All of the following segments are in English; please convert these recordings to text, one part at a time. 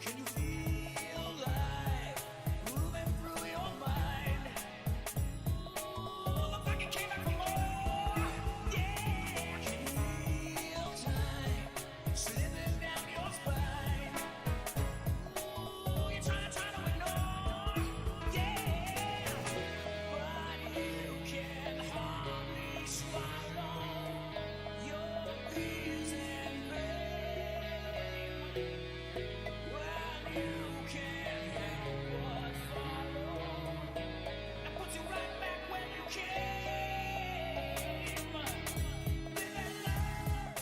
Can you feel life moving through your mind? Look like you came back for more. Yeah. Can you feel time slipping down your spine? You're trying to ignore. Yeah. But you can hardly swallow your fears and pain. Well, you can't help but follow and put you right back where you came. Live and learn,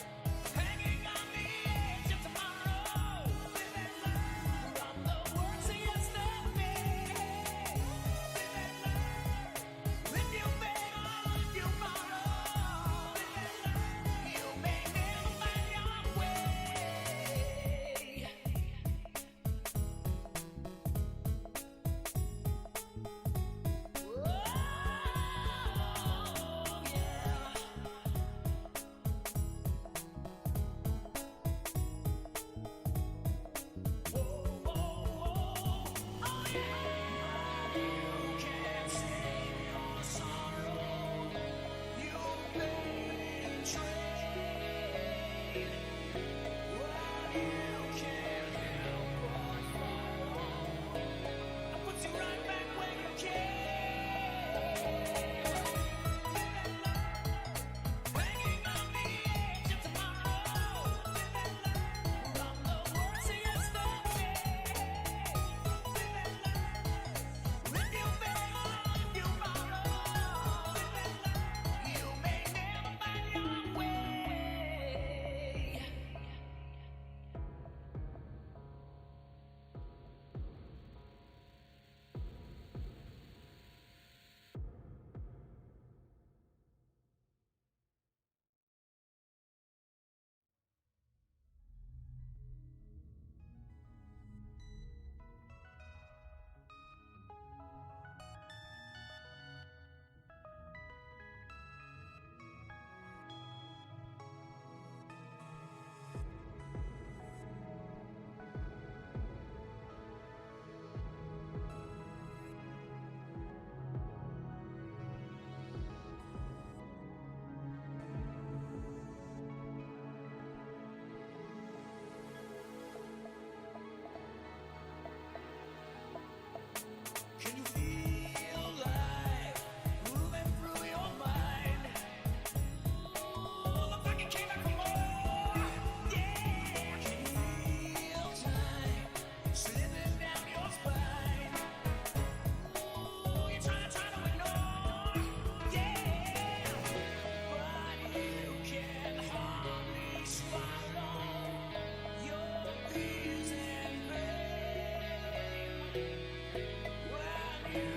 hanging on the edge of tomorrow. Live and learn from the words of yesterday. Live and learn, if you fail, you follow. Live and learn, you may never find your way. Can you feel life moving through your mind? Look like you came back for more. Yeah. Can you feel time slipping down your spine? You're trying to ignore. Yeah. But you can hardly swallow your fears and pain. Well, you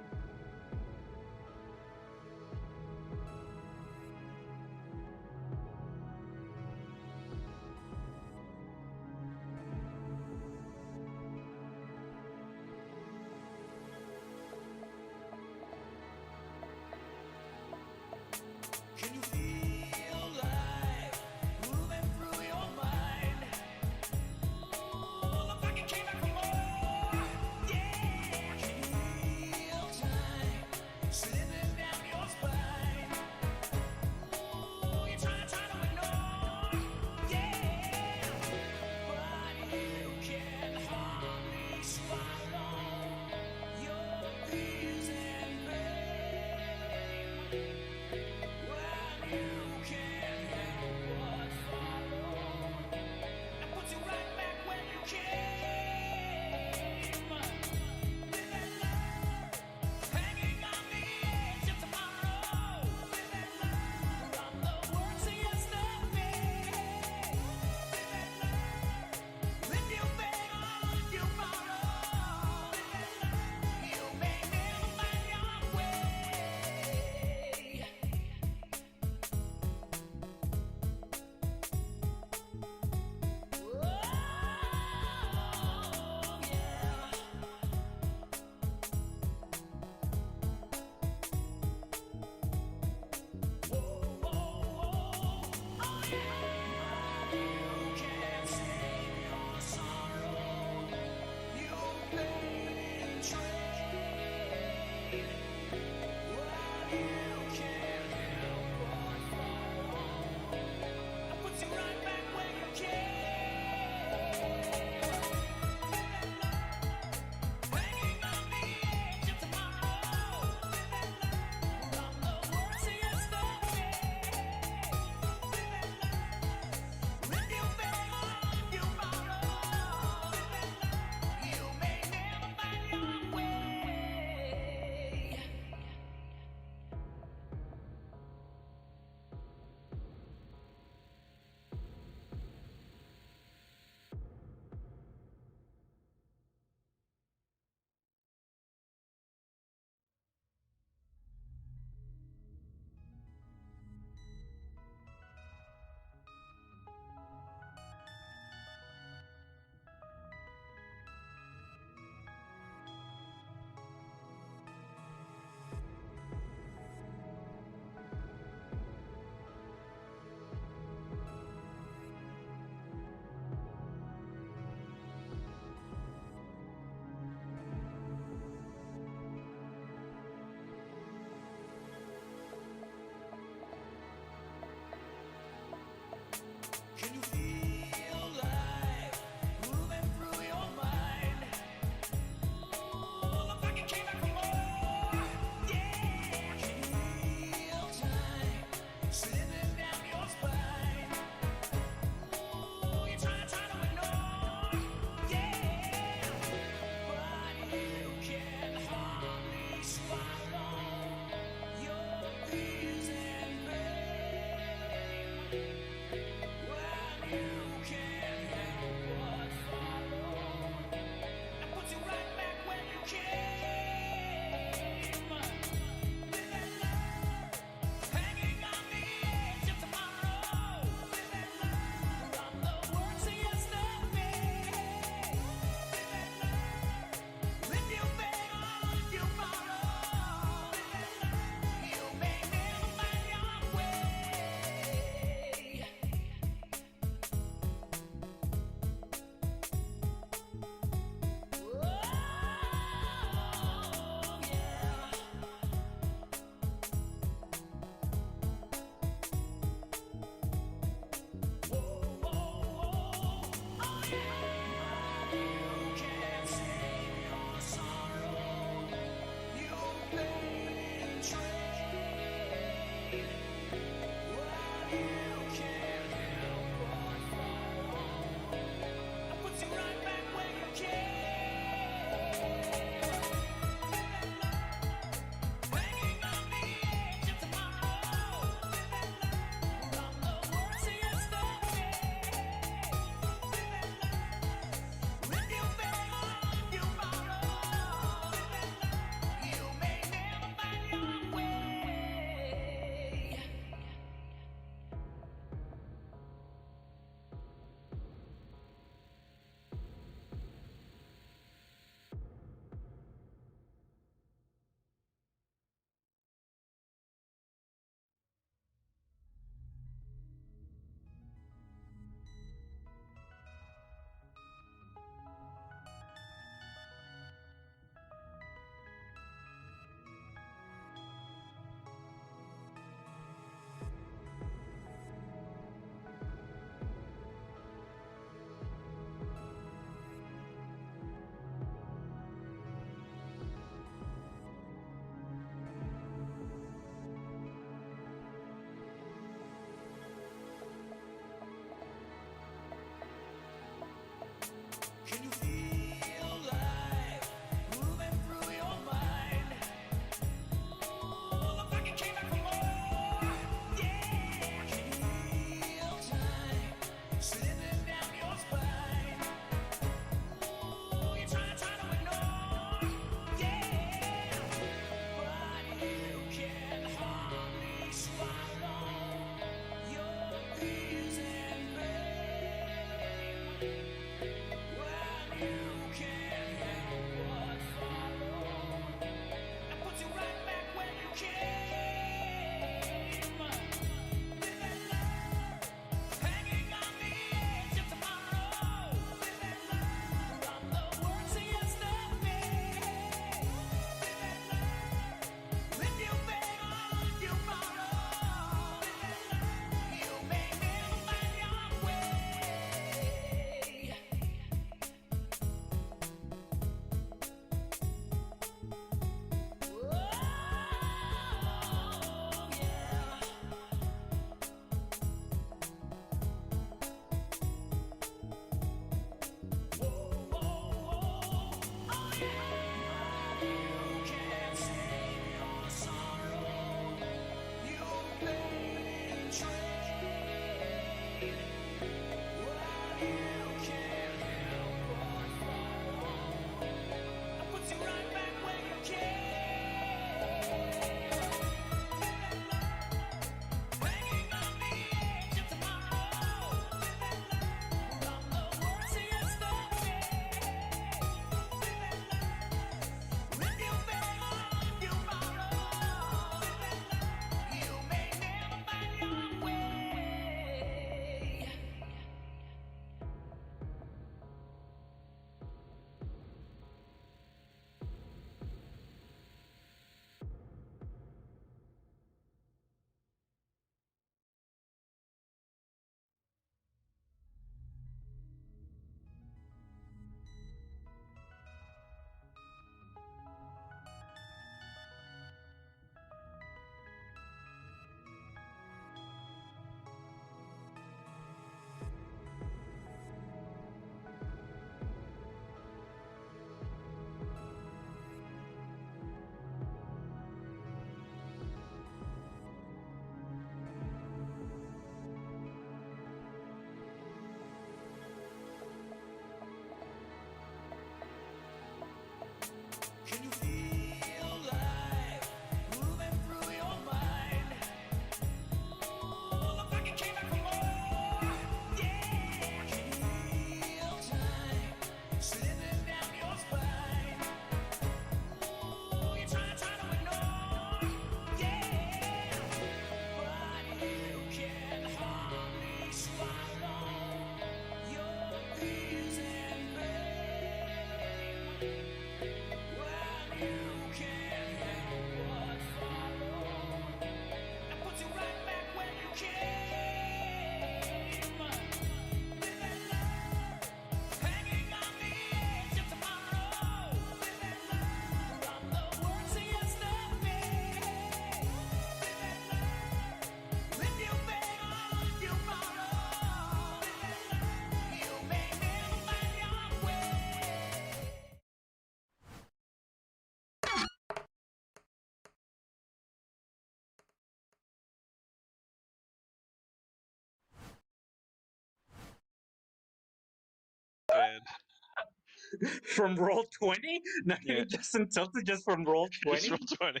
banned. From roll 20? Not Yeah. even just Untilted, just from roll Just 20? roll 20.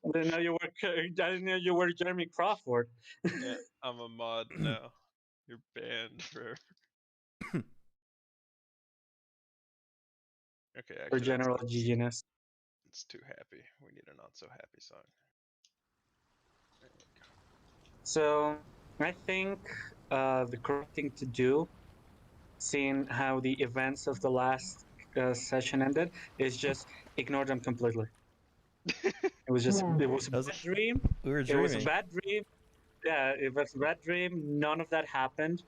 I didn't know you were Jeremy Crawford. Yeah, I'm a mod now. You're banned for. Okay, For actually, general GGNS. it's too happy. We need a not so happy song. There we go. So I think the correct thing to do, seeing how the events of the last session ended, is just ignore them completely. It was just it was a That was- bad dream. We were It was a dreaming. bad dream. Yeah, it was a bad dream. None of that happened.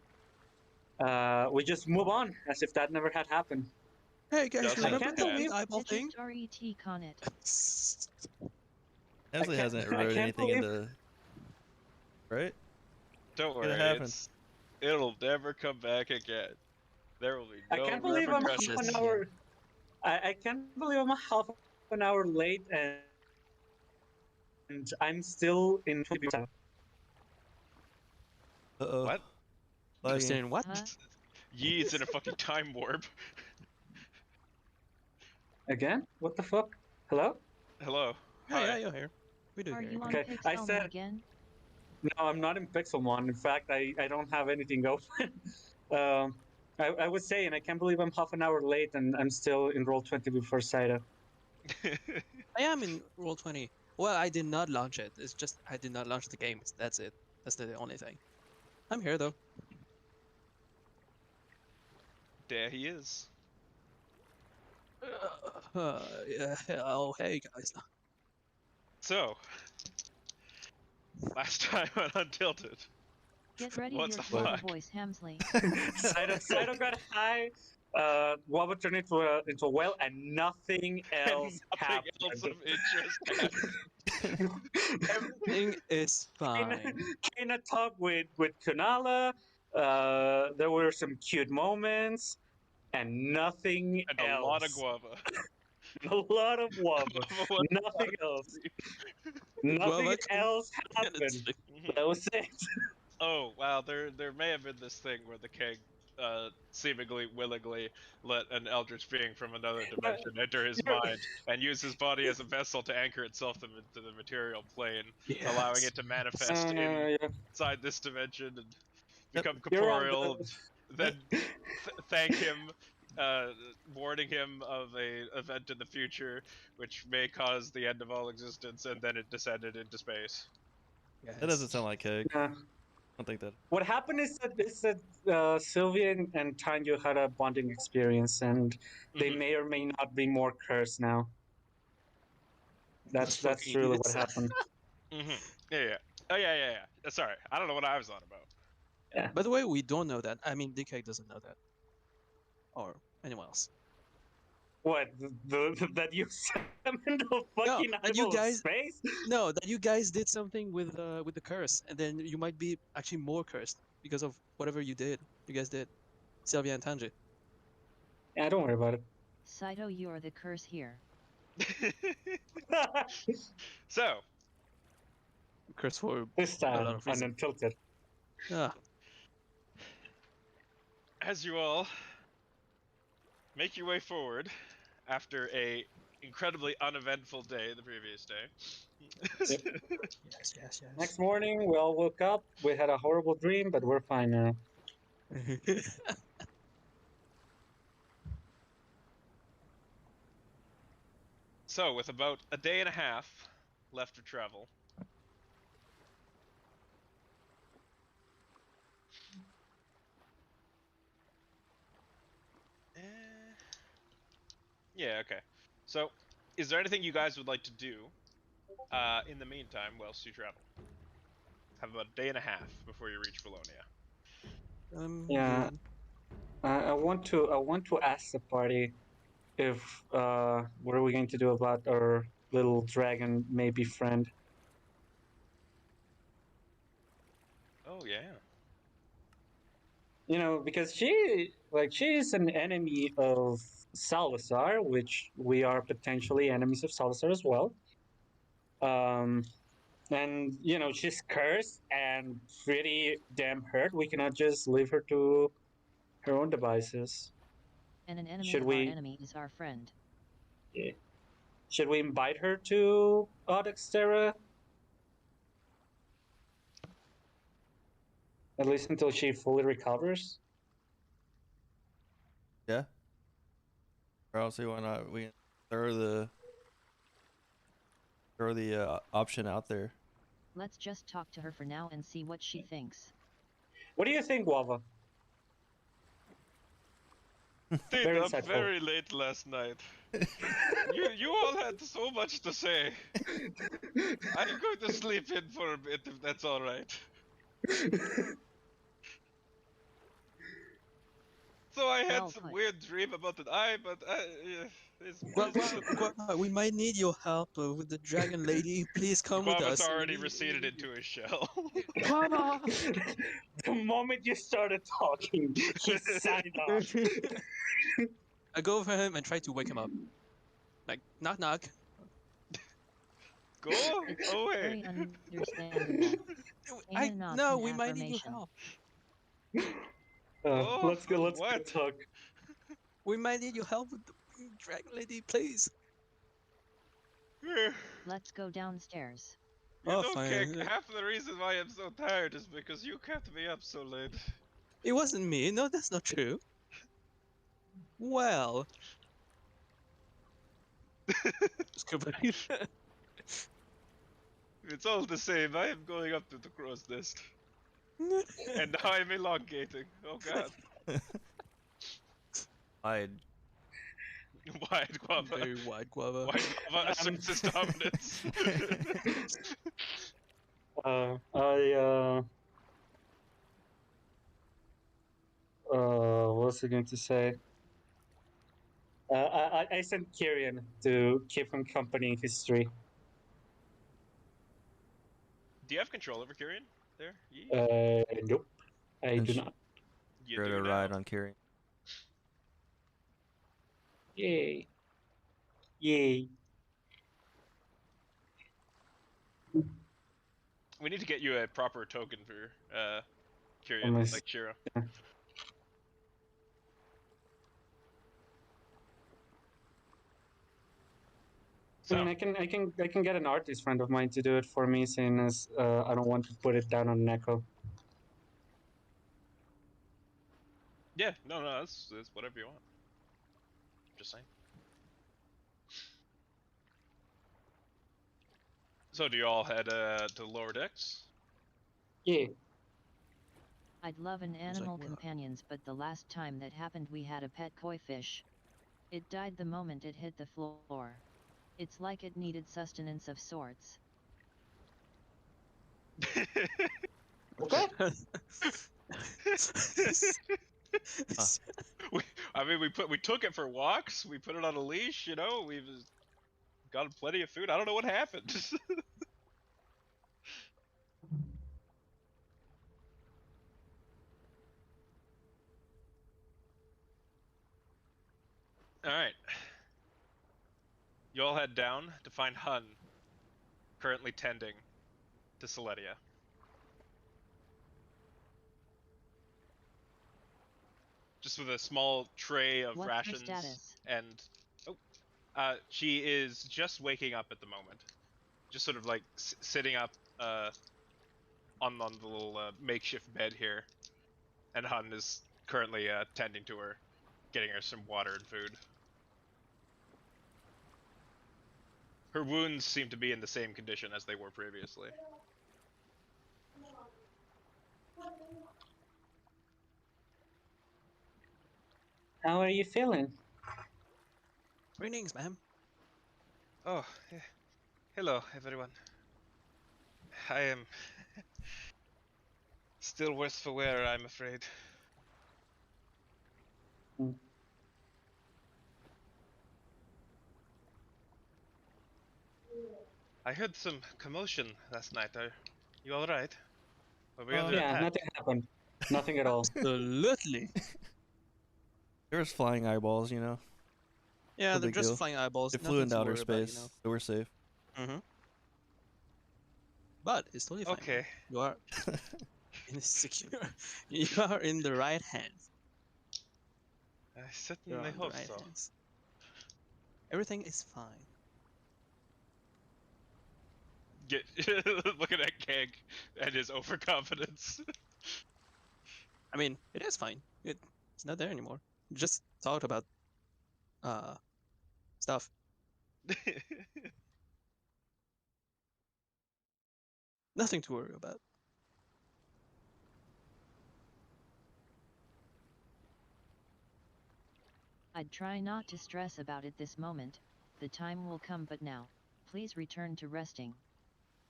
We just move on as if that never had happened. Hey guys, Doesn't remember can't the believe- weird eyeball thing? RET con it. Emsley can't- hasn't I wrote can't anything believe- into. Right? Don't Gonna worry, happen. it'll never come back again. There will be I no can't believe I'm half repercussions. an hour. I can't believe I'm half an hour late and I'm still in 20. Uh-oh. What? Lagging. Christian, what? Huh? Yee's in a fucking time warp. Again? What the fuck? Hello? Hello. Yeah, Hi. yeah, you're here. We do Are hear you you. on Okay, I Pixelmon said- again? No, I'm not in Pixelmon. In fact, I don't have anything open. I was saying, I can't believe I'm half an hour late and I'm still in roll 20 before Saito. I am in Roll20. Well, I did not launch it. It's just I did not launch the game. That's it. That's the only thing. I'm here though. There he is. Yeah. Oh, hey guys. So, last time on Untilted. Get ready What's your the Florida fuck? voice, Hamsley. Saito got high. Waba turned into a whale, and nothing else Nothing happened. else of interest happened. Everything is fine. Kaina talked with Kunala. There were some cute moments, and nothing And else. a lot of guava. A lot of wub. Guava was Nothing else. Guava Nothing too. else Yeah, happened. that's true. Mhm. That was it. Oh wow, there may have been this thing where the king, seemingly willingly let an eldritch being from another dimension enter his You're- mind and use his body as a vessel to anchor itself into the material plane, allowing it to manifest yeah. inside this dimension and become You're wrong, corporeal. but- Then thank him, warning him of a event in the future which may cause the end of all existence, and then it descended into space. That doesn't sound like Keg. Yeah. I don't think that. What happened is that Sylvia and Tanyo had a bonding experience, and they Mhm. may or may not be more cursed now. That's fucking truly what idiots. happened. Yeah, yeah. Oh yeah. Sorry, I don't know what I was on about. By the way, we don't know that. I mean, DK doesn't know that, or anyone else. What that you summoned a fucking and you eyeball guys- of space? No, that you guys did something with the curse, and then you might be actually more cursed because of whatever you did. You guys did, Sylvia and Tanji. Yeah, don't worry about it. Saito, you are the curse here. So, Curse for This a lot time of on reasons. Untilted. Ah, as you all make your way forward after a incredibly uneventful day the previous day. yes. Next morning, we all woke up. We had a horrible dream, but we're fine now. So, with about a day and a half left to travel, eh, yeah, okay. So, is there anything you guys would like to do in the meantime whilst you travel? Have about a day and a half before you reach Bologna. Yeah. good. I want to ask the party if what are we going to do about our little dragon maybe friend? Oh yeah. You know, because she's an enemy of Salazar, which we are potentially enemies of Salazar as well. And you know, she's cursed and pretty damn hurt. We cannot just leave her to her own devices. And an enemy Should of our we- enemy is our friend. Yeah. Should we invite her to Odextera? At least until she fully recovers? Yeah. Or else why not? We can throw the option out there. Let's just talk to her for now and see what she thinks. What do you think, Guava? Stayed Very up insightful. very late last night. You all had so much to say. I'm going to sleep in for a bit if that's all right. So I had Well some put. weird dream about an eye, but it's Guava, we might need your help with the dragon lady. Please come with Guava's us. already We- receded into his shell. Guava! The moment you started talking, he signed off. I go for him and try to wake him up. Like, knock knock. Go It's away. very understandable. Ain't enough No, an we might need your affirmation. help. Oh, Let's go. Let's go what? talk. We might need your help with the dragon lady, please. You Let's go downstairs. Oh, don't fine. care. Half the reason why I'm so tired is because you kept me up so late. It wasn't me. No, that's not true. Well. Just go back. It's all the same. I am going up to the crow's nest. And now I'm elongating. Oh god. I'd Wide guava. Very wide guava. Wide guava asserts his dominance. What was I going to say? I sent Kyrian to keep him company in history. Do you have control over Kyrian? There? Nope. I And do sh- not. You go do to now. ride on Kyrian. Yay. Yay. We need to get you a proper token for Kyrian, Unless- like Shiro. I So, mean, I can get an artist friend of mine to do it for me, seeing as I don't want to put it down on Neko. yeah, no, that's whatever you want. Just saying. So, do you all head to lower decks? Yeah. I'd love an animal "What?" companions, but the last time that happened we had a pet koi fish. It died the moment it hit the floor. It's like it needed sustenance of sorts. Okay. we took it for walks. We put it on a leash. You know, we've got plenty of food. I don't know what happened. All right. You all head down to find Hun, currently tending to Celedia. Just with a small tray of What's her rations status? and she is just waking up at the moment, just sort of like sitting up on the little makeshift bed here, and Hun is currently tending to her, getting her some water and food. Her wounds seem to be in the same condition as they were previously. How are you feeling? Greetings, ma'am. Oh, hello everyone. I am still worse for wear, I'm afraid. Hmm. I heard some commotion last night. Are you all right? Were we Oh, under Yeah, attack? nothing happened. Nothing at all. Absolutely. There's flying eyeballs, you know. Yeah, No they're big just deal. flying eyeballs. They flew nothing into to outer worry about, space, so we're safe. Mm-hmm. But it's totally fine. Okay. You are in secure. You are in the right hands. I You're certainly on the hope right so. hands. Everything is fine. Get looking at Keg and his overconfidence. I mean, it is fine. It's not there anymore. Just thought about stuff. Nothing to worry about. I'd try not to stress about it this moment, the time will come, but now, please return to resting.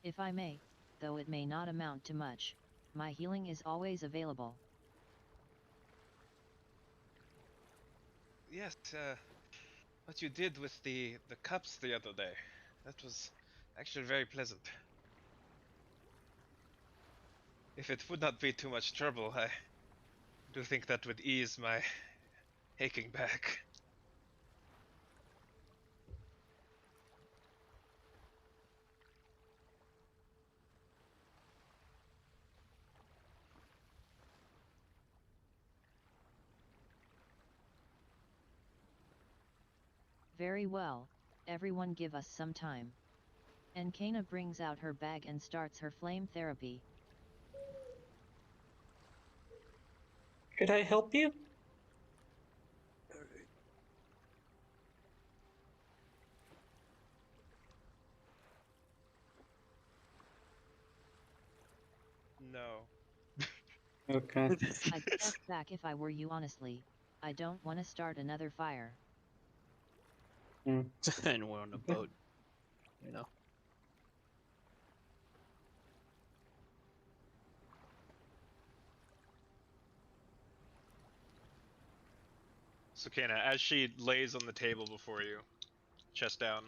If I may, though it may not amount to much, my healing is always available. Yes, what you did with the cups the other day, that was actually very pleasant. If it would not be too much trouble, I do think that would ease my aching back. Very well, everyone give us some time. And Kana brings out her bag and starts her flame therapy. Could I help you? No. Okay. I'd step back if I were you, honestly. I don't want to start another fire. Mm. And we're on a Okay. boat. You know. So Kana, as she lays on the table before you, chest down,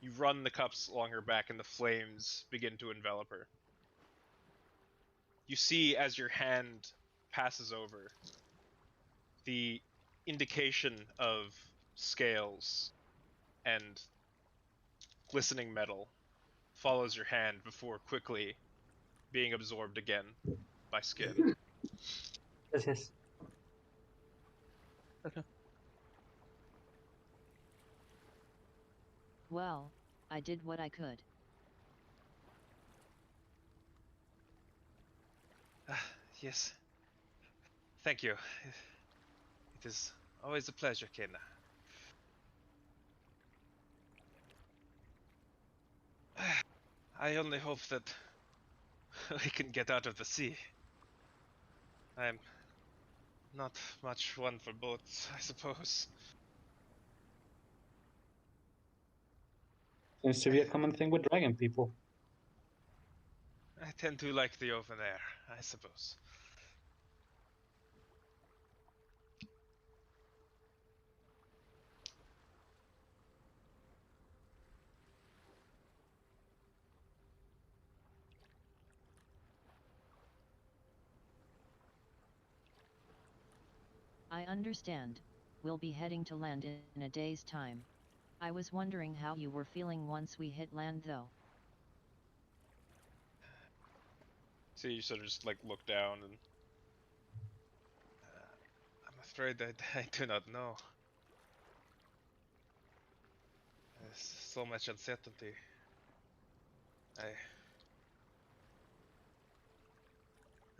you run the cups along her back and the flames begin to envelop her. You see as your hand passes over, the indication of scales and glistening metal follows your hand before quickly being absorbed again by skin. Yes. Well, I did what I could. Yes. Thank you. It is always a pleasure, Kana. I only hope that we can get out of the sea. I'm not much one for boats, I suppose. Seems to be a common thing with dragon people. I tend to like the open air, I suppose. I understand. We'll be heading to land in a day's time. I was wondering how you were feeling once we hit land, though. So you sort of just like look down and I'm afraid that I do not know. There's so much uncertainty. I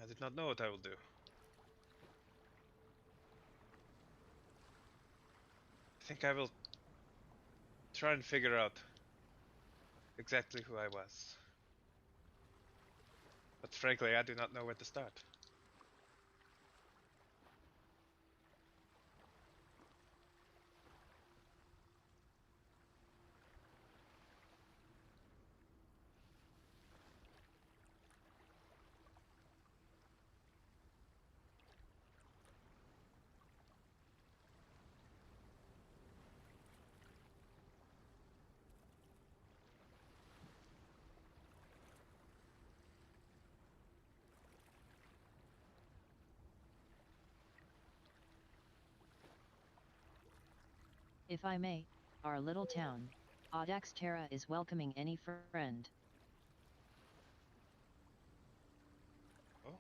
did not know what I will do. I think I will try and figure out exactly who I was. But frankly, I do not know where to start. If I may, our little town, Audax Terra, is welcoming any friend. Oh.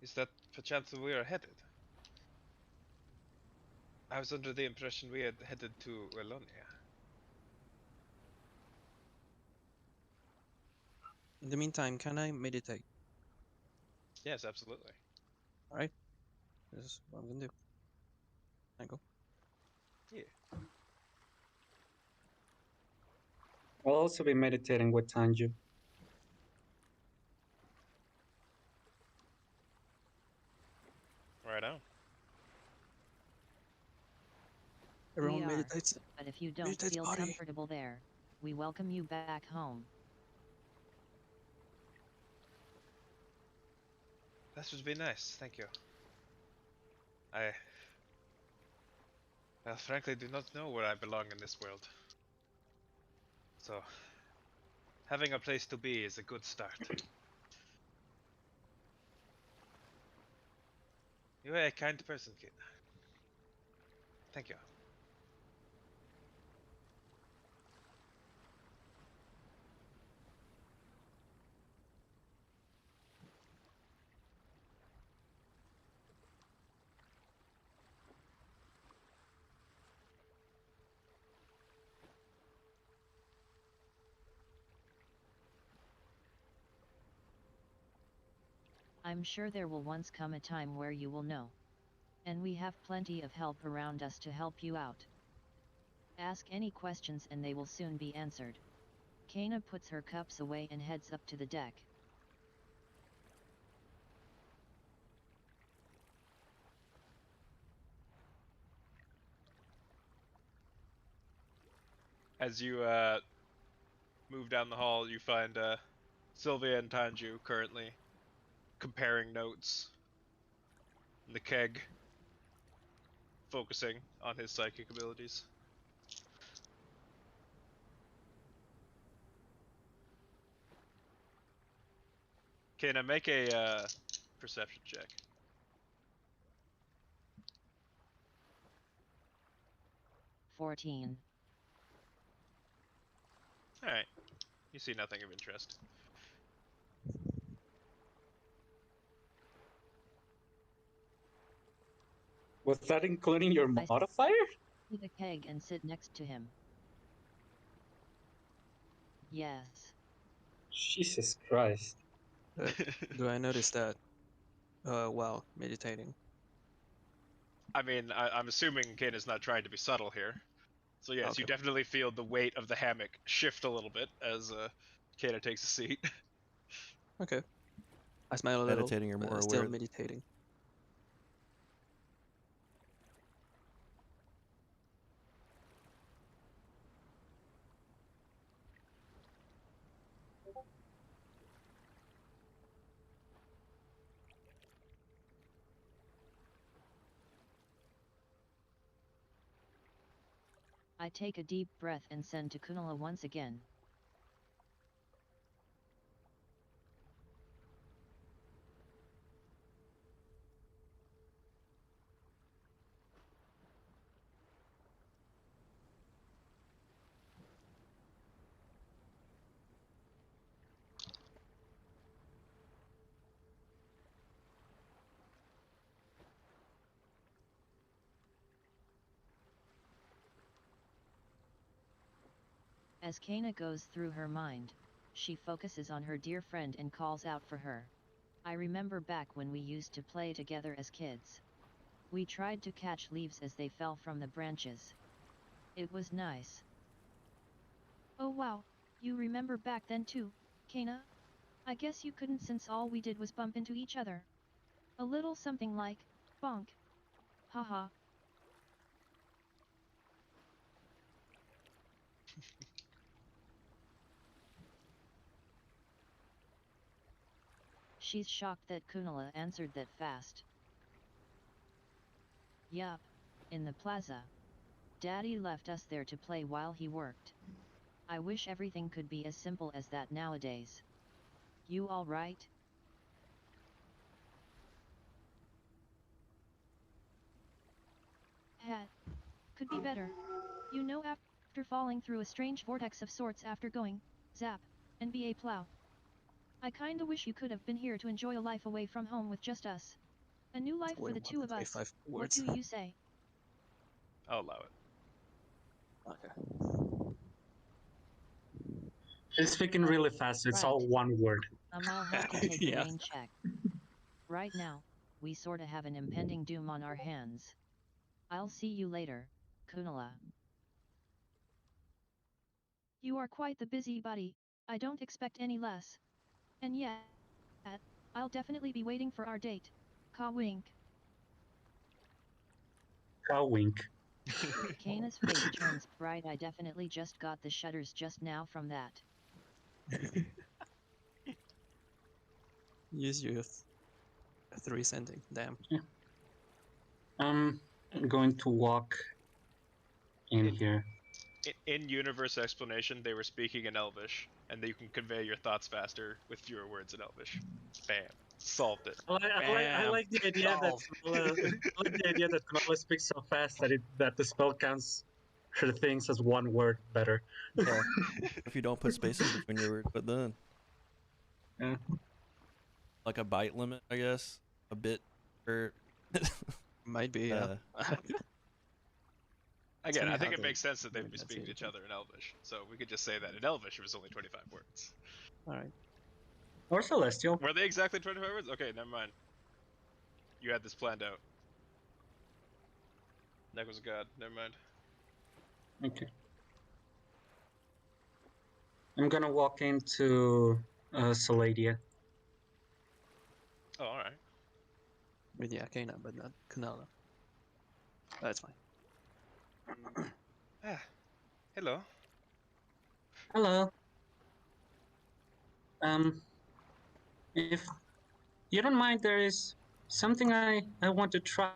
Is that perchance we are headed. I was under the impression we had headed to Elonia. In the meantime, can I meditate? Yes, absolutely. All right. This is what I'm gonna do. I go. Yeah. I'll also be meditating with Tanju. Right on. Everyone We are, meditates. but if you don't Meditates feel body. comfortable there, we welcome you back home. That would be nice, thank you. I, well, frankly, do not know where I belong in this world. So, having a place to be is a good start. You are a kind person, kid. Thank you. I'm sure there will once come a time where you will know. And we have plenty of help around us to help you out. Ask any questions and they will soon be answered. Kana puts her cups away and heads up to the deck. As you move down the hall, you find Sylvia and Tanju currently comparing notes. And the keg focusing on his psychic abilities. Can I make a perception check? "14. Alright. You see nothing of interest. Was that including your I- modifier? See the keg and sit next to him. Yes. Jesus Christ. Do I notice that while meditating? I mean, I'm assuming Kane is not trying to be subtle here. So yes, you Okay. definitely feel the weight of the hammock shift a little bit as Kana takes a seat. Okay. I smile a little. Meditating, you're more Still aware. meditating. I take a deep breath and send to Kunala once again. As Kana goes through her mind, she focuses on her dear friend and calls out for her. I remember back when we used to play together as kids. We tried to catch leaves as they fell from the branches. It was nice. Oh wow, you remember back then too, Kana? I guess you couldn't since all we did was bump into each other. A little something like, bonk. Haha. She's shocked that Kunala answered that fast. Yup, in the plaza. Daddy left us there to play while he worked. I wish everything could be as simple as that nowadays. You alright? Hat. Could be better. You know, after falling through a strange vortex of sorts after going, zap, NBA plow. I kinda wish you could have been here to enjoy a life away from home with just us. A new life way for the more two than of us. 25 What words. do you say? I'll allow it. Okay. She's speaking really fast. It's all Right. one word. I'll have to take the Yeah. rain check. Right now, we sorta have an impending doom on our hands. I'll see you later, Kunala. You are quite the busybody, I don't expect any less. And yet, I'll definitely be waiting for our date. Ka wink. Cow wink. Kana's face turns bright. I definitely just got the shudders just now from that. Use your 3 sending. Damn. I'm going to walk in here. In universe explanation, they were speaking in Elvish, and you can convey your thoughts faster with fewer words in Elvish. Bam, solved it. I like the idea that Solved. I like the idea that Kunala speaks so fast that the spell counts her things as one word better. Yeah. If you don't put spaces between your words, but then Yeah. like a byte limit, I guess, a bit per. Might be, yeah. Again, funny I think how it they makes sense that they'd be made that speaking to each change. other in Elvish, so we could just say that in Elvish it was only 25 words. Alright. Or celestial. Were they exactly 25 words? Okay, never mind. You had this planned out. Neck was a god. Never mind. Okay. I'm gonna walk into Saladia. Oh, all right. With the Arcana, but not Kunala. That's fine. Ah, hello. Hello. If you don't mind, there is something I want to try.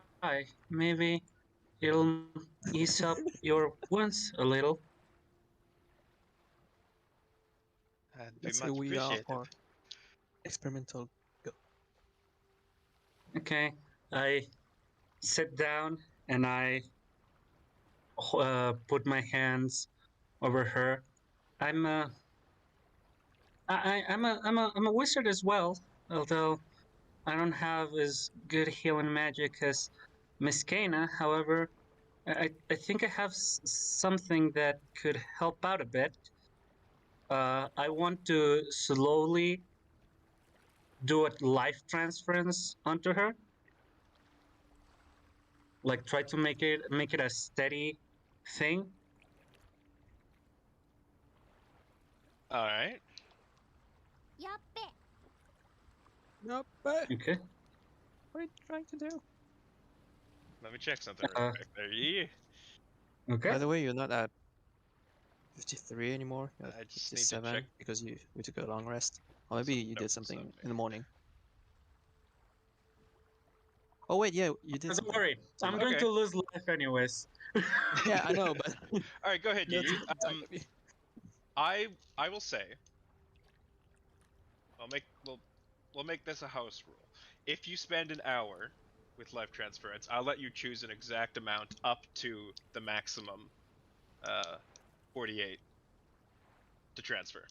Maybe it'll ease up your wounds a little. That'd be Let's say much we are appreciated. for experimental go. Okay. I sit down and I put my hands over her. I'm a I'm a wizard as well, although I don't have as good healing magic as Miss Kana. However, I think I have something that could help out a bit. I want to slowly do a life transference onto her, like try to make it a steady thing. All right. Nope. Okay. What are you trying to do? Let me check something real Uh, quick. There, yeah. Okay. By the way, you're not at 53 anymore. You're at I just need to check. 57 because we took a long rest. Or maybe you did notes something on in the me. morning. Oh wait, yeah, you did Don't something. worry. I'm Never going Okay. to lose life anyways. Yeah, I know, but All right, go ahead, that's Gigi. entirely me. I will say. We'll make this a house rule. If you spend an hour with life transference, I'll let you choose an exact amount up to the maximum, 48 to transfer.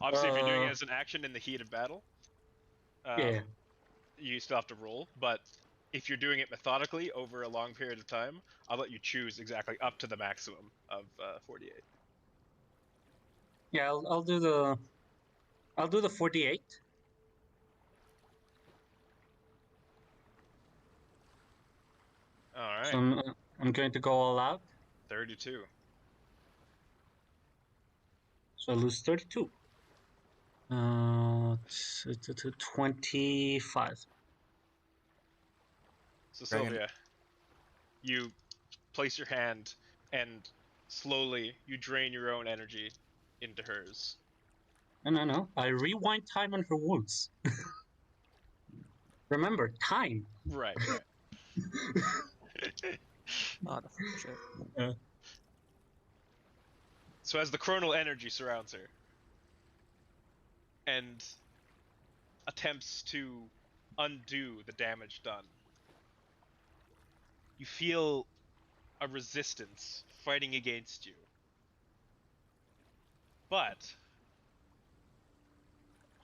Obviously, if you're doing it as an action in the heat of battle, Yeah. you still have to roll. But if you're doing it methodically over a long period of time, I'll let you choose exactly up to the maximum of 48. Yeah, I'll do the 48. All right, So I'm going to go all out. 32. So I lose 32. 25. So Dragon. Sylvia, you place your hand and slowly you drain your own energy into hers. No. I rewind time on her wounds. Remember, time. Right. Oh, the shit. So as the chronal energy surrounds her and attempts to undo the damage done, you feel a resistance fighting against you. But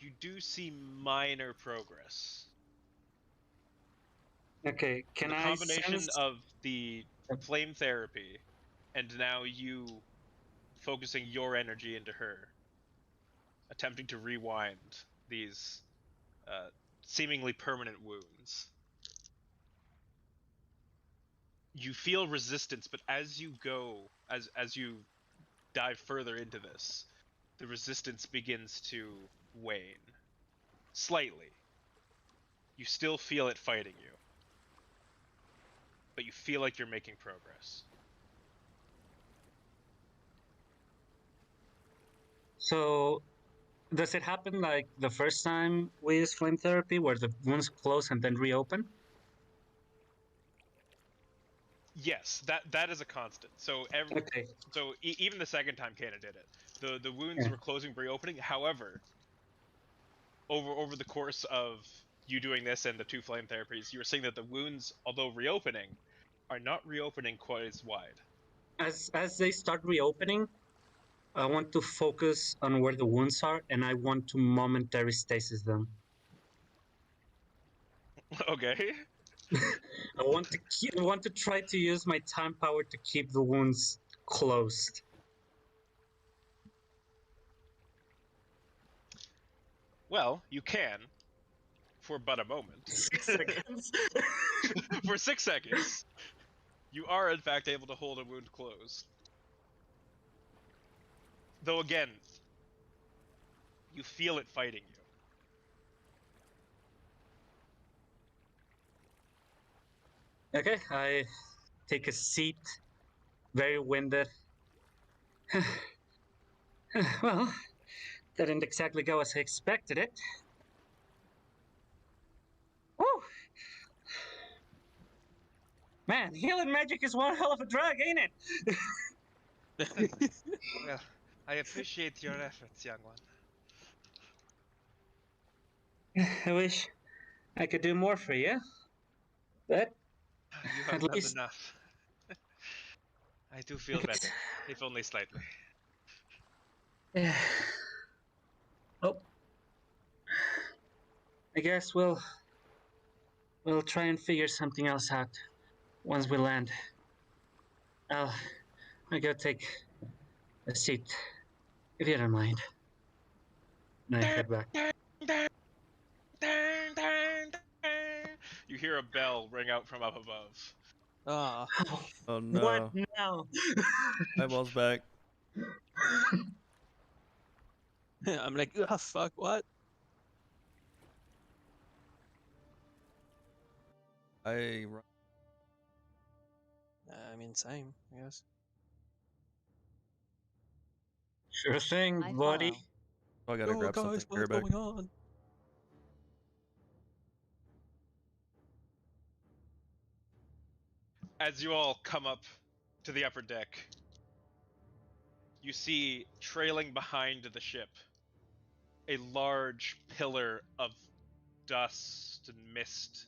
you do see minor progress. Okay, can The I combination sense? of the flame therapy and now you focusing your energy into her, attempting to rewind these seemingly permanent wounds. You feel resistance, but as you go, as you dive further into this, the resistance begins to wane slightly. You still feel it fighting you, but you feel like you're making progress. So, does it happen like the first time we use flame therapy, where the wounds close and then reopen? Yes, that is a constant. So Okay. even the second time Kana did it, the wounds Yeah. were closing, reopening. However, over the course of you doing this and the two flame therapies, you were seeing that the wounds, although reopening, are not reopening quite as wide. As they start reopening, I want to focus on where the wounds are, and I want to momentary stasis them. Okay. I want to try to use my time power to keep the wounds closed. Well, you can, for but a moment. 6 seconds. For 6 seconds, you are in fact able to hold a wound closed. Though again, you feel it fighting you. Okay, I take a seat, very winded. Well, that didn't exactly go as I expected it. Woo! Man, healing magic is one hell of a drug, ain't it? Well, I appreciate your efforts, young one. I wish I could do more for you, but You at have done least enough. I do feel better, if only slightly. yeah. Oh, I guess we'll try and figure something else out once we land. I go take a seat, if you don't mind. And I head back. You hear a bell ring out from up above. Ah, Oh What no. now? Eyeball's back. I'm like, ah, fuck, what? I I mean, same, I guess. Sure thing, I buddy. follow. I gotta Oh, grab guys, something. Be what's right back. going on? As you all come up to the upper deck, you see trailing behind the ship a large pillar of dust and mist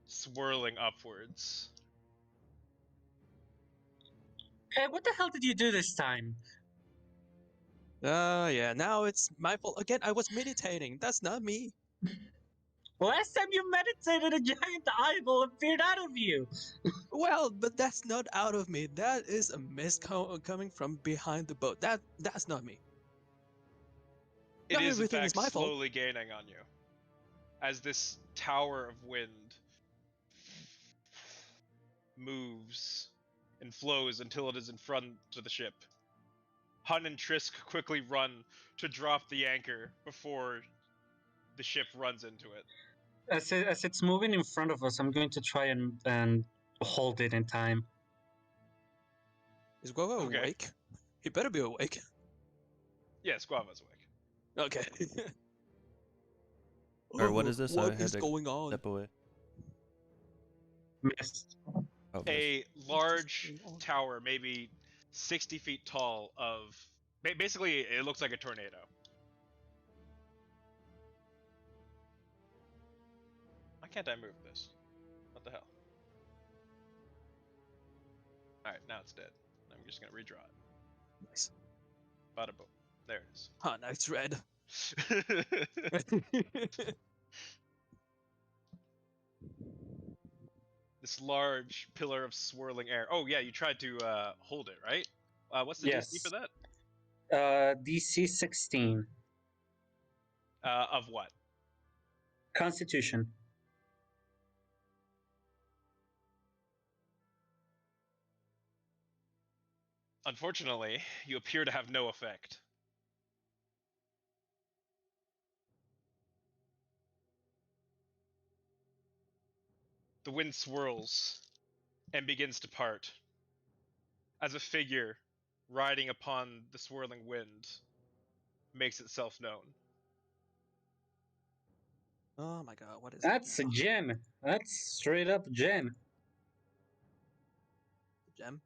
swirling upwards. Hey, what the hell did you do this time? Yeah, now it's my fault. Again, I was meditating. That's not me. Last time you meditated, a giant eyeball appeared out of you. Well, but that's not out of me. That is a mist coming from behind the boat. That's not me. It Not is, in everything is fact, my fault. slowly gaining on you as this tower of wind moves and flows until it is in front of the ship. Hun and Trisk quickly run to drop the anchor before the ship runs into it. As it's moving in front of us, I'm going to try and hold it in time. Is Guava Okay. awake? He better be awake. Yes, Guava's awake. Okay. Or what is this? I What had is to going on? step away. Missed. Oh, missed. A large going on? tower, maybe 60 feet tall, of basically it looks like a tornado. Why can't I move this? What the hell? Alright, now it's dead. I'm just gonna redraw it. Nice. Bada boom. There it is. Ah, nice red. this large pillar of swirling air. Oh yeah, you tried to hold it, right? What's the DC for Yes. that? DC 16. Of what? Constitution. Unfortunately, you appear to have no effect. The wind swirls and begins to part as a figure riding upon the swirling wind makes itself known. Oh my god, what is That's it a now? gem. That's straight up gem. Gem?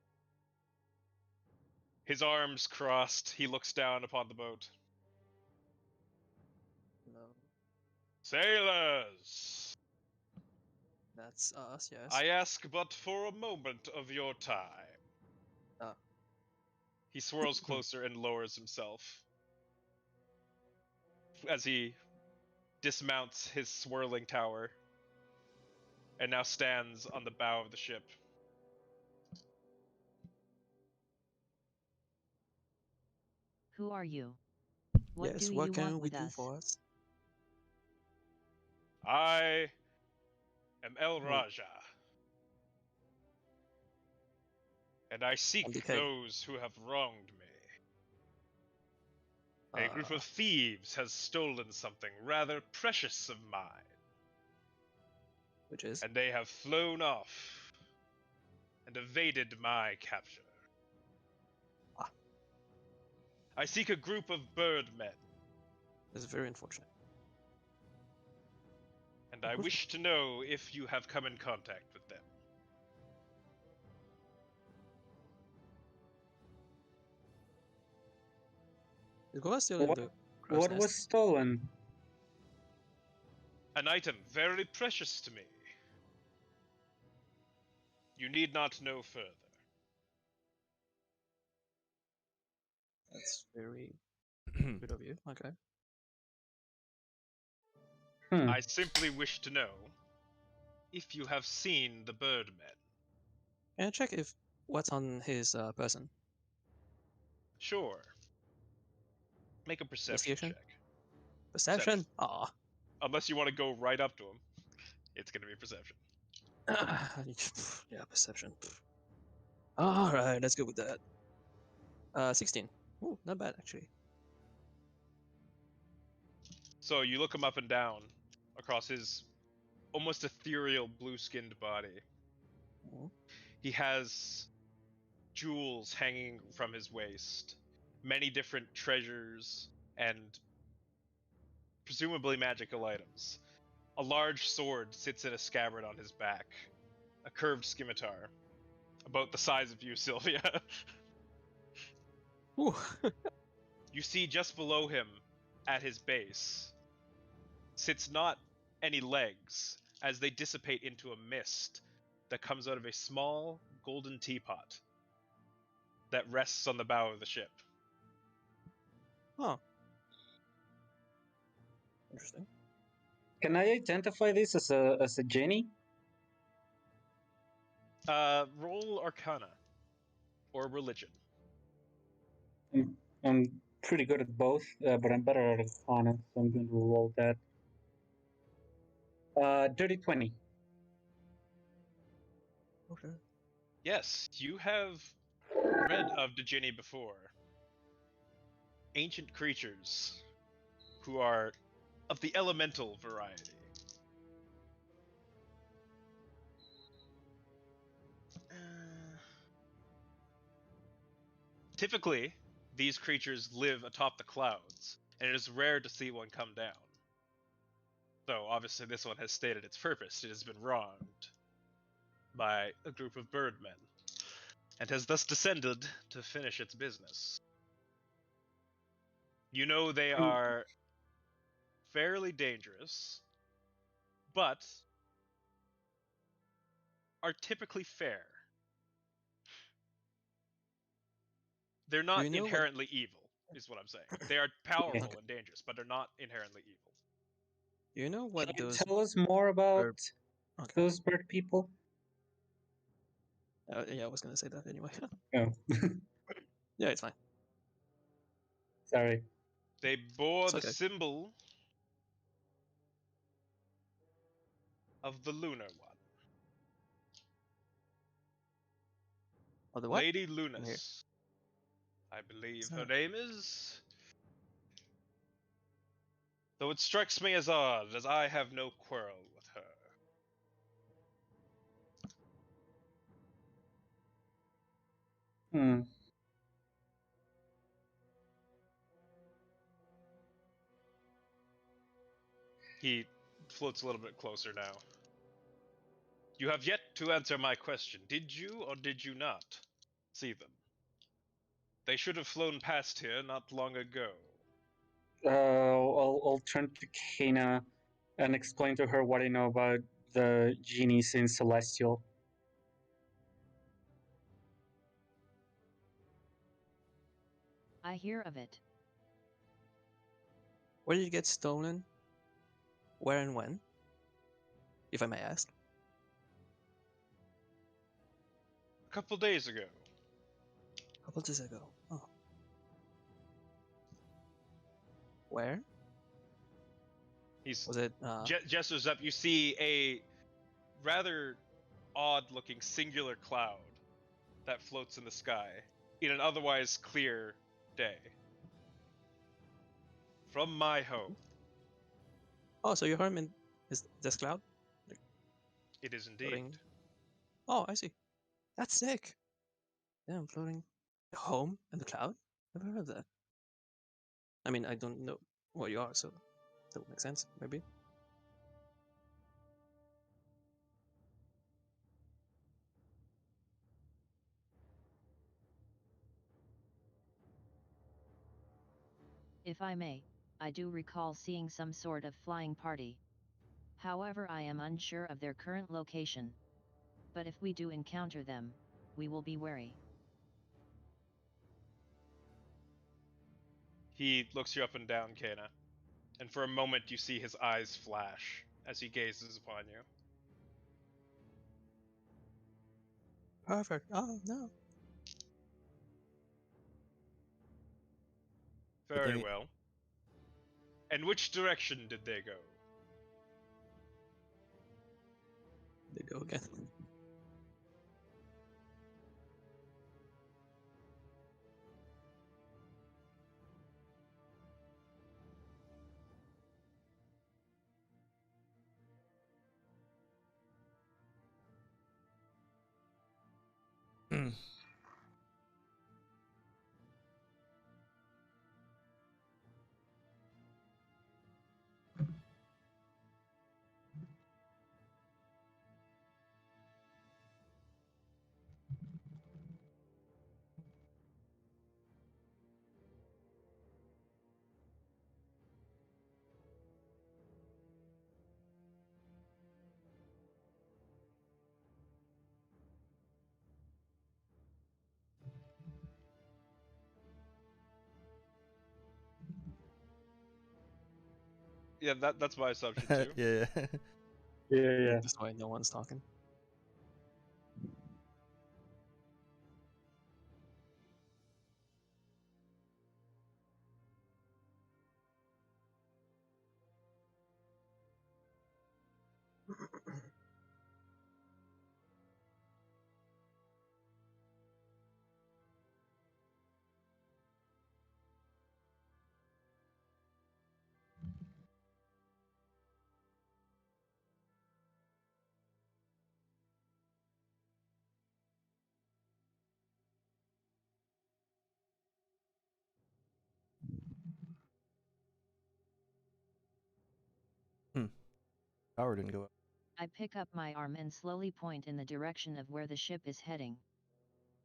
His arms crossed, he looks down upon the boat. No. Sailors! That's us, yes. I ask but for a moment of your time. Ah. He swirls closer and lowers himself as he dismounts his swirling tower and now stands on the bow of the ship. Who are you? What Yes, do what you can want we with do us? for us? I am El Raja, and I seek I'm the king. those who have wronged me. A group Uh, of thieves has stolen something rather precious of mine, which is? and they have flown off and evaded my capture. Ah. I seek a group of birdmen, It's very unfortunate. and I wish to know if you have come in contact with them. Is Goa still in What, the crow's what nest? was stolen? An item very precious to me. You need not know further. That's very good of you. Okay. Hmm. I simply wish to know if you have seen the birdmen. Can I check if what's on his person? Sure. Make a perception Investigation? check. Perception? Ah. Unless you want to go right up to him. It's going to be perception. Yeah, perception. Alright, let's go with that. 16. Ooh, not bad actually. So you look him up and down across his almost ethereal blue-skinned body. Mhm. He has jewels hanging from his waist, many different treasures and presumably magical items. A large sword sits in a scabbard on his back, a curved scimitar, about the size of you, Sylvia. Ooh. You see just below him, at his base, sits not any legs, as they dissipate into a mist that comes out of a small golden teapot that rests on the bow of the ship. Oh. Interesting. Can I identify this as a genie? Roll Arcana or Religion. I'm pretty good at both, but I'm better at Arcana, so I'm going to roll that. Dirty 20. Okay. Yes, you have read of the Djinni before. Ancient creatures who are of the elemental variety. Typically, these creatures live atop the clouds, and it is rare to see one come down. Though, obviously, this one has stated its purpose. It has been wronged by a group of birdmen, and has thus descended to finish its business. You know they are fairly dangerous, but are typically fair. They're not you know what- inherently evil, is what I'm saying. They are powerful Okay. and dangerous, but they're not inherently evil. Do you know what Can you those tell us more about Okay. those bird people? Yeah, I was gonna say that anyway. Oh, Yeah, it's fine. sorry. They bore It's the okay. symbol of the lunar one. Oh, the what? Lady I'm here. Leunis. I believe Is her that- name is. Though it strikes me as odd, as I have no quarrel with her. Hmm. He floats a little bit closer now. You have yet to answer my question. Did you or did you not see them? They should have flown past here not long ago. I'll turn to Kana and explain to her what I know about the genies in Celestial. I hear of it. Where did you get stolen? Where and when? If I may ask. A couple days ago. A couple days ago. Oh. Where? He's Was it gestures up. You see a rather odd-looking singular cloud that floats in the sky in an otherwise clear day. From my home, Oh, so your home in is this cloud? it is indeed. Floating. Oh, I see. That's sick. Yeah, I'm floating home in the cloud. Never heard of that. I mean, I don't know what you are, so that would make sense, maybe. If I may, I do recall seeing some sort of flying party. However, I am unsure of their current location. But if we do encounter them, we will be wary. He looks you up and down, Kana, and for a moment you see his eyes flash as he gazes upon you. Perfect. Oh no. Good Very thing- well. And which direction did they go? They go again. Yeah, that's my assumption too. yeah. Yeah. That's why no one's talking. Power didn't go up. I pick up my arm and slowly point in the direction of where the ship is heading.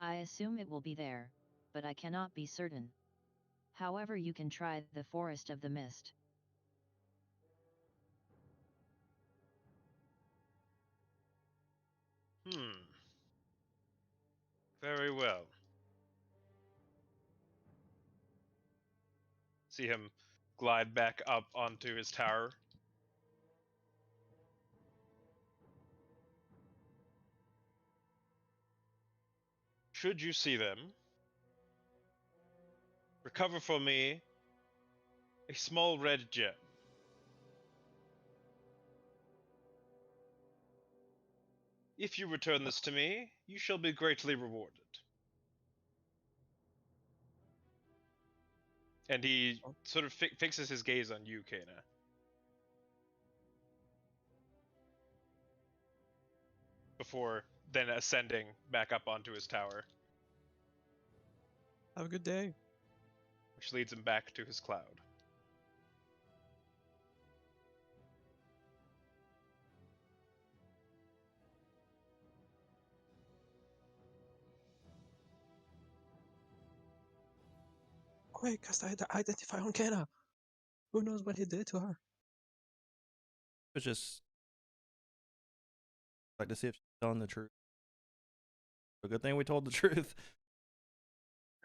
I assume it will be there, but I cannot be certain. However, you can try the Forest of the Mist. Very well. See him glide back up onto his tower. should you see them, recover for me a small red gem. If you return this to me, you shall be greatly rewarded. And he sort of fixes his gaze on you, Kana. Before then ascending back up onto his tower, Have a good day. which leads him back to his cloud. Quick, cast identify on Kenna. Who knows what he did to her? It's just like to see if she's telling the truth. A good thing we told the truth.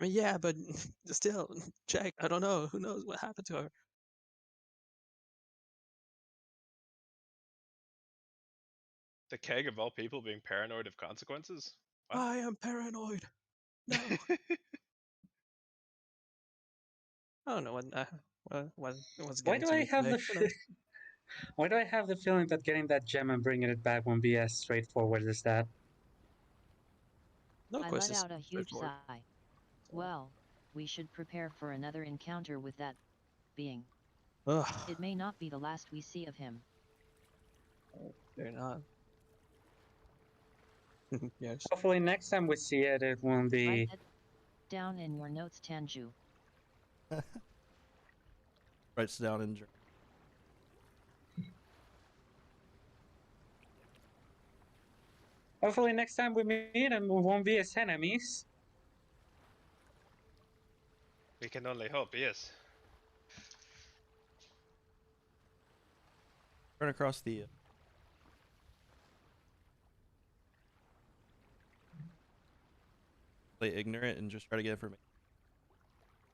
I mean, yeah, but still, check. I don't know. Who knows what happened to her? The keg of all people being paranoid of consequences? What? I am paranoid. No. I don't know what's Why getting do to I me have today. the Who knows? why do I have the feeling that getting that gem and bringing it back won't be as straightforward as that? No I quest let is out a huge straightforward. sigh. Well, we should prepare for another encounter with that being. Ugh, It may not be the last we see of him. they're not. Yes. Hopefully next time we see it, it won't Write be. that down in your notes, Tanju. Writes down in journal. Hopefully next time we meet and we won't be as enemies. We can only hope, yes. Run across the play ignorant and just try to get information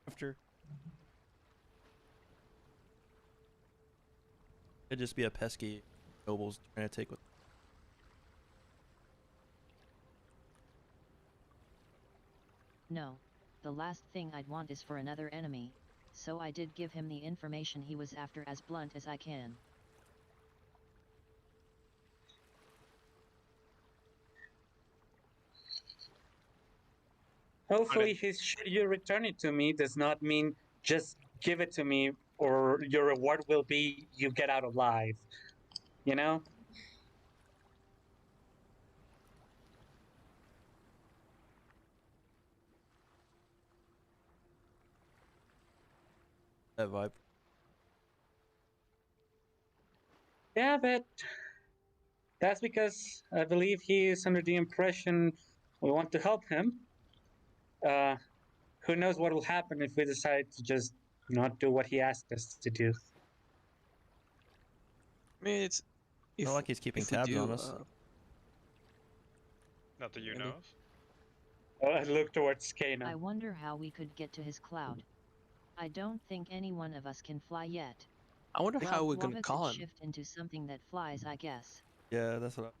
after. It'd just be a pesky nobles trying to take what. No. The last thing I'd want is for another enemy, so I did give him the information he was after as blunt as I can. Hopefully his should you return it to me does not mean just give it to me or your reward will be you get out alive. You know? That vibe. Yeah, but that's because I believe he is under the impression we want to help him. Uh, who knows what will happen if we decide to just not do what he asked us to do. I mean, it's if Not like he's keeping if we tabs do, on us. Not that you Maybe. know of. I look towards Kana. I wonder how we could get to his cloud. I don't think any one of us can fly yet. I wonder Well, how we're gonna Guava call could him. shift into something that flies, I guess. Yeah, that's what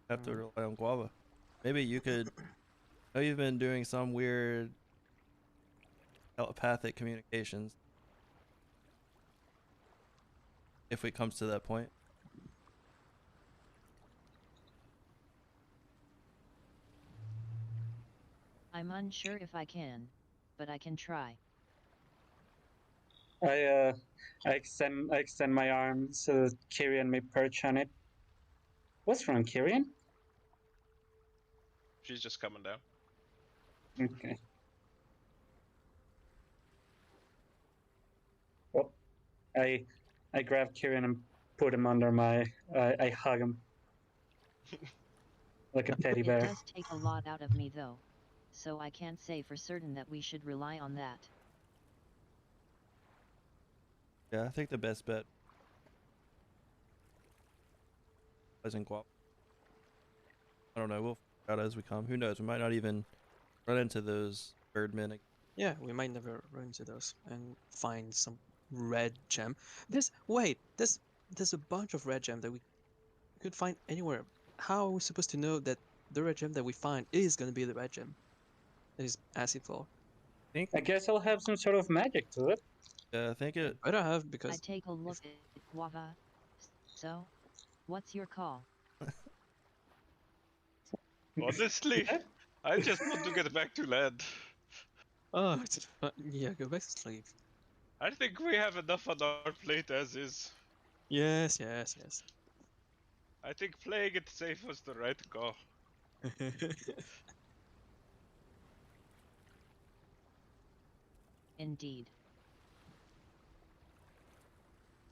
I have to rely on Guava. Maybe you could. I know you've been doing some weird telepathic communications. If it comes to that point. I'm unsure if I can, but I can try. I extend my arm so that Kyrian may perch on it. What's wrong, Kyrian? She's just coming down. Okay. Well, I grab Kyrian and put him under my. I hug him like a teddy It bear. does take a lot out of me though, so I can't say for certain that we should rely on that. Yeah, I think the best bet is in Guava. I don't know. We'll figure out as we come. Who knows? We might not even run into those birdmen again. Yeah, we might never run into those and find some red gem. There's a bunch of red gem that we could find anywhere. How are we supposed to know that the red gem that we find is gonna be the red gem. It is acid floor. think I guess I'll have some sort of magic to it. I think it. Better have I because take a look at Guava. So, what's your call? Honestly, I just want to get back to land. oh yeah, go back to sleep. I think we have enough on our plate as is. Yes, yes, yes. I think playing it safe was the right call. Indeed.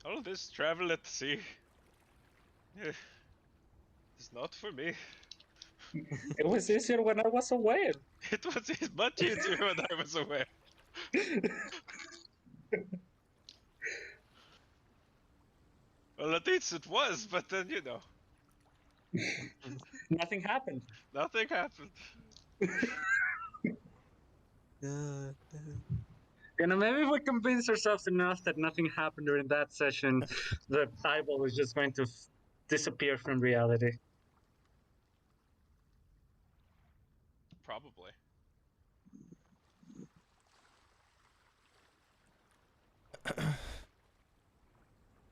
All this travel at sea is not for me. It was easier when I was away. It was much easier when I was away. Well, at least it was, but then, you know, Nothing happened. nothing happened. You know, maybe if we convince ourselves enough that nothing happened during that session, the eyeball is just going to disappear from reality. Probably.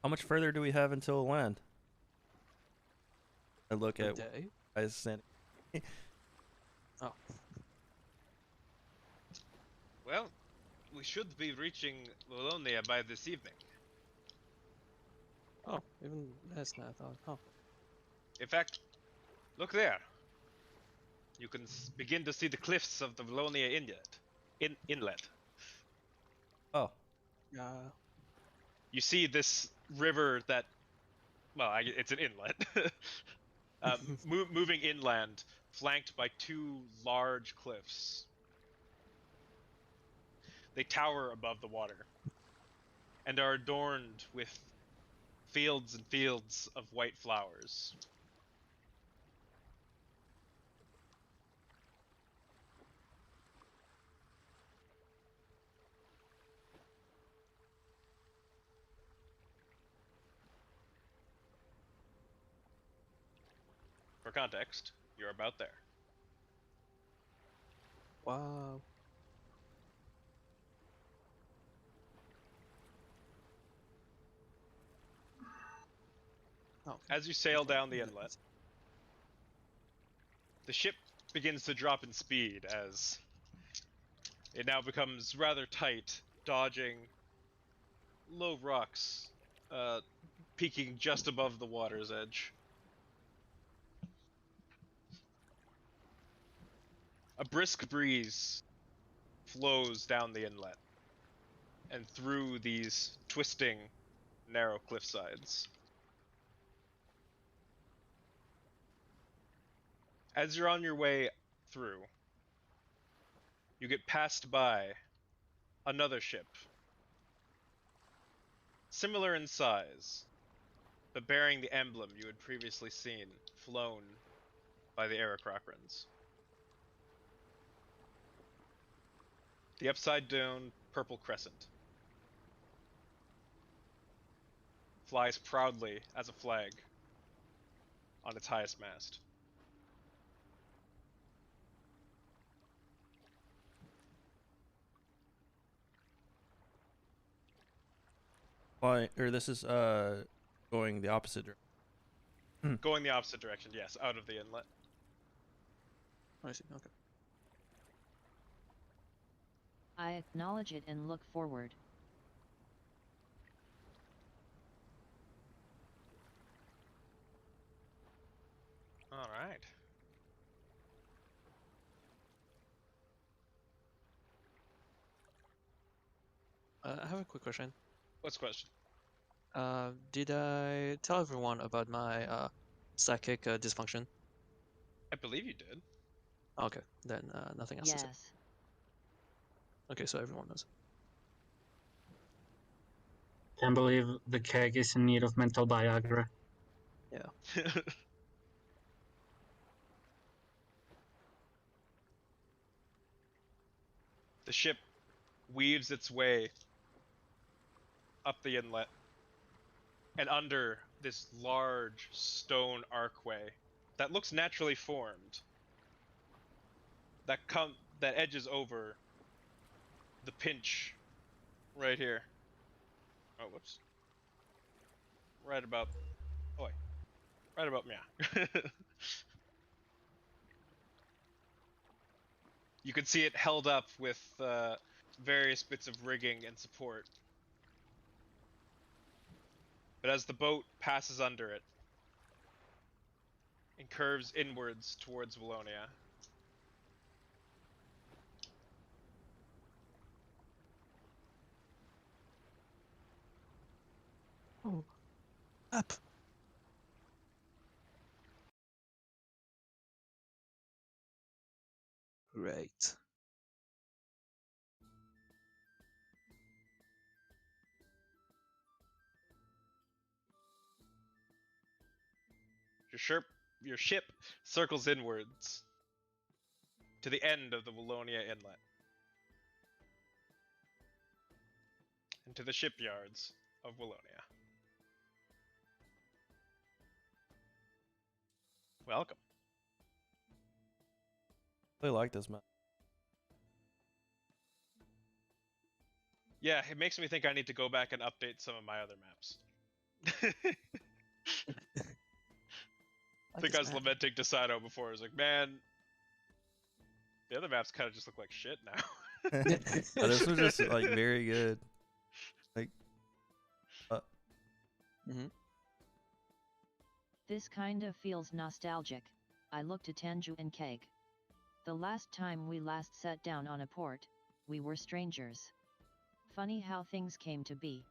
How much further do we have until land? I look A at day? guys standing. Oh, Well, we should be reaching Leunis by this evening. oh, even less than I thought. Oh, In fact, look there. You can begin to see the cliffs of the Leunis inlet. Oh, yeah. You see this river that, well, it's an inlet, moving inland, flanked by two large cliffs. They tower above the water and are adorned with fields and fields of white flowers. For context, you're about there. Wow. Oh, As you sail down the inlet, the ship begins to drop in speed as it now becomes rather tight, dodging low rocks, peaking just above the water's edge. A brisk breeze flows down the inlet and through these twisting, narrow cliff sides. As you're on your way through, you get passed by another ship, similar in size, but bearing the emblem you had previously seen flown by the Aerocrocrans. The upside down purple crescent flies proudly as a flag on its highest mast. why? Or this is going the opposite direction. Going the opposite direction, yes, out of the inlet. I see. Okay. I acknowledge it and look forward. All right. I have a quick question. What's the question? Did I tell everyone about my psychic dysfunction? I believe you did. Okay, then nothing else to say. Yes. Okay, so everyone knows. Can't believe the keg is in need of mental Viagra. Yeah. The ship weaves its way up the inlet and under this large stone archway that looks naturally formed, that edges over the pinch right here. Oh, whoops. Right about yeah. You can see it held up with various bits of rigging and support. But as the boat passes under it and curves inwards towards Wallonia, Oh, up. Great. your ship circles inwards to the end of the Wallonia Inlet and to the shipyards of Wallonia. Welcome. I really like this map. Yeah, it makes me think I need to go back and update some of my other maps. I think I was lamenting to Sato before. I was like, man, the other maps kind of just look like shit now. Oh, this was just like very good. Like, This kind of feels nostalgic. I looked at Tanju and Keg. The last time we last sat down on a port, we were strangers. Funny how things came to be.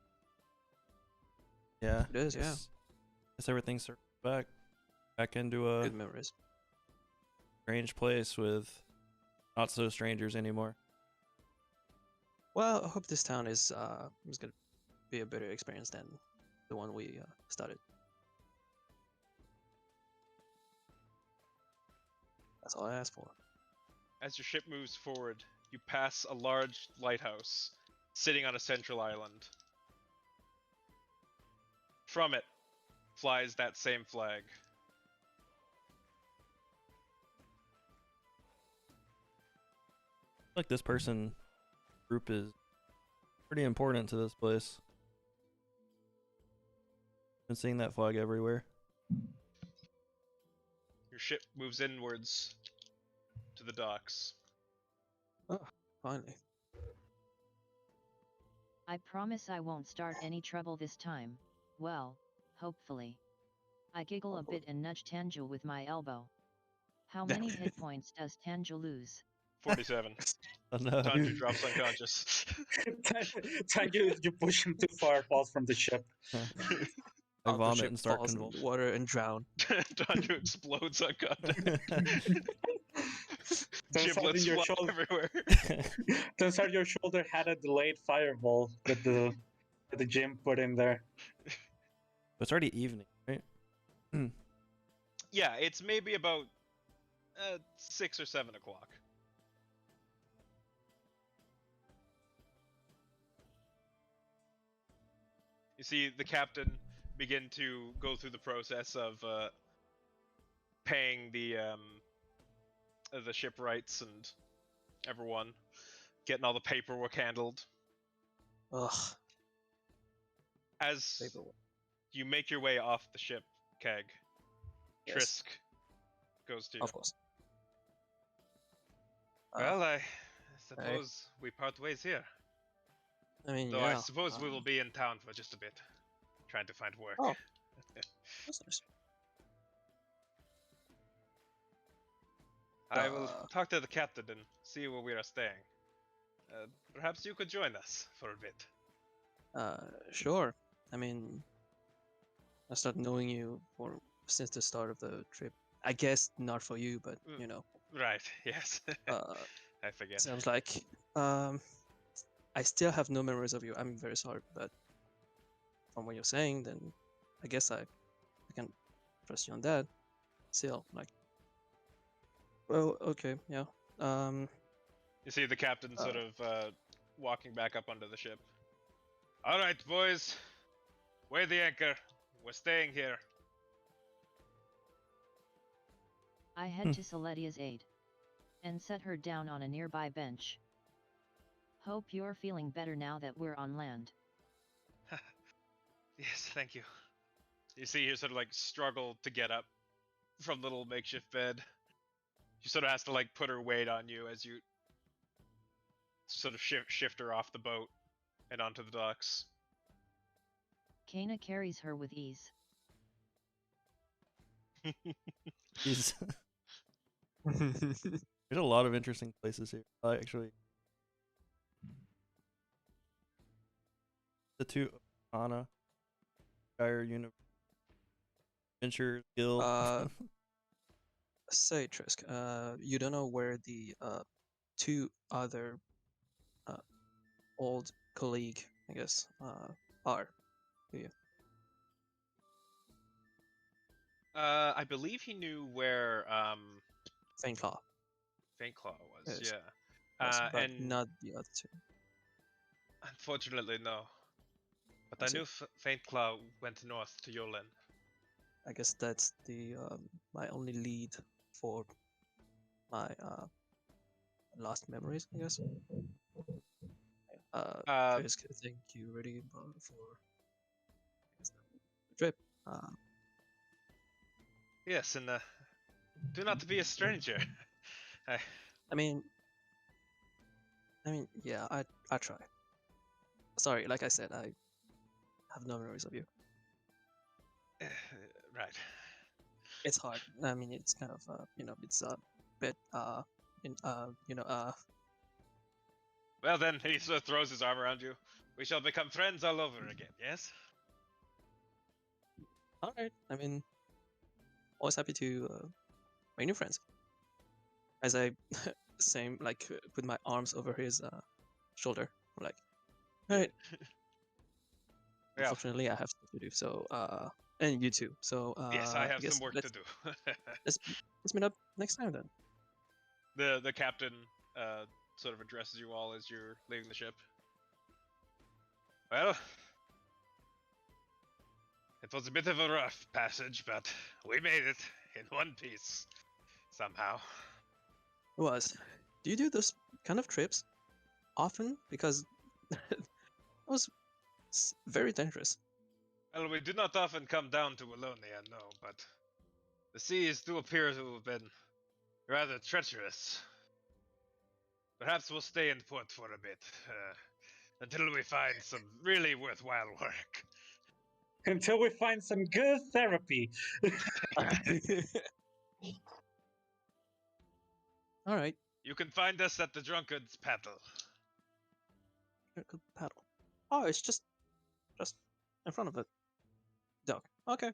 yeah, It is, yeah. Guess everything circles back into a Good memories. strange place with not so strangers anymore. Well, I hope this town is gonna be a better experience than the one we started. That's all I asked for. As your ship moves forward, you pass a large lighthouse sitting on a central island. From it flies that same flag. Like this person group is pretty important to this place. Been seeing that flag everywhere. Your ship moves inwards to the docks. Oh, finally. I promise I won't start any trouble this time. Well, hopefully. I giggle a bit and nudge Tanju with my elbow. How many hit points does Tanju lose? 47. Oh no. Tanju drops unconscious. You push him too far, falls from the ship. I Out the vomit ship and start falls in the convulsing. water and drown. Tanju explodes unconscious. Turns out, Giblets your fly shoulder, everywhere. turns out your shoulder had a delayed fireball that the gym put in there. It's already evening, right? Yeah, it's maybe about 6 or 7 o'clock. You see the captain begin to go through the process of paying the shipwrights and everyone, getting all the paperwork handled. Ugh. As Paperwork. you make your way off the ship, Keg, Yes. Trisk goes to you. Of course. Well, I suppose we part ways here. I mean, Though yeah. I suppose we will be in town for just a bit, trying to find work. Oh. That's nice. I will Uh, talk to the captain and see where we are staying. Perhaps you could join us for a bit. Sure. I mean, I started knowing you since the start of the trip. I guess not for you, but you know. Right, yes. Uh, I forget. sounds like I still have no memories of you. I'm very sorry, but from what you're saying, then I guess I can trust you on that. Still, like, well, okay, yeah. You see the captain sort of walking back up onto the ship. All right, boys. Weigh the anchor. We're staying here. I head to Celetia's aid. and set her down on a nearby bench. Hope you're feeling better now that we're on land. Yes, thank you. You see her sort of like struggle to get up from the little makeshift bed. She sort of has to like put her weight on you as you sort of shift her off the boat and onto the docks. Kana carries her with ease. He's There's a lot of interesting places here. Actually, the two Anna, Shire Universe, Venture Guild. Say, Trisk, you don't know where the two other old colleague, I guess, are, do you? I believe he knew where Faint Claw. Faintclaw was. Yes. Yeah. Yes, but And not the other two. unfortunately, no. But I I see. knew Faintclaw went north to Yolen. I guess that's the my only lead for my last memories, I guess. Trisk, thank you really for I guess, the trip. Yes, and do not to be a stranger. I mean, yeah, I try. Sorry, like I said, I have no memories of you. Right. It's hard. I mean, it's kind of it's a bit Well then, he sort of throws his arm around you. We shall become friends all over again, yes? all right. I mean, always happy to make new friends. As I same like put my arms over his shoulder, I'm like, all right. Yeah. Unfortunately, I have stuff to do. So and you too. So Yes, I have guess some work to do. let's meet up next time then. The captain sort of addresses you all as you're leaving the ship. Well, it was a bit of a rough passage, but we made it in one piece somehow. It was. Do you do those kind of trips often? Because it was very dangerous. Well, we do not often come down to Wallonia, no, but the seas do appear to have been rather treacherous. Perhaps we'll stay in port for a bit, until we find some really worthwhile work. Until we find some good therapy. All right. You can find us at the Drunkard's Paddle. Good paddle. Oh, it's just in front of the dock. Okay.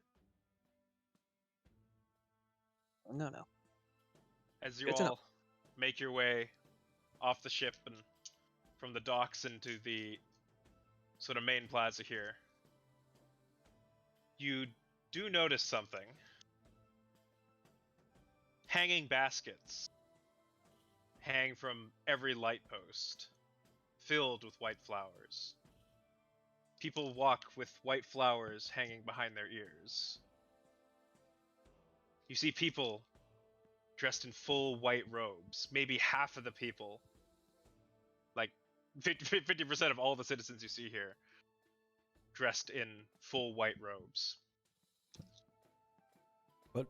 No. As you Good to know. all make your way off the ship and from the docks into the sort of main plaza here, you do notice something. Hanging baskets hang from every light post, filled with white flowers. People walk with white flowers hanging behind their ears. You see people dressed in full white robes. Maybe half of the people, like 50% of all the citizens you see here, dressed in full white robes.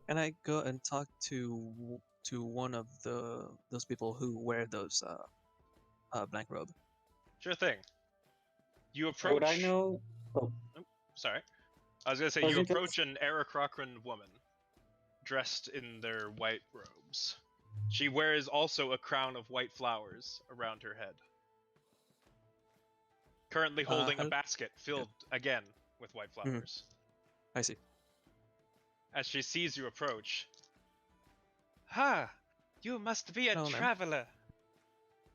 Can I go and talk to one of those people who wear those blank robe? Sure thing. You approach. Would I know? Oh, Sorry. I was gonna say I was you gonna- approach an Aarakocran woman dressed in their white robes. She wears also a crown of white flowers around her head. Currently holding a hel- basket filled again with white flowers. I see. As she sees you approach. Ha! You must be a Hello, ma'am. traveler.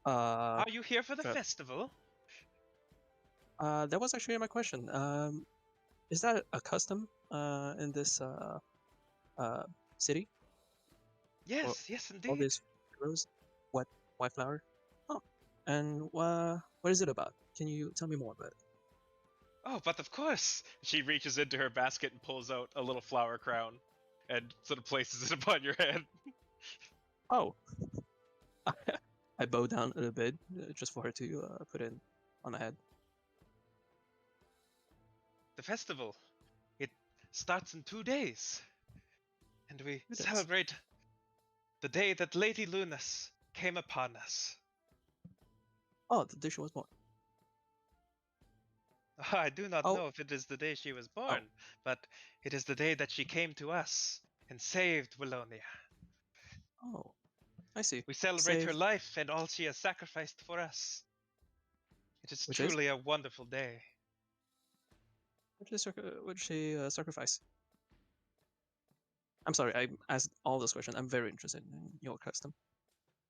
Uh, Are you here for the tra- festival? that was actually my question. Is that a custom in this city? Yes, yes All indeed. these rose, white flower. Oh, and what is it about? Can you tell me more about it? Oh, but of course! She reaches into her basket and pulls out a little flower crown and sort of places it upon your head. Oh, bow down a little bit just for her to put it on my head. The festival, it starts in 2 days. And we 2 days. celebrate the day that Lady Leunis came upon us. Oh, the day she was born. I do not Oh. know if it is the day she was born, but it is the day that she came to us and saved Wallonia. Oh, I see. We celebrate her Saved- life and all she has sacrificed for us. It is Which is? truly a wonderful day. What did she sacrifice? I'm sorry, I asked all those questions. I'm very interested in your custom.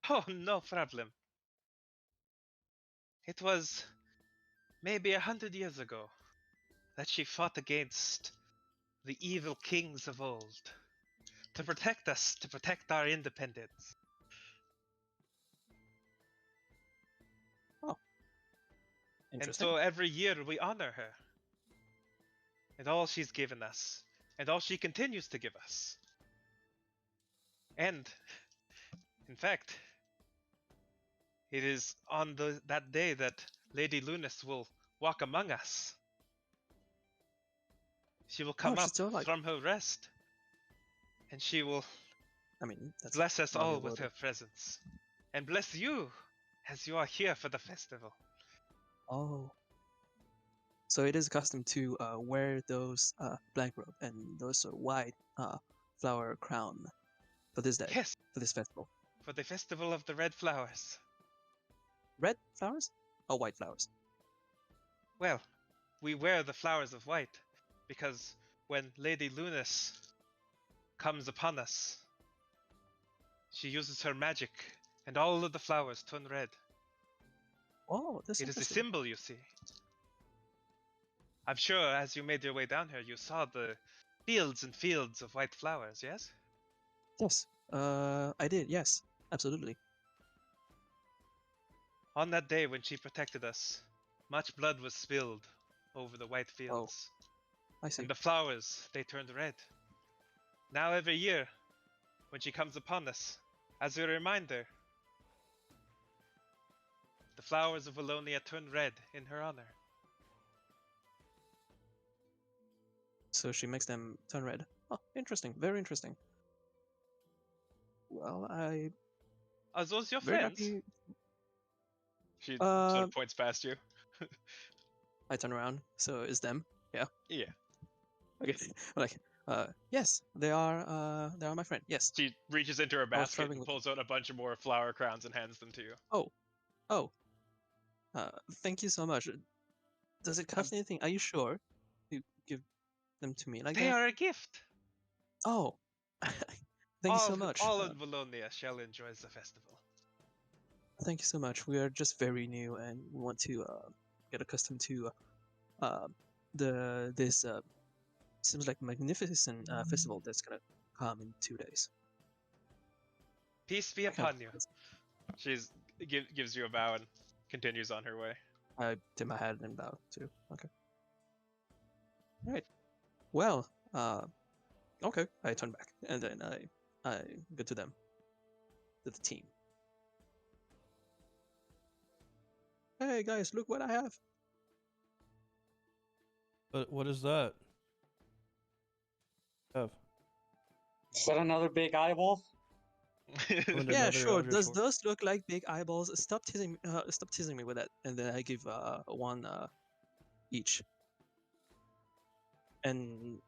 Oh, no problem. It was maybe 100 years ago that she fought against the evil kings of old to protect us, to protect our independence. And Interesting. so every year we honor her and all she's given us and all she continues to give us. And, in fact, it is on that day that Lady Leunis will walk among us. She will come she's up still alive. from her rest, and she will I mean, that's bless us hardly all with worth her it. presence, and bless you as you are here for the festival. Oh. So it is custom to wear those black robe and those white flower crown for this day, Yes, for this festival. for the festival of the red flowers. Red flowers or white flowers? Well, we wear the flowers of white because when Lady Leunis comes upon us, she uses her magic, and all of the flowers turn red. Oh, that's It is a interesting. symbol, you see. I'm sure as you made your way down here, you saw the fields and fields of white flowers, yes? Yes, I did. Yes, absolutely. On that day when she protected us, much blood was spilled over the white fields. I see. And the flowers, they turned red. Now every year, when she comes upon us, as a reminder, the flowers of Wallonia turn red in her honor. So she makes them turn red. Oh, interesting. Very interesting. Well, Are those your very friends? happy. She sort of points past you. I turn around. So it's them. Yeah. Yeah. Okay. Like, yes, they are my friend. Yes. She reaches into her I was basket traveling and with. pulls out a bunch of more flower crowns and hands them to you. Oh. Thank you so much. Does it cost anything? Are you sure? You give them to me like They that? are a gift. Oh. Thank you so much. All of Wallonia shall enjoy the festival. Thank you so much. We are just very new and we want to get accustomed to this seems like magnificent festival that's gonna come in 2 days. Peace be I can't- upon you. She's gives you a bow and continues on her way. I tip my head and bow too. Okay. All right. Well, okay. I turn back and then I go to them, to the team. Hey guys, look what I have. But what is that? Have. Is that another big eyeball? Found Yeah, another sure. Eldritch Does Horse. those look like big eyeballs? Stop teasing me with that. And then I give one each. And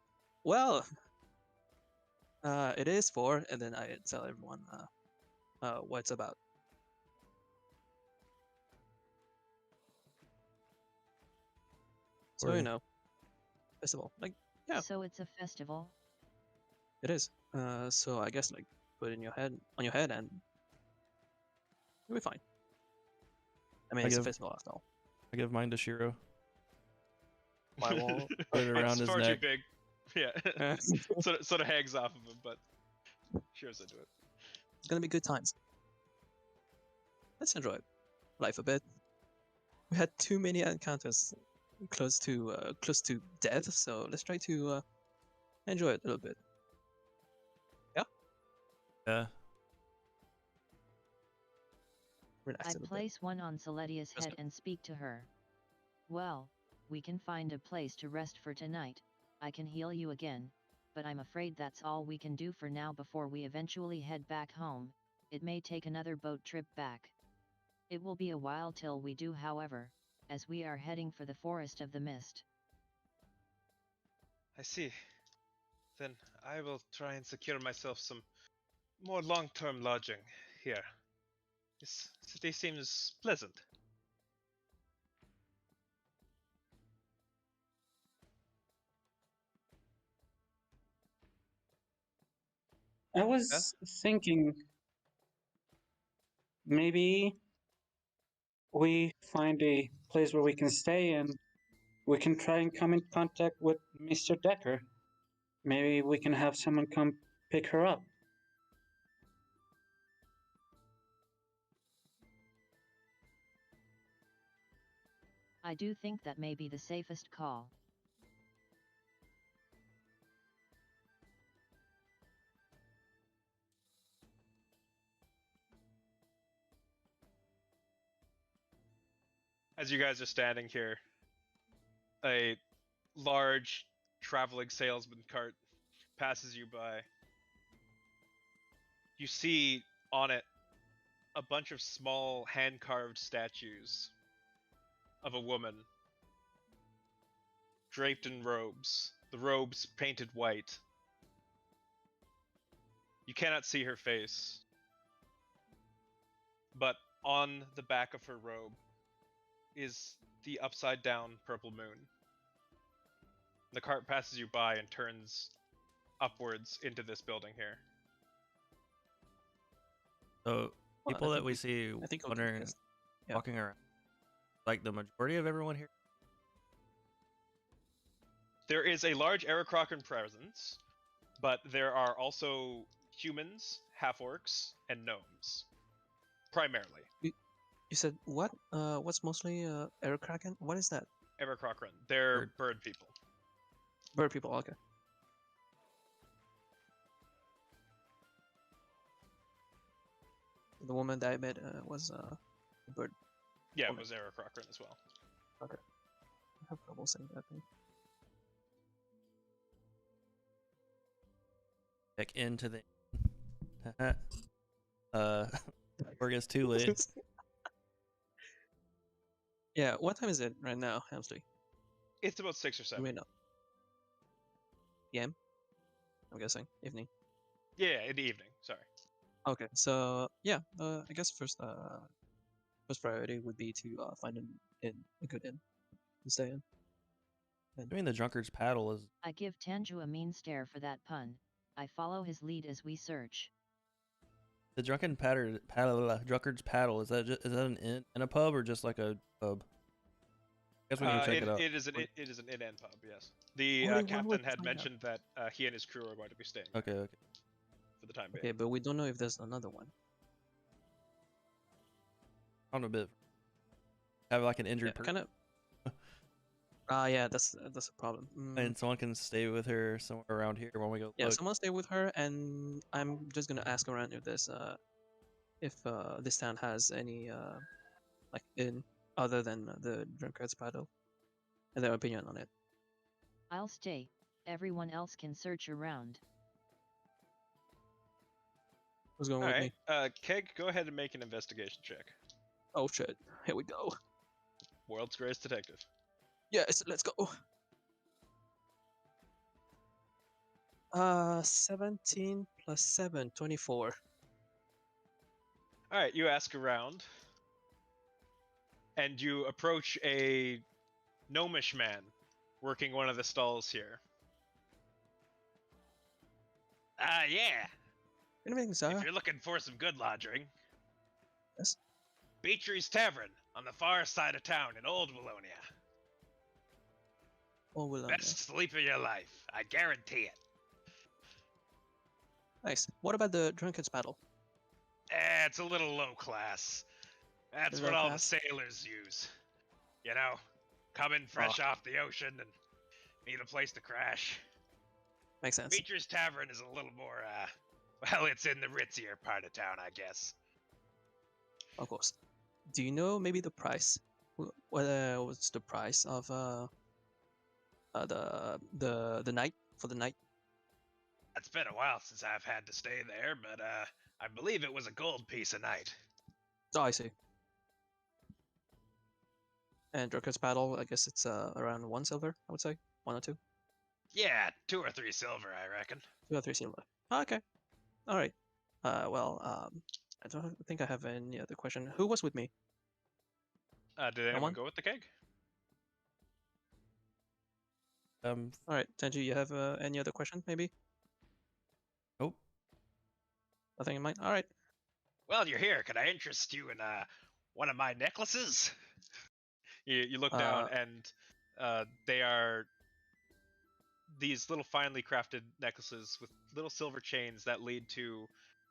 well, it is 4, and then I tell everyone what it's about. So you Sorry. know, festival. Like, yeah, So it's a festival. it is. So I guess like put it in your head on your head, and you'll be fine. I mean, I it's a give- festival after all. I give mine to Shiro. Why won't- Put it around It's his far neck. too big. Yeah. sort of hangs off of him, but shears into it. It's gonna be good times. Let's enjoy life a bit. We had too many encounters close to death, so let's try to enjoy it a little bit. Yeah. relax a I little bit. place one on Celestia's Let's head and speak to her. Well, we can find a place to rest for tonight. I can heal you again, but I'm afraid that's all we can do for now before we eventually head back home. It may take another boat trip back. It will be a while till we do, however, as we are heading for the Forest of the Mist. I see. Then I will try and secure myself some more long-term lodging here. This city seems pleasant. I Yeah? was thinking maybe we find a place where we can stay and we can try and come in contact with Mr. Decker. Maybe we can have someone come pick her up. I do think that may be the safest call. As you guys are standing here, a large traveling salesman cart passes you by. You see on it a bunch of small hand-carved statues of a woman draped in robes, the robes painted white. You cannot see her face, but on the back of her robe is the upside down purple moon. The cart passes you by and turns upwards into this building here. So Well, people I that think we see I think we'll wandering, just- yeah. walking around, like the majority of everyone here. There is a large Aarakocran presence, but there are also humans, half-orcs, and gnomes. Primarily. You said what? What's mostly Eric Kraken? What is that? Aarakocran. They're Bird. bird people. Bird people. Okay. The woman that I met was a bird. Yeah, it Woman. was Aarakocran as well. I have trouble saying that thing. Check into the. Before it gets too late. Yeah. What time is it right now, Helmsley? It's about 6 or You 7. may know. PM. I'm guessing evening. Yeah, in the evening. Sorry. Okay. So yeah. I guess first priority would be to find an inn, a good inn, to stay in. I mean, the drunkard's paddle is. I give Tanju a mean stare for that pun. I follow his lead as we search. The drunkard's paddle, is that an inn and a pub or just like a pub? I guess we can check it out. It is an inn-and pub. Yes. The Only one way captain to had find out. mentioned that he and his crew are going to be staying Okay. for the time being. Okay, but we don't know if there's another one. On a bit. Have like an injured person, Kind of. Yeah, that's a problem. and someone can stay with her somewhere around here when we go. Yeah, look. someone stay with her, and I'm just gonna ask around if this town has any like inn other than the drunkard's paddle, and their opinion on it. I'll stay. Everyone else can search around. Who's going All with right. me? Keg, go ahead and make an investigation check. Oh shit! Here we go. World's greatest detective. Yes, let's go. 17 plus 7, 24. All right, you ask around, and you approach a gnomish man working one of the stalls here. Yeah. Anything, If sir? you're looking for some good lodging, Yes. Beatrice's Tavern on the far side of town in Old Wallonia. Oh, will Best sleep of your life, I guarantee it. Nice. What about the drunkard's paddle? It's a little low class. That's Low what all class? the sailors use. You know, coming fresh off the ocean and need a place to crash. Makes sense. Beatrice's Tavern is a little more, well, it's in the ritzier part of town, I guess. Of course. do you know maybe the price? What's the price of the night for the night? It's been a while since I've had to stay there, but I believe it was a gold piece a night. Oh, I see. And Drunkard's Paddle, I guess it's around 1 silver, I would say. 1 or 2. Yeah, 2 or 3 silver, I reckon. 2 or 3 silver. Oh, okay. All right. Well, I don't think I have any other question. Who was with me? Did anyone one? go with the keg? All right, Tenji, you have any other question, maybe? Nope. Nothing in mind? All right. Well, you're here. Could I interest you in one of my necklaces? You look down, and they are these little finely crafted necklaces with little silver chains that lead to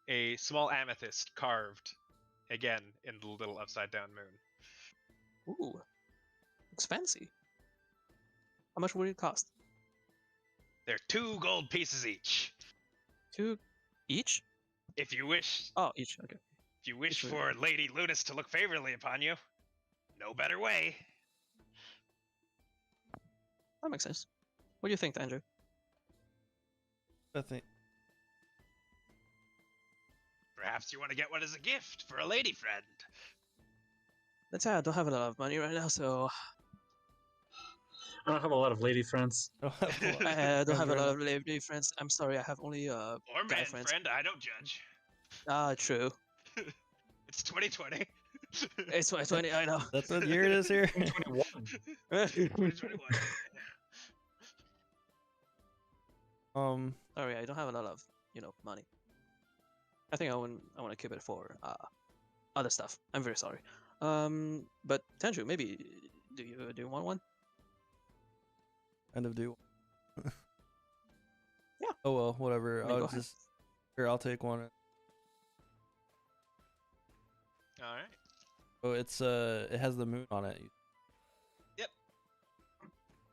a small amethyst carved again in the little upside down moon. Ooh, looks fancy. How much would it cost? They're 2 gold pieces each. 2 each? If you wish, Oh, each. Okay. if you wish Each for Lady Leunis to look favorably upon you, no better way. That makes sense. What do you think, Andrew? I think Perhaps you want to get one as a gift for a lady friend. Let's say I don't have a lot of money right now, so I don't have a lot of lady friends. I don't have a lot. I don't have a Right. lot of lady friends. I'm sorry, I have only Or guy man friends. friend, I don't judge. Ah, true. It's 2020. It's 2020. I know. That's what year it is here. 21. 2021. Sorry, I don't have a lot of money. I think I want to keep it for other stuff. I'm very sorry. But Tenju, maybe do you want one? Kind of do. Yeah. Oh well, whatever. I mean, go I'll ahead. just here. I'll take one. All right. Oh, it's it has the moon on it.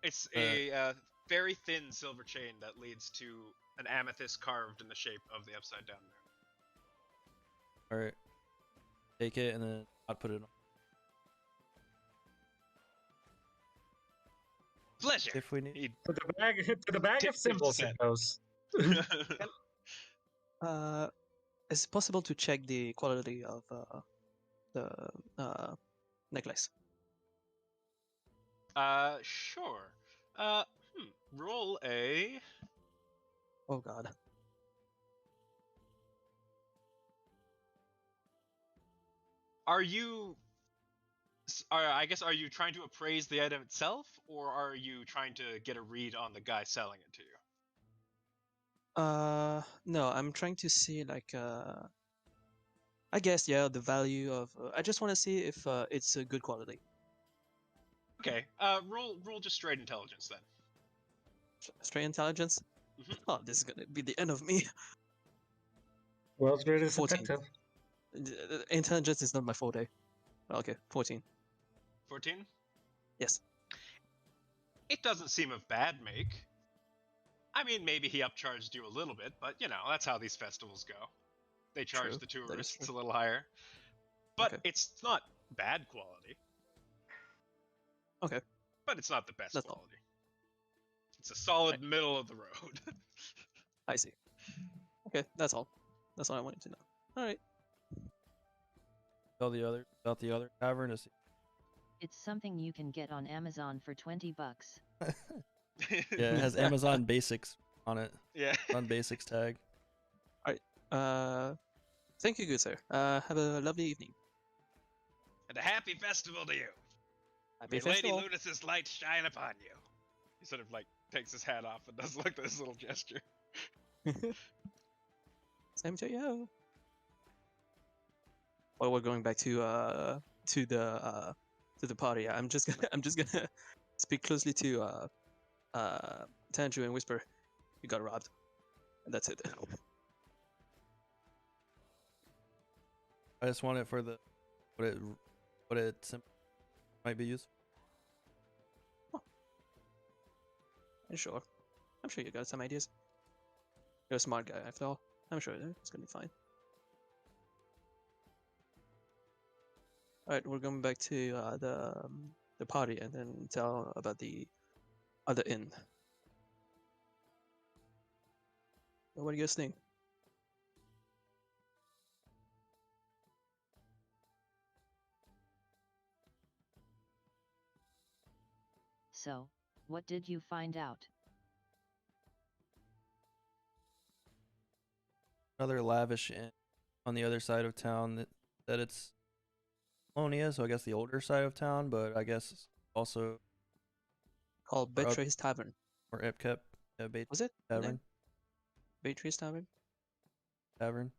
It's a very thin silver chain that leads to an amethyst carved in the shape of the upside down moon. All right. Take it and then I'll put it on. Pleasure. If we need. He To the bag Tip of symbols it 50%. goes. Is it possible to check the quality of the necklace? Sure. Roll a. Oh God. Are you? I guess, are you trying to appraise the item itself, or are you trying to get a read on the guy selling it to you? No, I'm trying to see like I guess yeah, the value of. I just want to see if it's a good quality. Okay. Roll just straight intelligence then. Straight intelligence. Mhm. Oh, this is gonna be the end of me. World's greatest 14. detective. Intelligence is not my forte. Okay, 14. 14. Yes. It doesn't seem of bad make. I mean, maybe he upcharged you a little bit, but that's how these festivals go. They charge True, the that is tourists true. a little higher. But Okay. it's not bad quality. Okay. But it's not the best That's all. quality. It's a solid middle of the road. I see. Okay, that's all. That's all I wanted to know. All right. Tell the other about the other tavern to see. It's something you can get on Amazon for 20 bucks. Yeah, it has Amazon Basics on it. Yeah. On Basics tag. Thank you, good sir. Have a lovely evening. And a happy festival to you. Happy May festival. Lady Lunis's light shine upon you. He sort of takes his hat off and does this little gesture. Same to you. Well, we're going back to the party. I'm just gonna speak closely to Tanju and whisper, "You got robbed," and that's it. I just want it for the what it might be used. I'm sure you got some ideas. You're a smart guy after all. I'm sure it's gonna be fine. Alright, we're going back to the party and then tell about the other inn. What do you guys think? So, what did you find out? Another lavish inn on the other side of town that it's Leunis, so I guess the older side of town, but I guess also Called Or up- Betray's Tavern. or Ipkep, Bait Was it? the name? Tavern, Betray's Tavern? Tavern.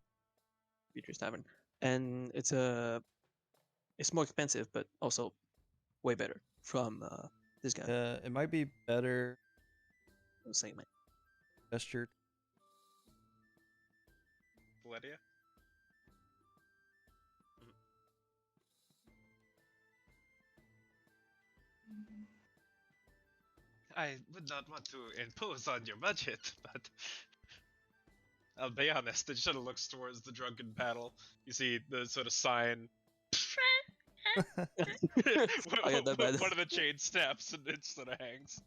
Betray's Tavern. And it's more expensive, but also way better from this guy. It might be better Segment. gesture. Valeria? I would not want to impose on your budget, but I'll be honest, it sort of looks towards the drunken paddle. You see the sort of sign. I got that bad. One of the chain snaps and it sort of hangs.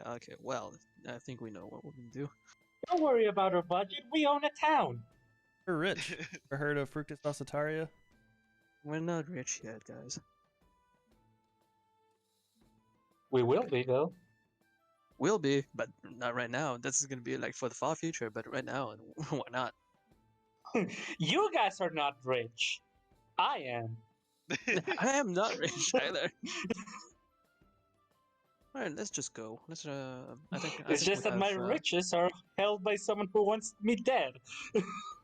Okay, well, I think we know what we can do. Don't worry about our budget. We own a town. We're rich. Ever heard of Fructus Ossetaria? We're not rich yet, guys. We will be though. Will be, but not right now. This is gonna be like for the far future, but right now, why not? You guys are not rich. I am. I am not rich either. Alright, let's just go. Let's I think It's just that my riches are held by someone who wants me dead.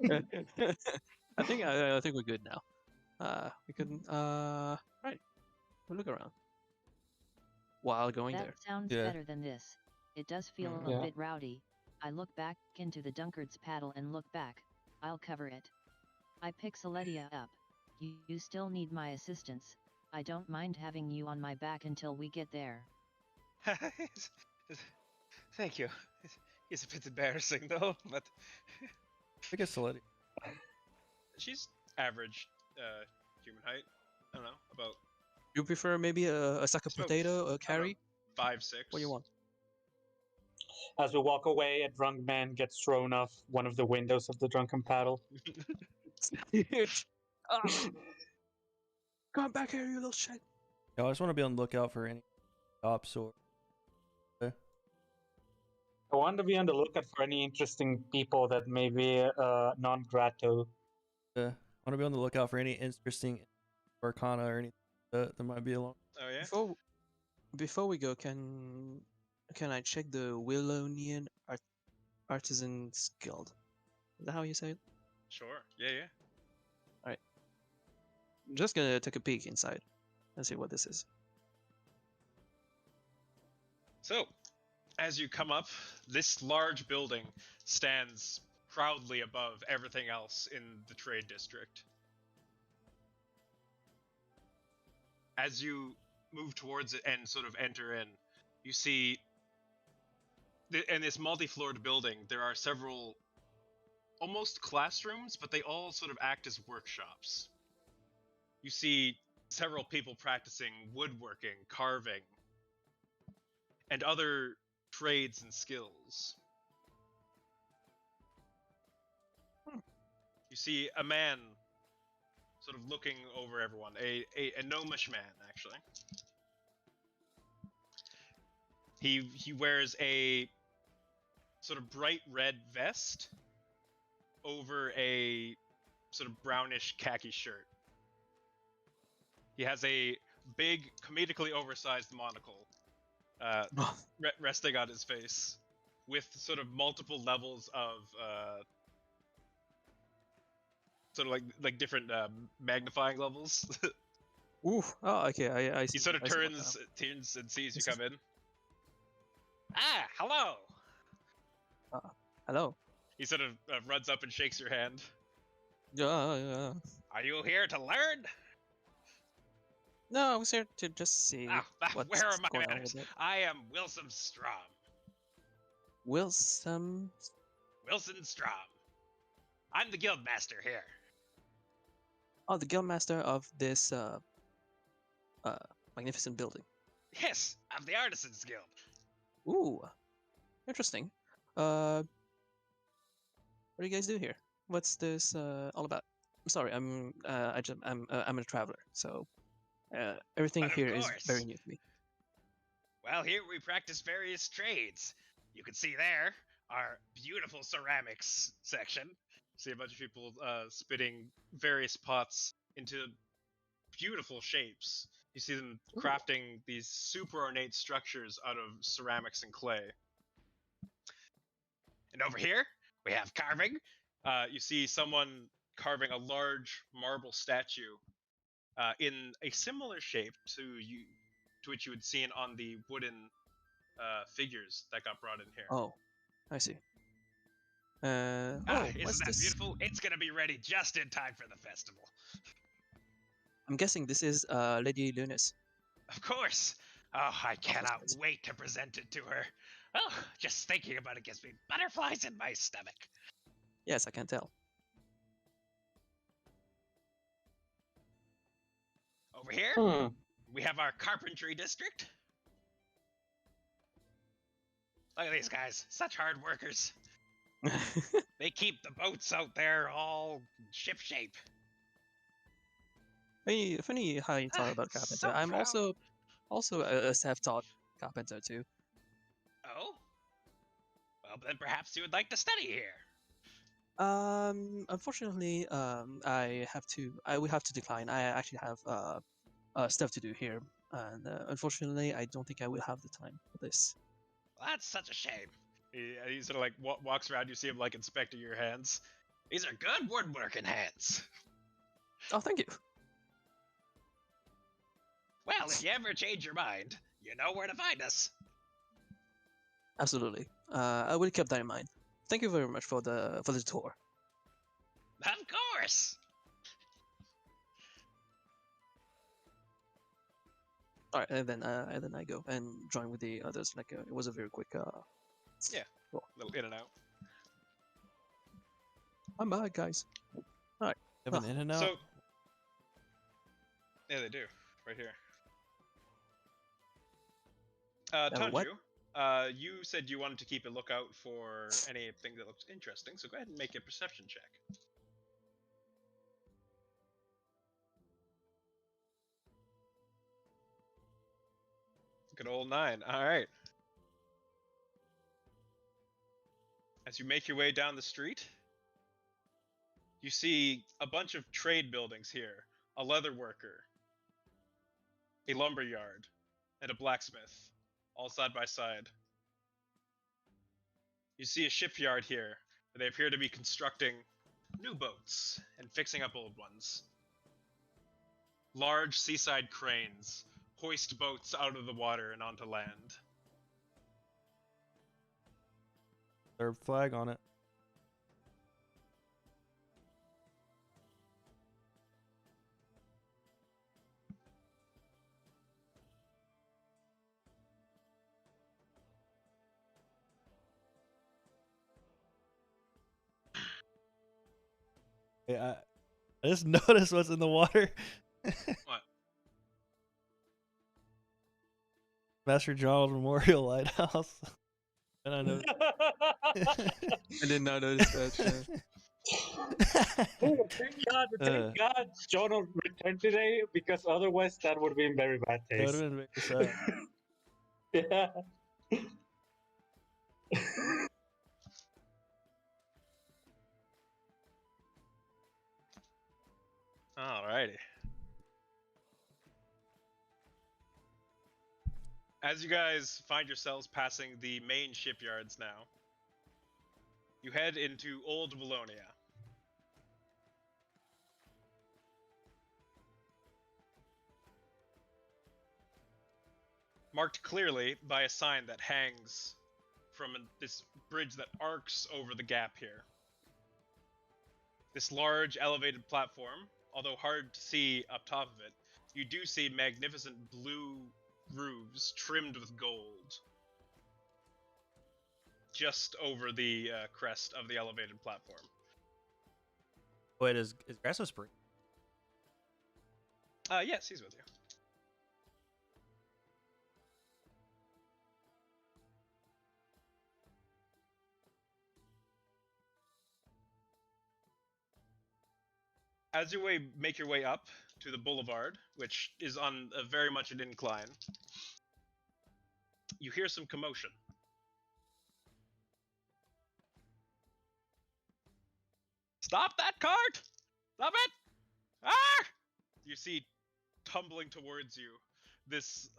I think we're good now. We can right. We'll look around. While going That there. sounds Yeah. better than this. It does feel Yeah. a bit rowdy. I look back into the Dunkard's paddle and look back. I'll cover it. I pick Celedia up. You still need my assistance. I don't mind having you on my back until we get there. Thank you. It's a bit embarrassing though, but I guess Celedi. she's average human height. I don't know, about You prefer maybe a sack of Smoke. potato, a carry? 5'6". What do you want? As we walk away, a drunk man gets thrown off one of the windows of the drunken paddle. Ah, come back here, you little shit. Yeah, I just want to be on the lookout for any cops or. I want to be on the lookout for any interesting people that may be non-grato. I want to be on the lookout for any interesting arcana or anything that might be along. Oh yeah. Before we go, can I check the Willonian Artisans Guild? Is that how you say it? Sure. Yeah. I'm just gonna take a peek inside and see what this is. So, as you come up, this large building stands proudly above everything else in the trade district. As you move towards it and sort of enter in, you see in this multi-floored building, there are several almost classrooms, but they all sort of act as workshops. You see several people practicing woodworking, carving, and other trades and skills. You see a man sort of looking over everyone, a gnomish man, actually. He wears a sort of bright red vest over a sort of brownish khaki shirt. He has a big, comedically oversized monocle resting on his face, with sort of multiple levels of sort of like different magnifying levels. Ooh, oh, okay, I see. He sort of I see what turns and sees you This is- come in. Ah, hello! Hello. He sort of runs up and shakes your hand. Yeah. Are you here to learn? No, I was here to just see what's Where are my going on manners? with it. I am Wilson Strom. Wilson. Wilson Strom. I'm the guild master here. Oh, the guildmaster of this magnificent building. Yes, I'm the Artisans Guild. Ooh, interesting. What do you guys do here? What's this all about? I'm sorry, I'm a traveler, so everything But of here is very course. new to me. Well, here we practice various trades. You can see there our beautiful ceramics section. See a bunch of people spitting various pots into beautiful shapes. You see them Ooh. crafting these super ornate structures out of ceramics and clay. And over here, we have carving. You see someone carving a large marble statue in a similar shape to which you had seen on the wooden figures that got brought in here. Oh, I see. Isn't What's that this? beautiful? It's gonna be ready just in time for the festival. I'm guessing this is Lady Leunis. Of course. Oh, I Oh, that's cannot fancy. wait to present it to her. Oh, just thinking about it gives me butterflies in my stomach. Yes, I can tell. Over here, Hmm. we have our carpentry district. Look at these guys, such hard workers. They keep the boats out there all ship shape. Funny how you talk about carpenter. So I'm proud. also a self-taught carpenter too. Oh? Well, then perhaps you would like to study here. Unfortunately, I will have to decline. I actually have stuff to do here, and unfortunately, I don't think I will have the time for this. Well, that's such a shame. He sort of like walks around. You see him like inspecting your hands. These are good woodworking hands. Oh, thank you. Well, if you ever change your mind, you know where to find us. Absolutely. I will keep that in mind. Thank you very much for the tour. Of course. All right, and then I go and join with the others. Like it was a very quick. Yeah. Well, Little in and out. I'm back, guys. Have an Huh. in and out. So, yeah, they do right here. What? Tanju, you said you wanted to keep a lookout for anything that looks interesting, so go ahead and make a perception check. Good old 9. All right. As you make your way down the street, you see a bunch of trade buildings here, a leather worker, a lumber yard, and a blacksmith, all side by side. You see a shipyard here, where they appear to be constructing new boats and fixing up old ones. Large seaside cranes hoist boats out of the water and onto land. Third flag on it. Yeah, I just noticed what's in the water. What? Master John Memorial Lighthouse. And I know. I did not notice that. Oh, thank God John returned today, because otherwise that would be in very bad That would taste. have been very sad. Yeah. Alrighty. As you guys find yourselves passing the main shipyards now, you head into Old Valonia. Marked clearly by a sign that hangs from this bridge that arcs over the gap here. This large elevated platform, although hard to see up top of it, you do see magnificent blue roofs trimmed with gold just over the crest of the elevated platform. Wait, is Grasso Spring? Yes, he's with you. As you make your way up to the boulevard, which is on very much an incline, you hear some commotion. Stop that cart! Stop it! Ah! You see, tumbling towards you, this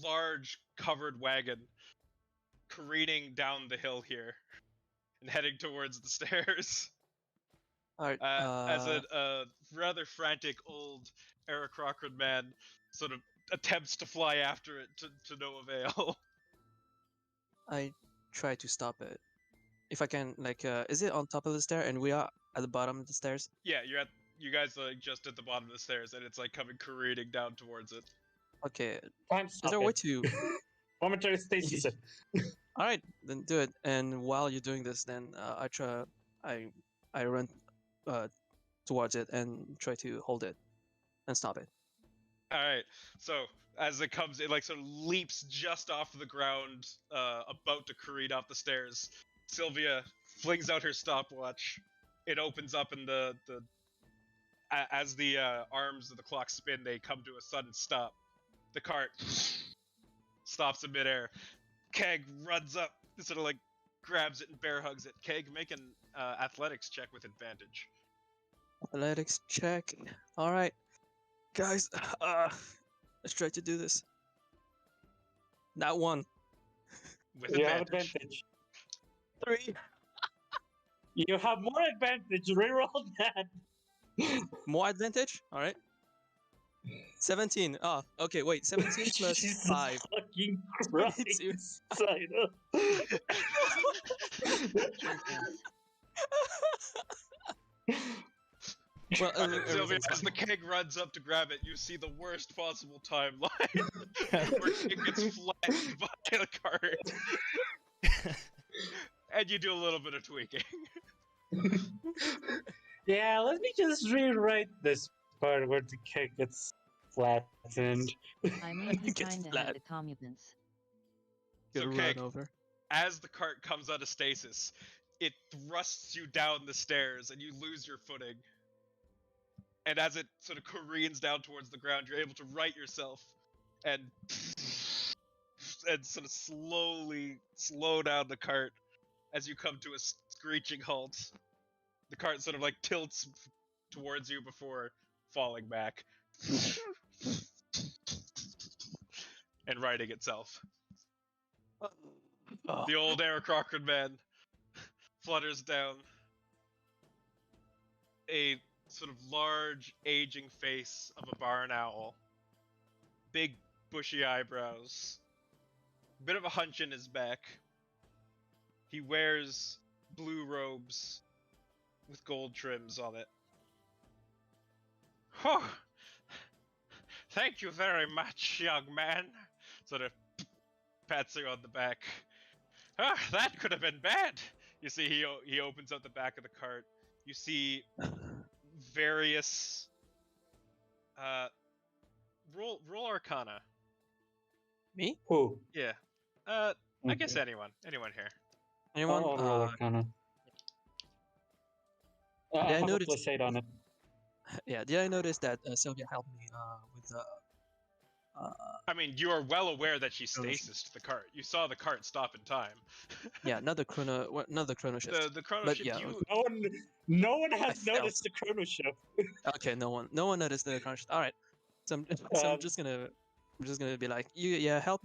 large covered wagon careening down the hill here and heading towards the stairs. All right. As a rather frantic old Eric Rockford man sort of attempts to fly after it to no avail. I try to stop it. If I can, like, is it on top of the stair and we are at the bottom of the stairs? Yeah, you guys are like just at the bottom of the stairs and it's like coming careening down towards it. Okay. Time Is there a way to? Momentary stasis. All right, then do it. And while you're doing this, then I run towards it and try to hold it and stop it. Alright, so as it comes, it like sort of leaps just off the ground, about to careen off the stairs. Sylvia flings out her stopwatch. It opens up and as the arms of the clock spin, they come to a sudden stop. The cart stops in midair. Keg runs up, sort of like grabs it and bear hugs it. Keg, make an athletics check with advantage. Athletics check. All right, guys. Let's try to do this. Not one. With You have advantage. advantage. 3. You have more advantage. Reroll that. More advantage. All right. 17. Oh, okay. Wait. 17 plus Jesus 5. fucking 22. Christ. I know. Well, Sylvia, everything's as the fine. keg runs up to grab it, you see the worst possible timeline where Keg gets flattened by the cart. And you do a little bit of tweaking. Yeah, let me just rewrite this part where the cake gets flattened. I mean, he Gets kinda flat. had a comeuppance. Get So, run Keg, over. as the cart comes out of stasis, it thrusts you down the stairs and you lose your footing. And as it sort of careens down towards the ground, you're able to right yourself and sort of slowly slow down the cart as you come to a screeching halt. The cart sort of like tilts towards you before falling back and righting itself. Oh, The old Eric Rockford man flutters down. A sort of large, aging face of a barn owl. Big, bushy eyebrows. Bit of a hunch in his back. He wears blue robes with gold trims on it. Oh, thank you very much, young man. Sort of pats her on the back. Ah, that could have been bad. You see, he opens up the back of the cart. You see various roll Arcana. me? Who? Yeah. I guess anyone here. Anyone? I'll roll Arcana. I I have a noticed- +8 on it. Yeah. Did I notice that Sylvia helped me with I mean, you are well aware that she Chrono stasised the cart. You saw the cart stop in time. yeah, another chrono shift. The chrono But shift. yeah, You, No one has I noticed the chrono shift. Okay, no one noticed the chrono shift. All right, so I'm Um, just gonna be like, help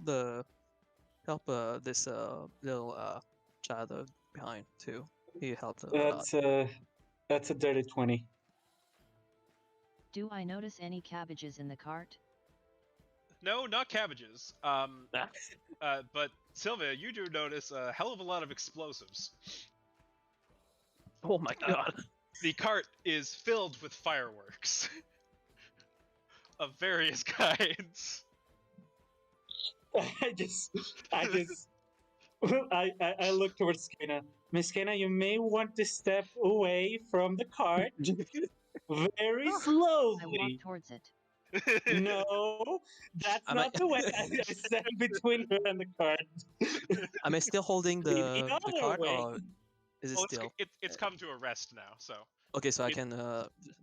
this little child behind too. He helped a lot. That's a dirty 20. Do I notice any cabbages in the cart? no, not cabbages. But Sylvia, you do notice a hell of a lot of explosives. Oh my god! The cart is filled with fireworks of various kinds. I look towards Skena. Miss Skena, you may want to step away from the cart. very I walk slowly. towards it. No, that's Am not I- the way. I stand between her and the cart. Am I still holding The the other card, way. or is it Well, still? it's come to a rest now, so Okay, so I it- can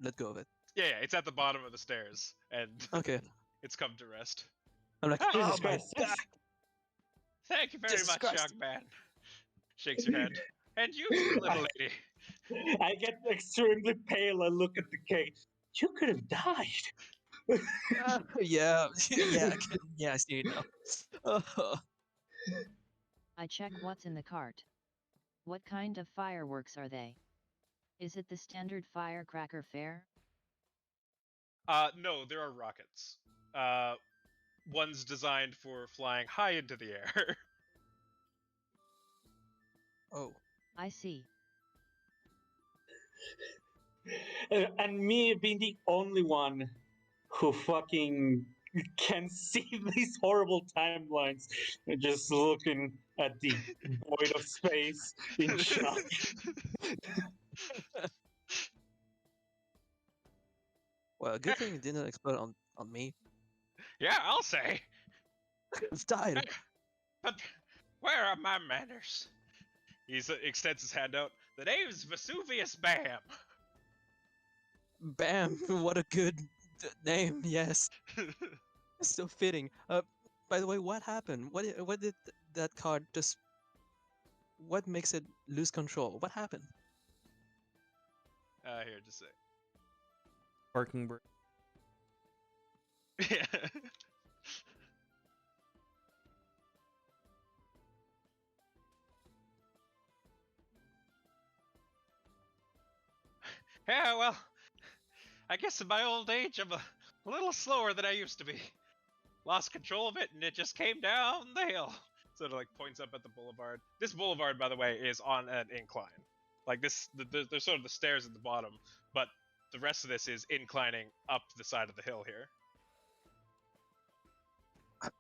let go of it. yeah, it's at the bottom of the stairs, and Okay. it's come to rest. I'm like, Jesus oh my Christ. god. Thank you very Jesus much, Christ. young man. Shakes your hand. And you too, little lady. I get extremely pale and look at the cake. You could have died. Yeah, yeah, yeah, I see it now. I check what's in the cart. What kind of fireworks are they? Is it the standard firecracker fare? No, there are rockets. One's designed for flying high into the air. Oh, I see. And me being the only one who fucking can see these horrible timelines, just looking at the void of space in shock. well, good thing it didn't explode on me. Yeah, I'll say. It's died. But where are my manners? He extends his hand out. The name's Vesuvius Bam. Bam! What a good name. Yes, it's so fitting. By the way, what happened? What did that card just? What makes it lose control? What happened? Here, just say. Parking brake. Yeah. Yeah, well, I guess in my old age I'm a little slower than I used to be. Lost control of it and it just came down the hill. Sort of like points up at the boulevard. This boulevard, by the way, is on an incline. Like this, there's sort of the stairs at the bottom, but the rest of this is inclining up the side of the hill here.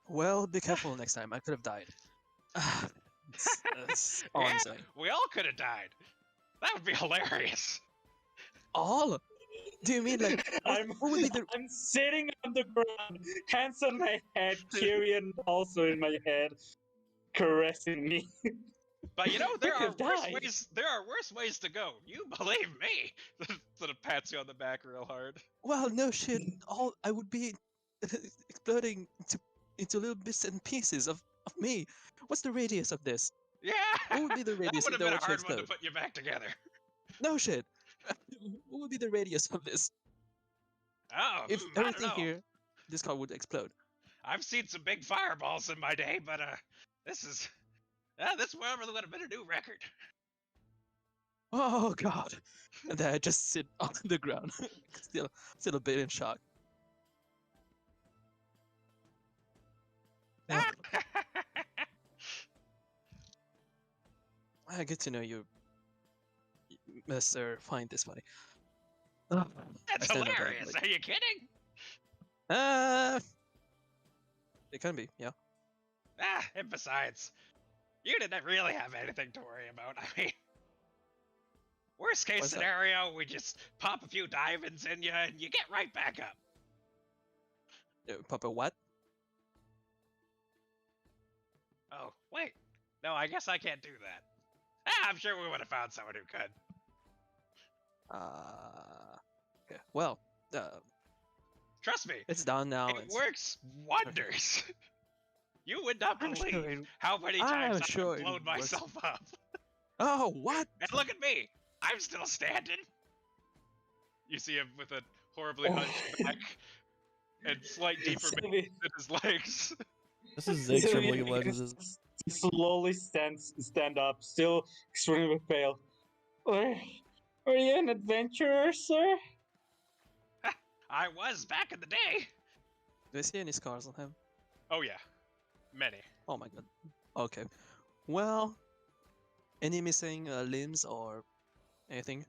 Well, be careful next time. I could have died. That's all I'm Yeah, saying. we all could have died. That would be hilarious. All? Do you mean like I'm, what would be the? I'm sitting on the ground, hands on my head, Kyrian also in my head, caressing me. But you know, there We are could have worse died. ways. There are worse ways to go. You believe me? Sort of pats you on the back real hard. Well, no shit. All I would be exploding into little bits and pieces of me. What's the radius of this? Yeah, What would be the that radius would if have they been were a to hard one to explode? put you back together. No shit. What would be the radius of this? Oh, If I don't everything know. here, this car would explode. I've seen some big fireballs in my day, but this is this would have been a new record. Oh god. And then I just sit on the ground, still a bit in shock. Ah, I get to know you, Mr. Find This Funny. I That's stand up, hilarious. like, Are you kidding? it can be, yeah. And besides, you didn't really have anything to worry about. I mean, worst case What's that? scenario, we just pop a few diamonds in you and you get right back up. Papa, what? Oh, wait. No, I guess I can't do that. I'm sure we would have found someone who could. Okay. Well, Trust me, it's done now. it works wonders. You would not I'm believe sure it- how many I'm times sure I've it blown works. myself up. Oh, what? And look at me. I'm still standing. You see him with a horribly hunched back and slight deformation Sylvie- in his legs. This is Ziggs from Sylvia League of begins Legends. to slowly stand up, still extremely pale. Are you an adventurer, sir? I was back in the day. Do I see any scars on him? Oh yeah, many. Oh my god. Okay. Well, any missing limbs or anything?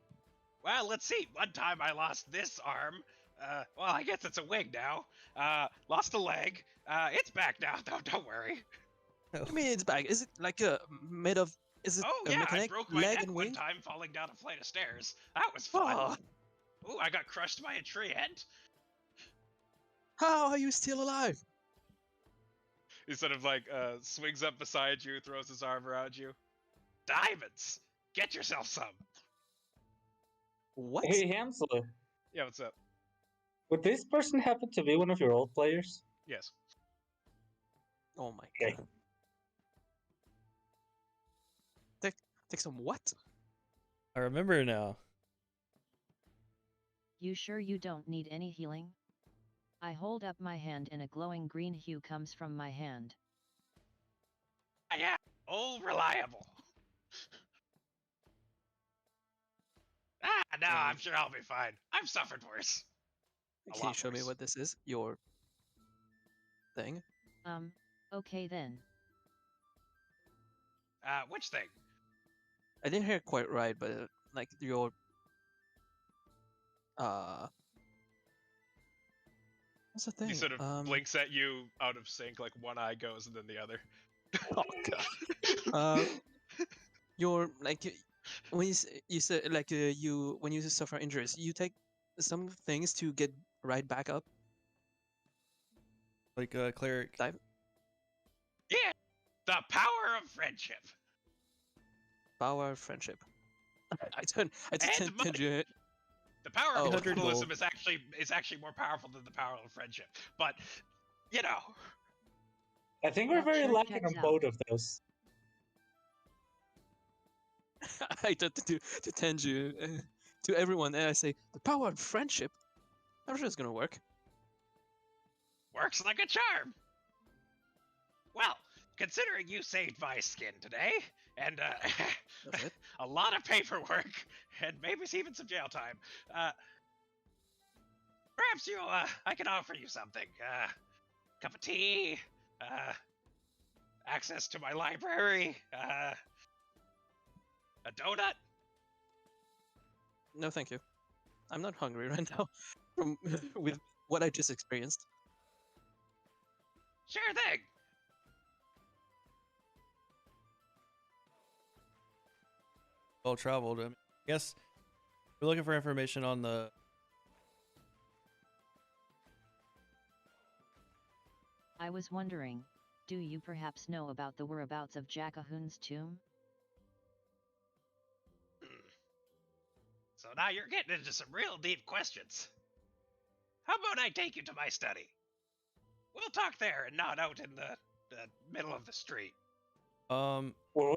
Well, let's see. One time I lost this arm. Well, I guess it's a wig now. Lost a leg. It's back now, though. Don't worry. I mean, it's back. Is it like made of? Is it Oh a yeah, I mechanic broke my leg neck and one wing? time falling down a flight of stairs. That was fun. Oh, Ooh, I got crushed by a tree ant. How are you still alive? He sort of like swings up beside you, throws his arm around you. Diamonds! Get yourself some! What? Hey, Hamsler, Yeah, what's up? would this person happen to be one of your old players? Yes. Oh my Okay. god. Take some what? I remember now. You sure you don't need any healing? I hold up my hand and a glowing green hue comes from my hand. Yeah, all reliable. No, I'm sure I'll be fine. I've suffered worse. Can you lot show me worse. what this is? Your thing? Okay then. Which thing? I didn't hear it quite right, but like your what's the thing? He sort of blinks at you out of sync, like one eye goes and then the other. Oh god. Your like when you said like you when you suffer injuries, you take some things to get right back up. Like a cleric. Dive. Yeah, the power of friendship. Power of friendship. I turned And money. to The power Oh, of 100 capitalism gold. is actually more powerful than the power of friendship. But you know, I think we're That very sure lacking checks on out. both of those. I turned to Tenju to everyone, and I say the power of friendship. I'm sure it's gonna work. works like a charm. Well, considering you saved my skin today, and That's it. a lot of paperwork, and maybe even some jail time, perhaps I can offer you something. Cup of tea, access to my library, a donut. No, thank you. I'm not hungry right now. From with what I just experienced. Sure thing. Well traveled. I mean, I guess we're looking for information on the. I was wondering, do you perhaps know about the whereabouts of Jackahoon's tomb? So now you're getting into some real deep questions. How about I take you to my study? We'll talk there and not out in the middle of the street. Or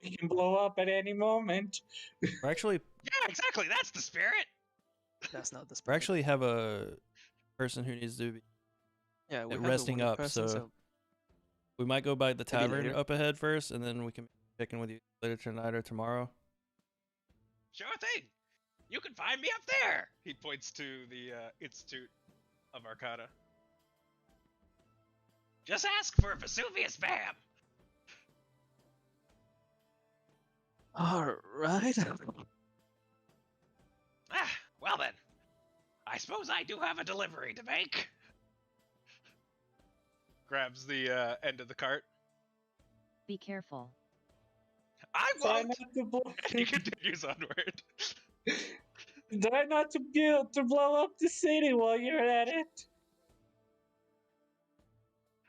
we can blow up at any moment. We're actually Yeah, exactly. That's the spirit. That's not the we spirit. actually have a person who needs to be Yeah, we have resting a wounded up, person, so we might go by the Maybe tavern later. up ahead first, and then we can check in with you later tonight or tomorrow. Sure thing. You can find me up there. He points to the Institute of Arcana. Just ask for Vesuvius Bam. All right. Well then. I suppose I do have a delivery to make. Grabs the end of the cart. Be careful. I Try won't. not to blow. He continues onward. Try not to blow up the city while you're at it.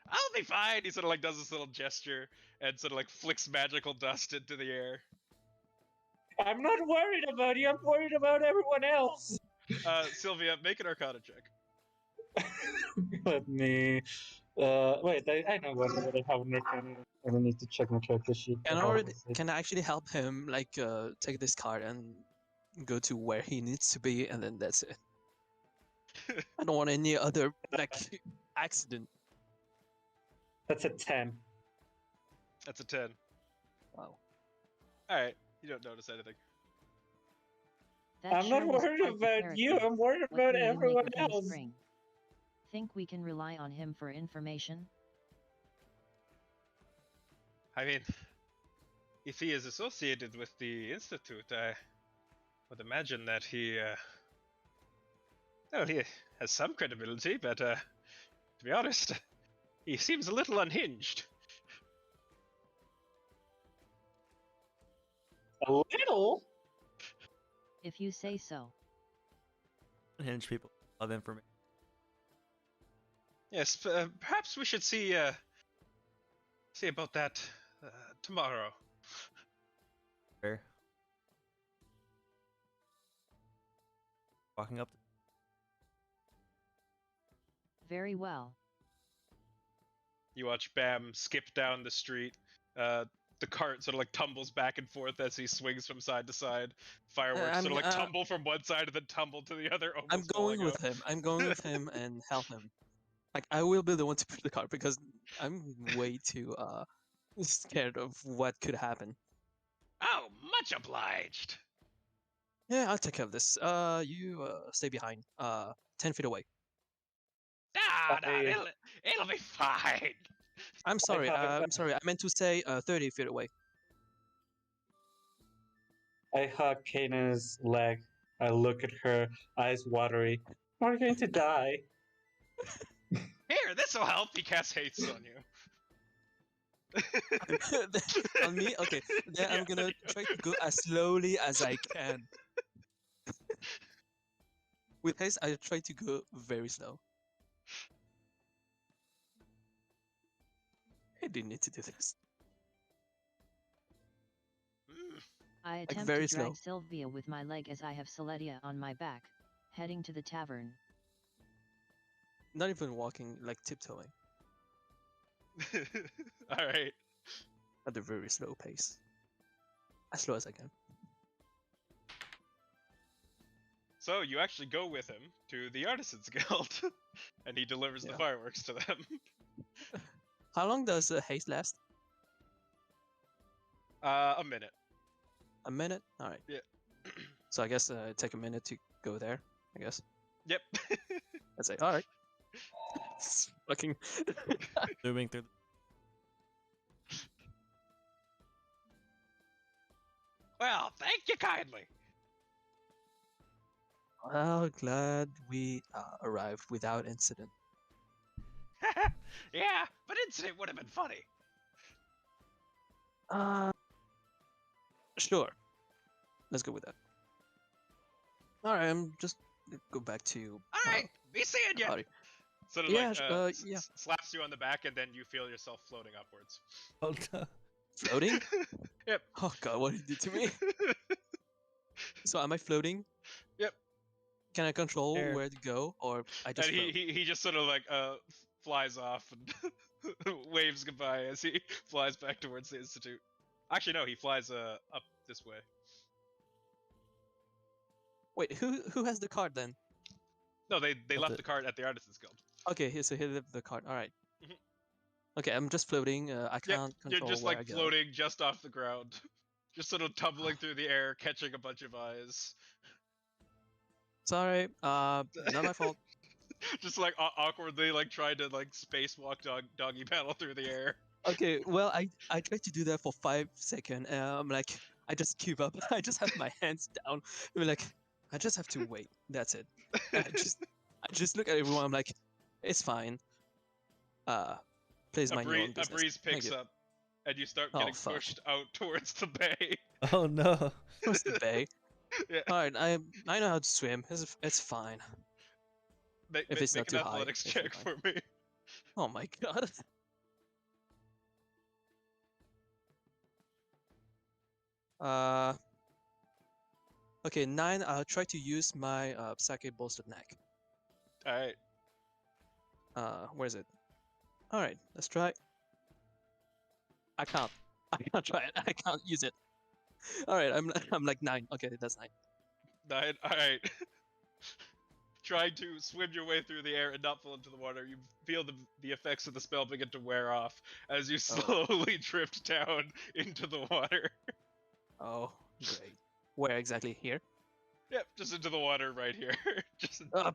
I'll be fine. He sort of like does this little gesture and sort of like flicks magical dust into the air. I'm not worried about you. I'm worried about everyone else. Sylvia, make an Arcana check. Let me. Wait. I know what I have an arcana. I don't need to check my character sheet. Can I actually help him like take this card and go to where he needs to be, and then that's it. I don't want any other like accident. That's a 10. That's a 10. Wow. Alright, you don't notice anything. That I'm sure not was worried quite the about you. character. I'm worried What about will you make everyone of him, else. Spring? Think we can rely on him for information? I mean, if he is associated with the Institute, I would imagine that he has some credibility, but to be honest, he seems a little unhinged. A little? If you say so. Hinge people love information. Yes, perhaps we should see about that tomorrow. Fair. Walking up. Very well. You watch Bam skip down the street. The cart sort of like tumbles back and forth as he swings from side to side. Fireworks I'm- sort of like tumble from one side and then tumble to the other. I'm Almost going falling with out. him. I'm going with him and help him. Like I will be the one to push the car because I'm way too scared of what could happen. Oh, much obliged. Yeah, I'll take care of this. You stay behind. 10 feet away. Ah, no, I- it'll be fine. I'm sorry. have- I'm sorry. I meant to say 30 feet away. I hug Kana's leg. I look at her, eyes watery. Are you going to die? Here, this'll help. He casts haste on you. On me? Okay. Then Yeah, I'm gonna on you. try to go as slowly as I can. With haste, I try to go very slow. I didn't need to do this. Mm. I attempt very to drag slow. Sylvia with my leg as I have Celedia on my back, heading to the tavern. Not even walking, like tiptoeing All right. at a very slow pace. As slow as I can. So you actually go with him to the Artisans Guild, and he delivers the Yeah. fireworks to them. How long does haste last? A minute. A minute? Alright. Yeah. So I guess take a minute to go there, I guess. Yep. I'd say, alright. Fucking. Zooming through. Well, thank you kindly. Well, glad we arrived without incident. Yeah, but incident would have been funny. Sure. Let's go with that. Alright, I'm just go back to. All right, be seeing you. Howdy. Sort of Yeah, like yeah. slaps you on the back, and then you feel yourself floating upwards. Oh no. Floating? Yep. Oh god, what did you do to me? So am I floating? Yep. Can I control There. where to go, or I just And float? he just sort of like flies off and waves goodbye as he flies back towards the institute. Actually, no, he flies up this way. Wait, who has the card then? No, they Left left it. the cart at the Artisans Guild. Okay, so he left the card. All right. Mhm. Okay, I'm just floating. I Yep, can't control you're just where I like go. floating just off the ground, just sort of tumbling through the air, catching a bunch of eyes. Sorry. Not my fault. Just like awkwardly, like trying to like spacewalk doggy paddle through the air. Okay, well, I tried to do that for 5 seconds. I'm like, I just give up. I just have my hands down. I'm like, I just have to wait. That's it. I just look at everyone. I'm like, it's fine. Please mind your own A business. breeze Thank picks you. up, and you start Oh, getting fuck. pushed out towards the bay. Oh no. Where's the bay? Yeah. All right, I know how to swim. It's fine. If it's Make not an too high, athletics it should be check fine. for me. Oh my god. Okay, 9. I'll try to use my psychic bolstered neck. All right. Where is it? All right, let's try. I can't. I can't try it. I can't use it. All right, I'm like 9. Okay, that's 9. 9. All right. Trying to swim your way through the air and not fall into the water, you feel the effects of the spell begin to wear off as you slowly drift down into the water. Oh, great. Where exactly? Here? Yep, just into the water right here. Just Not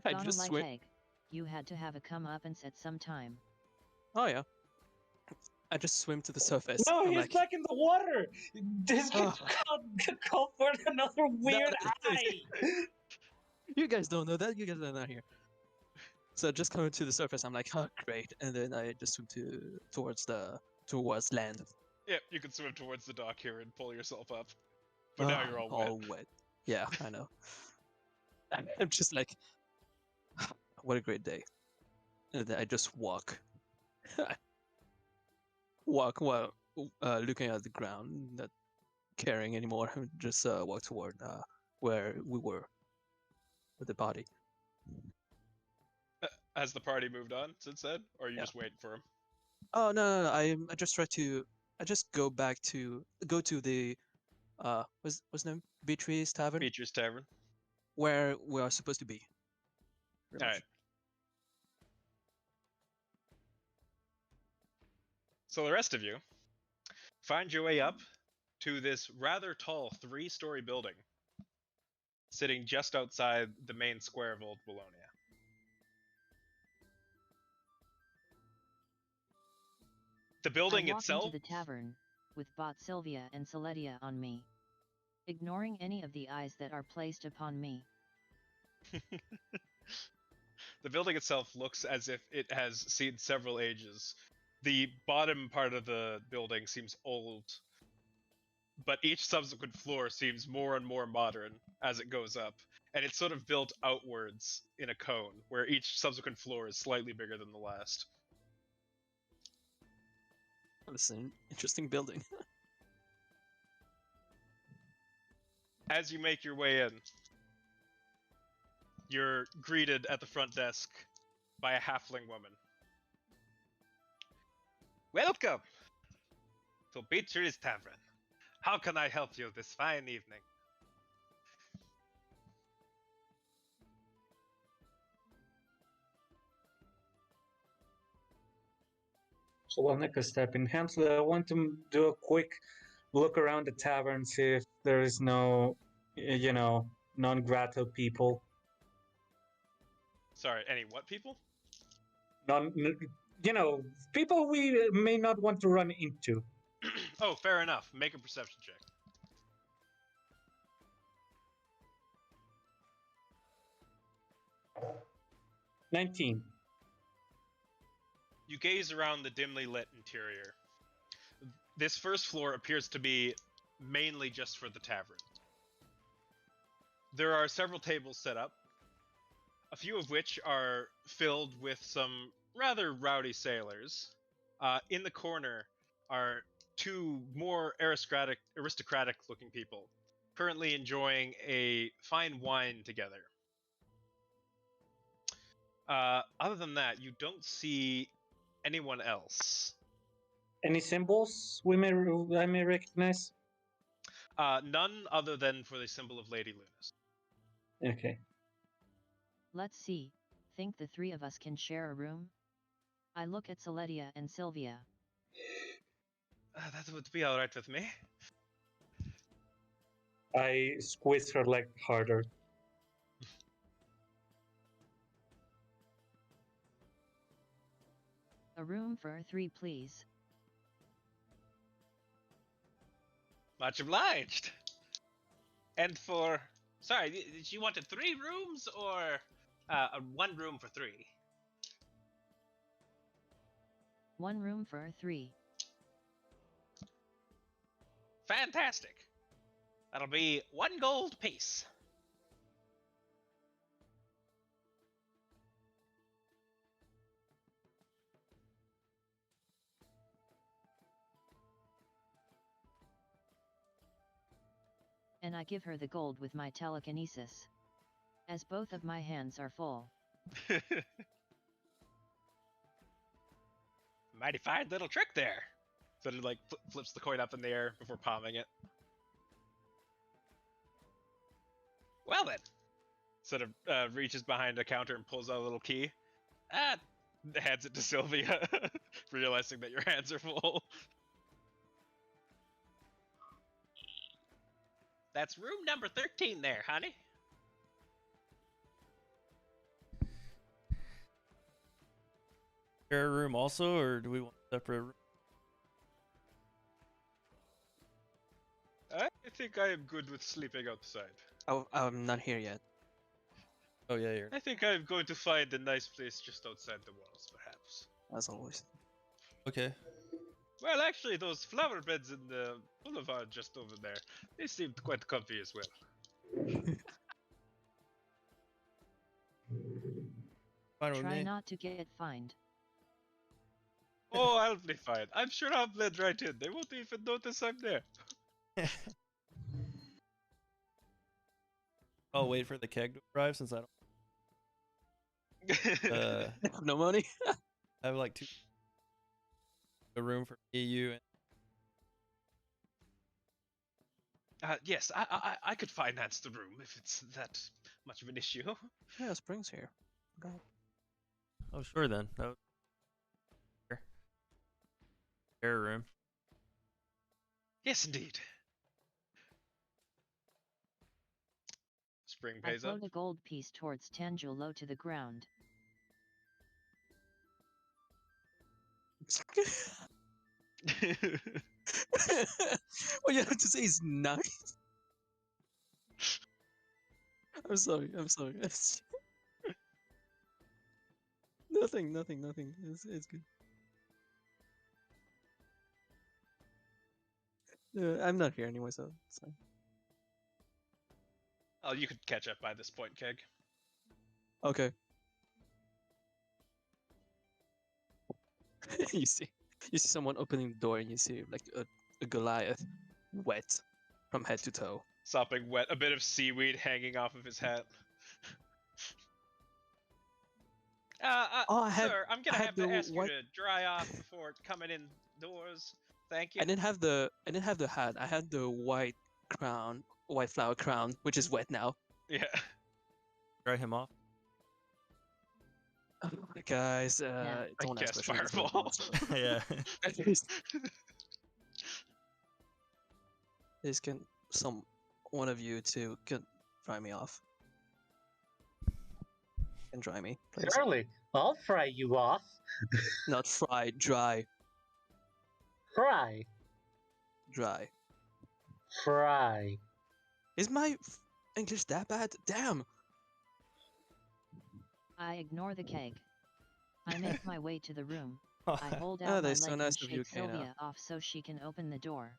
I gonna just like swim. egg. You had to have a come up and set some time. Oh yeah. I just swim to the surface. No, I'm he's like, back in the water. This Oh. call for another weird No. eye. you guys don't know that. You guys are not here. So just coming to the surface, I'm like, oh great, and then I just swim towards land. Yeah, you can swim towards the dock here and pull yourself up. But now you're all wet. wet. Yeah, I know. I'm just like, what a great day. And then I just walk. Walk while looking at the ground, not caring anymore. Just walk toward where we were with the body. Has the party moved on since then? Or are you Yeah. just waiting for him? Oh no. I just try to. I just go to the what's the name? Beatrice Tavern, Beecher's Tavern. where we are supposed to be. Pretty much. Alright. So the rest of you find your way up to this rather tall 3-story building sitting just outside the main square of Old Bologna. The building I walk itself into the tavern, with Bot Sylvia and Celedia on me. Ignoring any of the eyes that are placed upon me. The building itself looks as if it has seen several ages. The bottom part of the building seems old, but each subsequent floor seems more and more modern as it goes up, and it's sort of built outwards in a cone, where each subsequent floor is slightly bigger than the last. That's an interesting building. As you make your way in, you're greeted at the front desk by a halfling woman. Welcome to Beatrice's Tavern. How can I help you this fine evening? So while Nick is stepping, Hamsley, I want to do a quick look around the tavern, see if there is no, non-grata people. Sorry, any what people? People we may not want to run into. Oh, fair enough. Make a perception check. – 19. You gaze around the dimly lit interior. This first floor appears to be mainly just for the tavern. There are several tables set up, a few of which are filled with some rather rowdy sailors. In the corner are two more aristocratic looking people, currently enjoying a fine wine together. Other than that, you don't see anyone else. Any symbols I may recognize? None other than for the symbol of Lady Leunis. Okay. Let's see, think the three of us can share a room? I look at Celedia and Sylvia. That would be alright with me. I squeeze her leg harder. A room for 3, please. Much obliged. And for... Sorry, you wanted 3 rooms or 1 room for 3? 1 room for 3. Fantastic. That'll be 1 gold piece. And I give her the gold with my telekinesis. As both of my hands are full. Mighty fine little trick there. So it like flips the coin up in the air before palming it. Well then. Sort of reaches behind a counter and pulls out a little key. Hands it to Sylvia, realizing that your hands are full. That's room number 13 there, honey. Share a room also, or do we want a separate room? I think I am good with sleeping outside. Oh, I'm not here yet. Oh yeah, you're. I think I'm going to find a nice place just outside the walls, perhaps. As always. Okay. Well, actually, those flower beds in the boulevard just over there, they seemed quite comfy as well. Fine with Try me. not to get fined. Oh, I'll be fine. I'm sure I'll blend right in. They won't even notice I'm there. I'll wait for the keg to arrive since I don't. No money. I have like a room for EU. And Yes, I could finance the room if it's that much of an issue. Yeah, Spring's here. Okay. oh, sure then. That would... Spare room. Yes, indeed. Spring I pays up. float a gold piece towards Tanjul low to the ground. What you have to say is nice. I'm sorry. I'm sorry. Nothing. It's good. I'm not here anyway, so it's fine. Oh, you could catch up by this point, Keg. Okay. you see someone opening the door, and you see like a Goliath, wet from head to toe. Sopping wet, a bit of seaweed hanging off of his hat. Oh, I had- sir, I'm gonna I had have to the ask you white- to dry off before coming indoors. Thank you. I didn't have the hat. I had the white flower crown, which is wet now. Yeah. Dry him off. Guys, Yeah. don't I ask guess questions. fireball. yeah. Please, can one of you two can dry me off? Can dry me, please. Surely, I'll fry you off. Not fry, dry, Fry. dry. Fry. Is my English that bad? Damn. I ignore the keg. I make my way to the room. I hold Oh, out my that's so leg nice and of you, shake Kana. Sylvia off so she can open the door.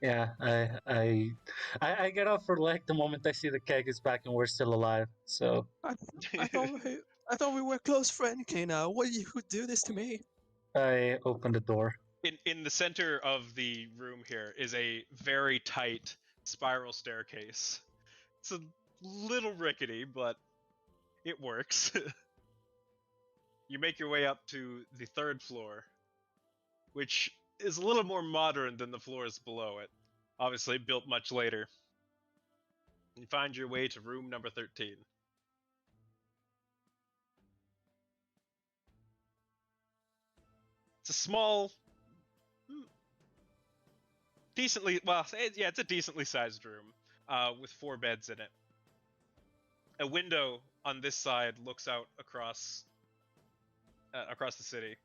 Yeah, I get off her leg the moment I see the keg is back and we're still alive. So I thought we were close friends, Kana. Why you do this to me? I open the door. In the center of the room here is a very tight spiral staircase. It's a little rickety, but it works. You make your way up to the 3rd floor, which is a little more modern than the floors below it. Obviously built much later. You find your way to room number 13. It's a small, it's a decently sized room with 4 beds in it. A window on this side looks out across the city.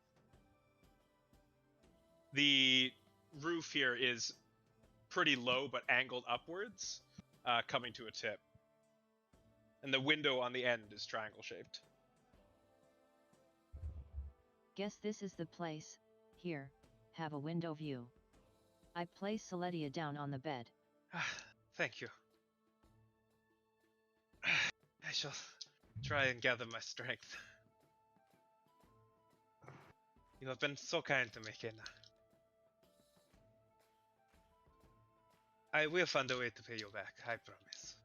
The roof here is pretty low but angled upwards, coming to a tip. And the window on the end is triangle shaped. Guess this is the place. Here, have a window view. I place Celedia down on the bed. Thank you. I shall try and gather my strength. You have been so kind to me, Kenna. I will find a way to pay you back, I promise.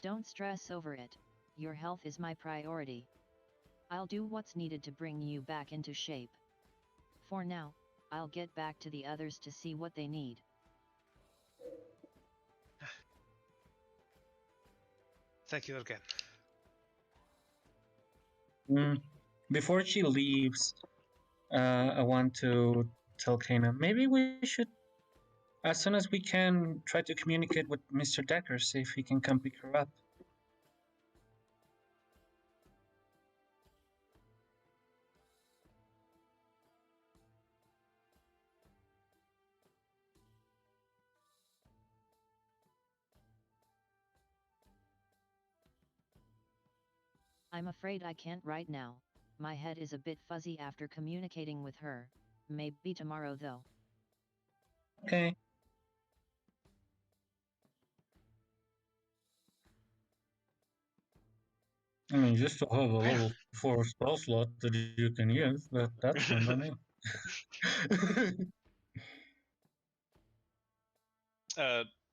Don't stress over it. Your health is my priority. I'll do what's needed to bring you back into shape. For now, I'll get back to the others to see what they need. Thank you again. Before she leaves, I want to tell Kana. Maybe we should, as soon as we can, try to communicate with Mr. Decker, see if he can come pick her up. I'm afraid I can't right now. My head is a bit fuzzy after communicating with her. Maybe tomorrow though. Okay. I mean, you still have a level 4 spell slot that you can use, but that's fine by me.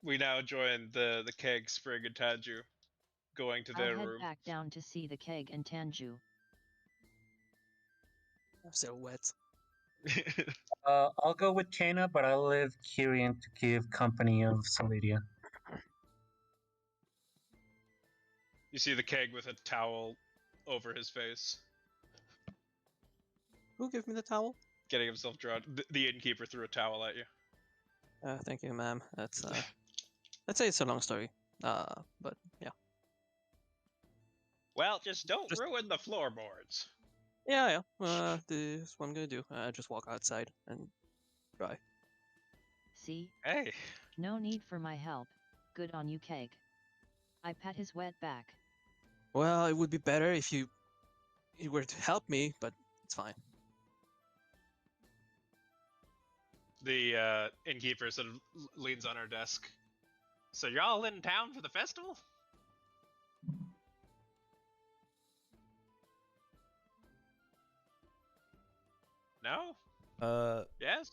We now join the keg, Spring, and Tanju, going to I'll their head room. back down to see the keg and Tanju. I'm still wet. I'll go with Kana, but I'll leave Kyrian to give company of Solidia. You see the keg with a towel over his face, Who gave me the towel? getting himself drawn. The innkeeper threw a towel at you. Thank you, ma'am. That's I'd say it's a long story. But yeah. Well, just don't Just- ruin the floorboards. Yeah. This is what I'm gonna do. Just walk outside and dry. See? Hey, No need for my help. Good on you, keg. I pat his wet back. Well, it would be better if you were to help me, but it's fine. the innkeeper sort of leans on her desk. So you're all in town for the festival? No? Yes?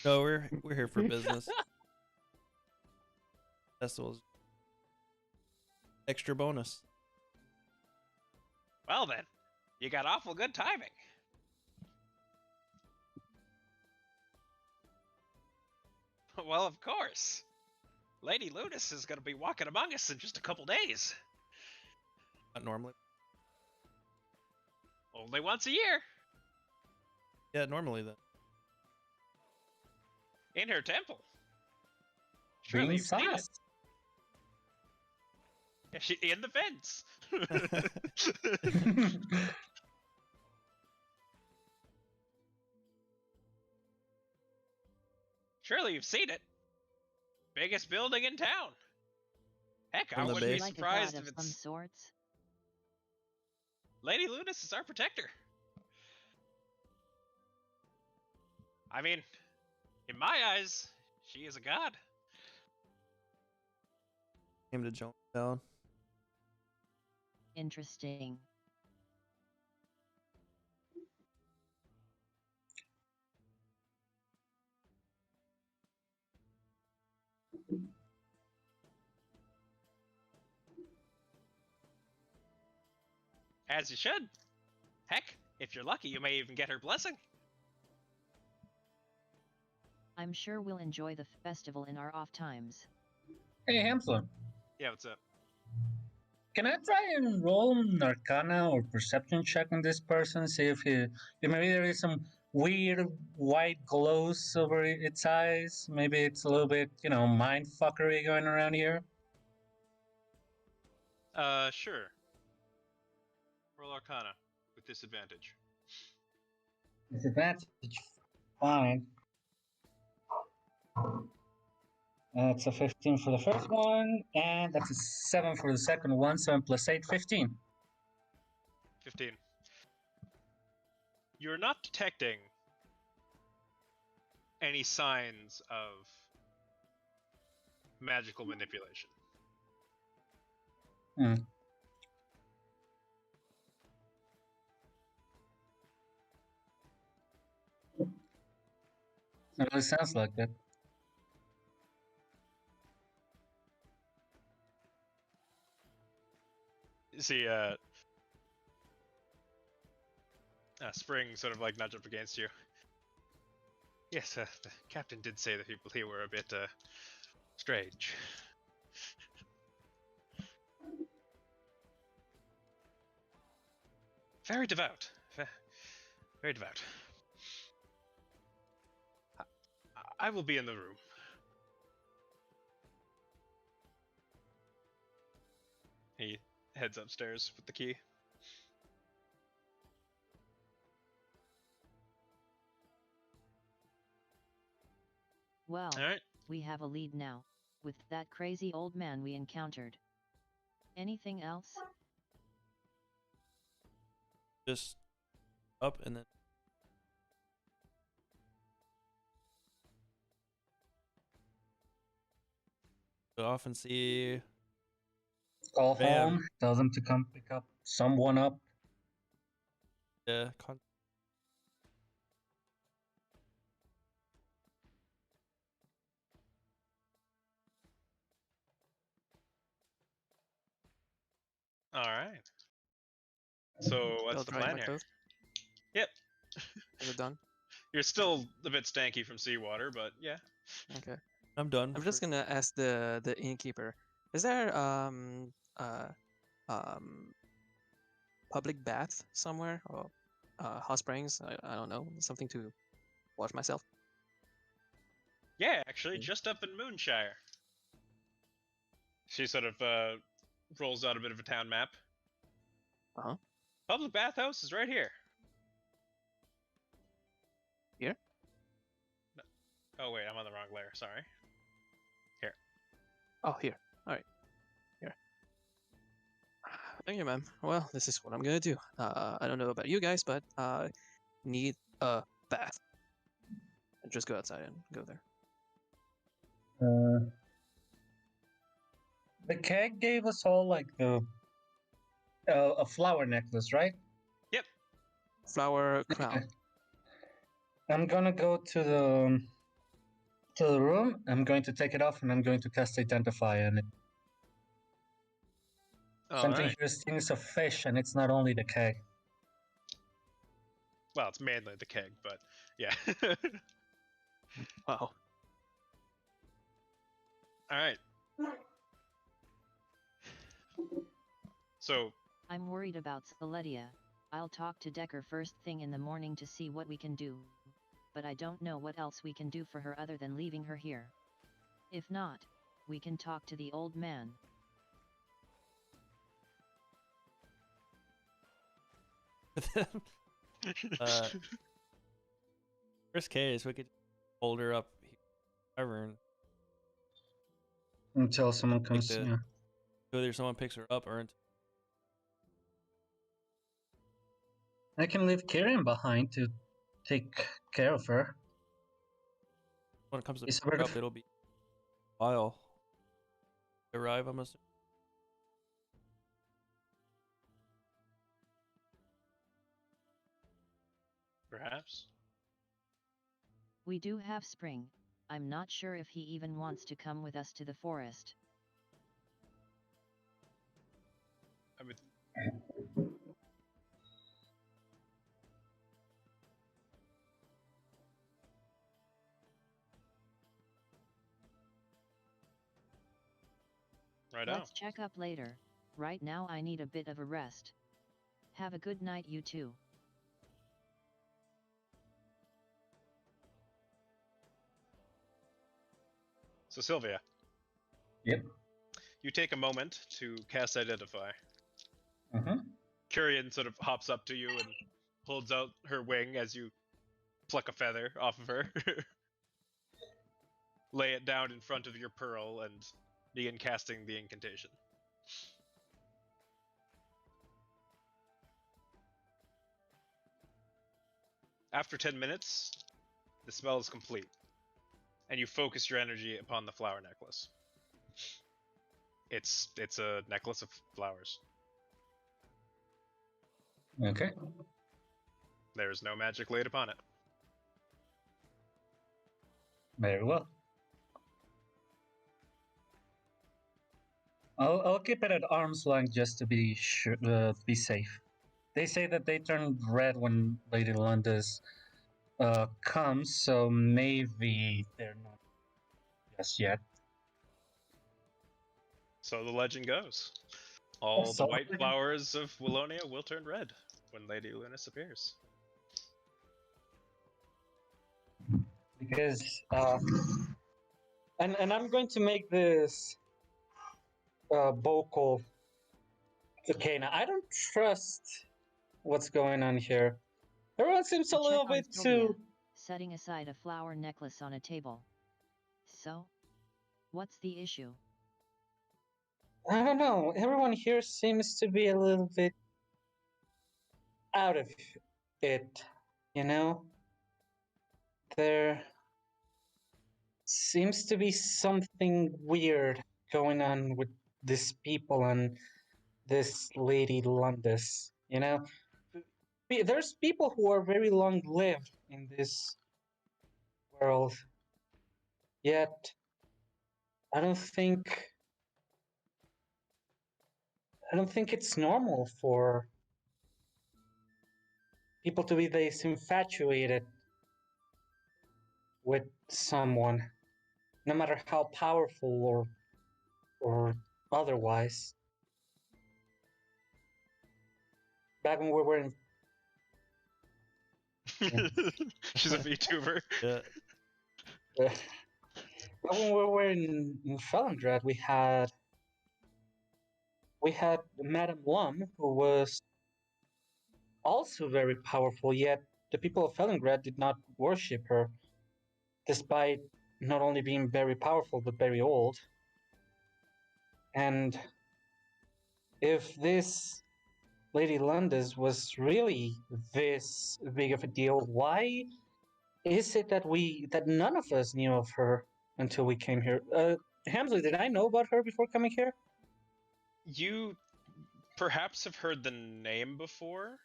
No, we're here for business. Festival's extra bonus. Well then, you got awful good timing. Well, of course. Lady Leunis is going to be walking among us in just a couple days. Not normally. Only once a year. Yeah, normally then. In her temple. Surely Being you've seen it. sus. Yeah, in the fence. Surely you've seen it. Biggest building in town. Heck, I On the wouldn't be base? Like a surprised god if of some it's... sorts. Lady Leunis is our protector. I mean, in my eyes, she is a god. Came to jump down. Interesting. As you should. Heck, if you're lucky, you may even get her blessing. I'm sure we'll enjoy the festival in our off times. Hey, Hamster. Yeah, what's up? Can I try and roll an Arcana or Perception check on this person? See if maybe there is some weird white glows over its eyes. Maybe it's a little bit, mind fuckery going around here. Sure. Roll Arcana with disadvantage. Disadvantage. Fine. That's a 15 for the first one, and that's a 7 for the second one. 7 plus 8, 15. 15. You're not detecting any signs of magical manipulation. Hmm. It really sounds like that. You see, Spring sort of like nudge up against you. Yes, the captain did say that people here were a bit, strange. Very devout. Very devout. I will be in the room. He heads upstairs with the key. Well, Alright. we have a lead now, with that crazy old man we encountered. Anything else? Just up and then go off and see. Call Bam. home. Tell them to come pick up someone up. Yeah, Alright. So what's I'll the dry plan my here? clothes. Yep. Is it done? You're still a bit stanky from seawater, but yeah. Okay. I'm done. I'm just gonna ask the innkeeper. Is there public bath somewhere or hot springs? I don't know, something to wash myself. Yeah, actually, Mm. just up in Moonshire. She sort of rolls out a bit of a town map. Uh-huh. Public bathhouse is right here. Here? No. Oh wait, I'm on the wrong layer. Sorry. Here. Oh, here. All right. Here. Thank you, ma'am. Well, this is what I'm gonna do. I don't know about you guys, but need a bath. And just go outside and go there. The keg gave us all like the a flower necklace, right? Yep. Flower crown. I'm gonna go to the room. I'm going to take it off, and I'm going to cast Identify on it. Something Alright. here stings of fish, and it's not only the keg. Well, it's mainly the keg, but yeah. Wow. Alright. So, I'm worried about Celedia. I'll talk to Decker first thing in the morning to see what we can do. But I don't know what else we can do for her other than leaving her here. If not, we can talk to the old man. Worst case, we could hold her up forever and Until someone comes. the- Yeah. whether someone picks her up or I can leave Kieran behind to take care of her. when it comes to Is pick her it up, it'll be a while. Arrive, I'm assuming. perhaps. We do have Spring. I'm not sure if he even wants to come with us to the forest. I mean, right Let's out. check up later. Right now I need a bit of a rest. Have a good night, you two. So, Sylvia. Yep. You take a moment to cast Identify. Mm-hmm. Curian sort of hops up to you and holds out her wing as you pluck a feather off of her. Lay it down in front of your pearl and begin casting the incantation. After 10 minutes, the spell is complete, and you focus your energy upon the flower necklace. It's a necklace of flowers. Okay. There is no magic laid upon it. Very well. I'll keep it at arm's length just to be sure, be safe. They say that they turn red when Lady Lundis comes, so maybe they're not just yet. So the legend goes. All the So- white flowers of Willonia will turn red when Lady Leunis appears. The because and I'm going to make this vocal. Okay, now I don't trust what's going on here. Everyone seems a To check little on bit Sylvia, too. setting aside a flower necklace on a table. So? What's the issue? I don't know. Everyone here seems to be a little bit out of it. You know, there seems to be something weird going on with these people and this lady Lundis. You know, there's people who are very long lived in this world, yet I don't think I don't think it's normal for people to be this infatuated with someone, no matter how powerful or otherwise. Back when we were in She's a VTuber. Yeah. back when we were in Fellengrad, we had Madame Lum, who was also very powerful, yet the people of Fellengrad did not worship her, despite not only being very powerful but very old. And if this Lady Lundis was really this big of a deal, why is it that none of us knew of her until we came here? Hamza, did I know about her before coming here? You perhaps have heard the name before,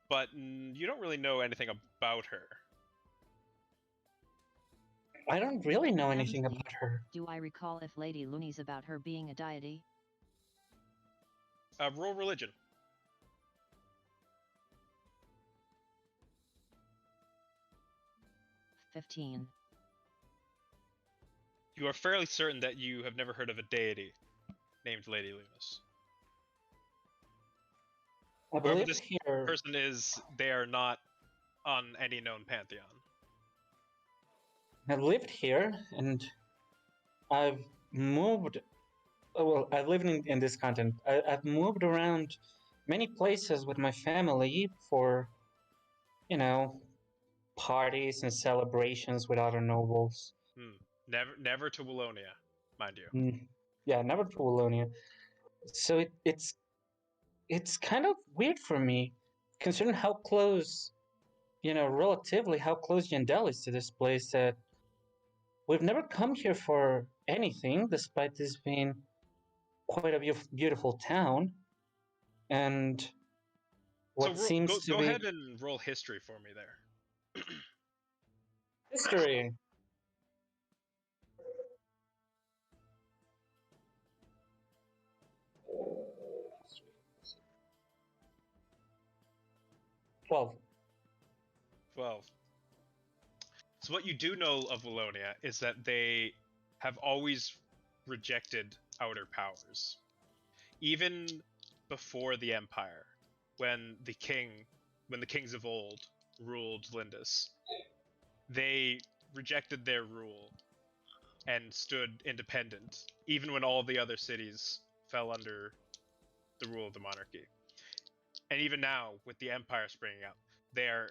but you don't really know anything about her. I don't really know anything Hamza, about her. Do I recall if Lady Leunis about her being a deity? Roll religion. 15. You are fairly certain that you have never heard of a deity named Lady Leunis. I Whoever believe this here. person is, they are not on any known pantheon. I've lived here and I've moved. Well, I've lived in this continent. I've moved around many places with my family for, you know, parties and celebrations with other nobles. Never to Wallonia, mind you. Yeah, never to Wallonia. So it's kind of weird for me, considering how close, relatively how close Yandel is to this place, that we've never come here for anything, despite this being quite a beautiful town. And what So seems to go be ahead and roll history for me there. history. Well, 12. So what you do know of Wallonia is that they have always rejected outer powers. Even before the Empire, when the kings of old ruled Lindis, they rejected their rule and stood independent, even when all the other cities fell under the rule of the monarchy. And even now, with the Empire springing up, they are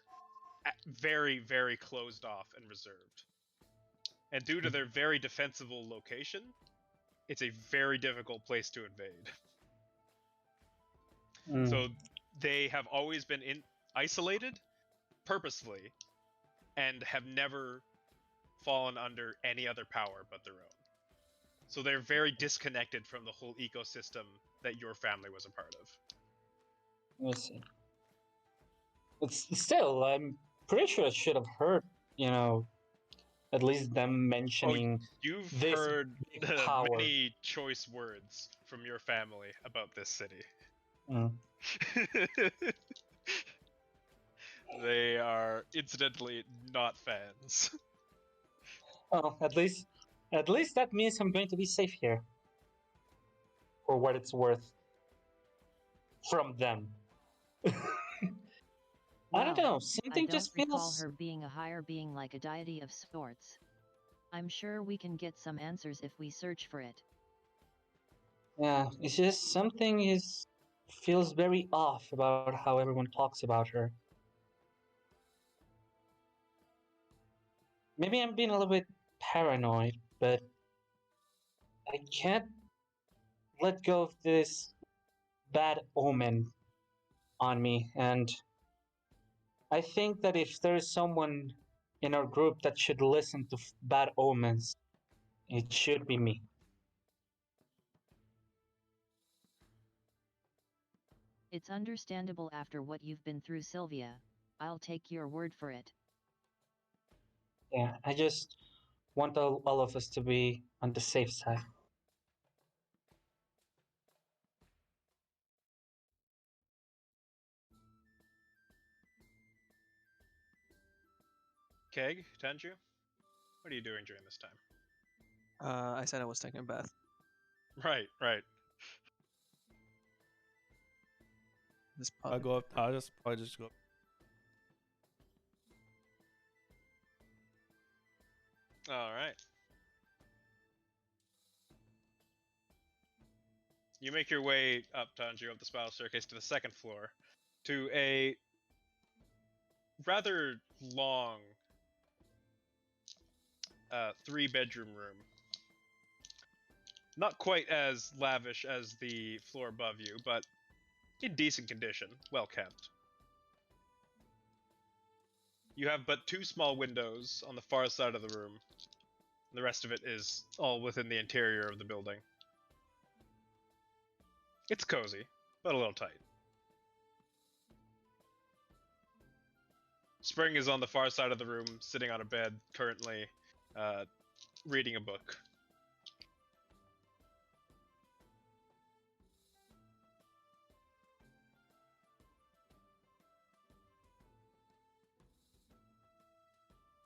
very, very closed off and reserved. And due to their very defensible location, it's a very difficult place to invade. So they have always been isolated purposefully and have never fallen under any other power but their own. So they're very disconnected from the whole ecosystem that your family was a part of. let me see. But still, I'm pretty sure I should have heard, at least them mentioning You've this heard big power. many choice words from your family about this city. Mm. They are incidentally not fans. Oh, at least that means I'm going to be safe here, for what it's worth, from them. I don't Well, know. I Something don't just recall feels. her being a higher being like a deity of sorts. I'm sure we can get some answers if we search for it. Yeah, it's just something is feels very off about how everyone talks about her. Maybe I'm being a little bit paranoid, but I can't let go of this bad omen on me. And I think that if there's someone in our group that should listen to bad omens, it should be me. It's understandable after what you've been through, Sylvia. I'll take your word for it. Yeah, I just want all of us to be on the safe side. Keg, Tenju, what are you doing during this time? I said I was taking a bath. Right, right. This I'll pub. go up. I'll just probably just go up. All right. You make your way up, Tanju, up the spiral staircase to the second floor, to a rather long 3-bedroom room. Not quite as lavish as the floor above you, but in decent condition, well kept. You have but 2 small windows on the far side of the room. The rest of it is all within the interior of the building. It's cozy, but a little tight. Spring is on the far side of the room, sitting on a bed, currently reading a book.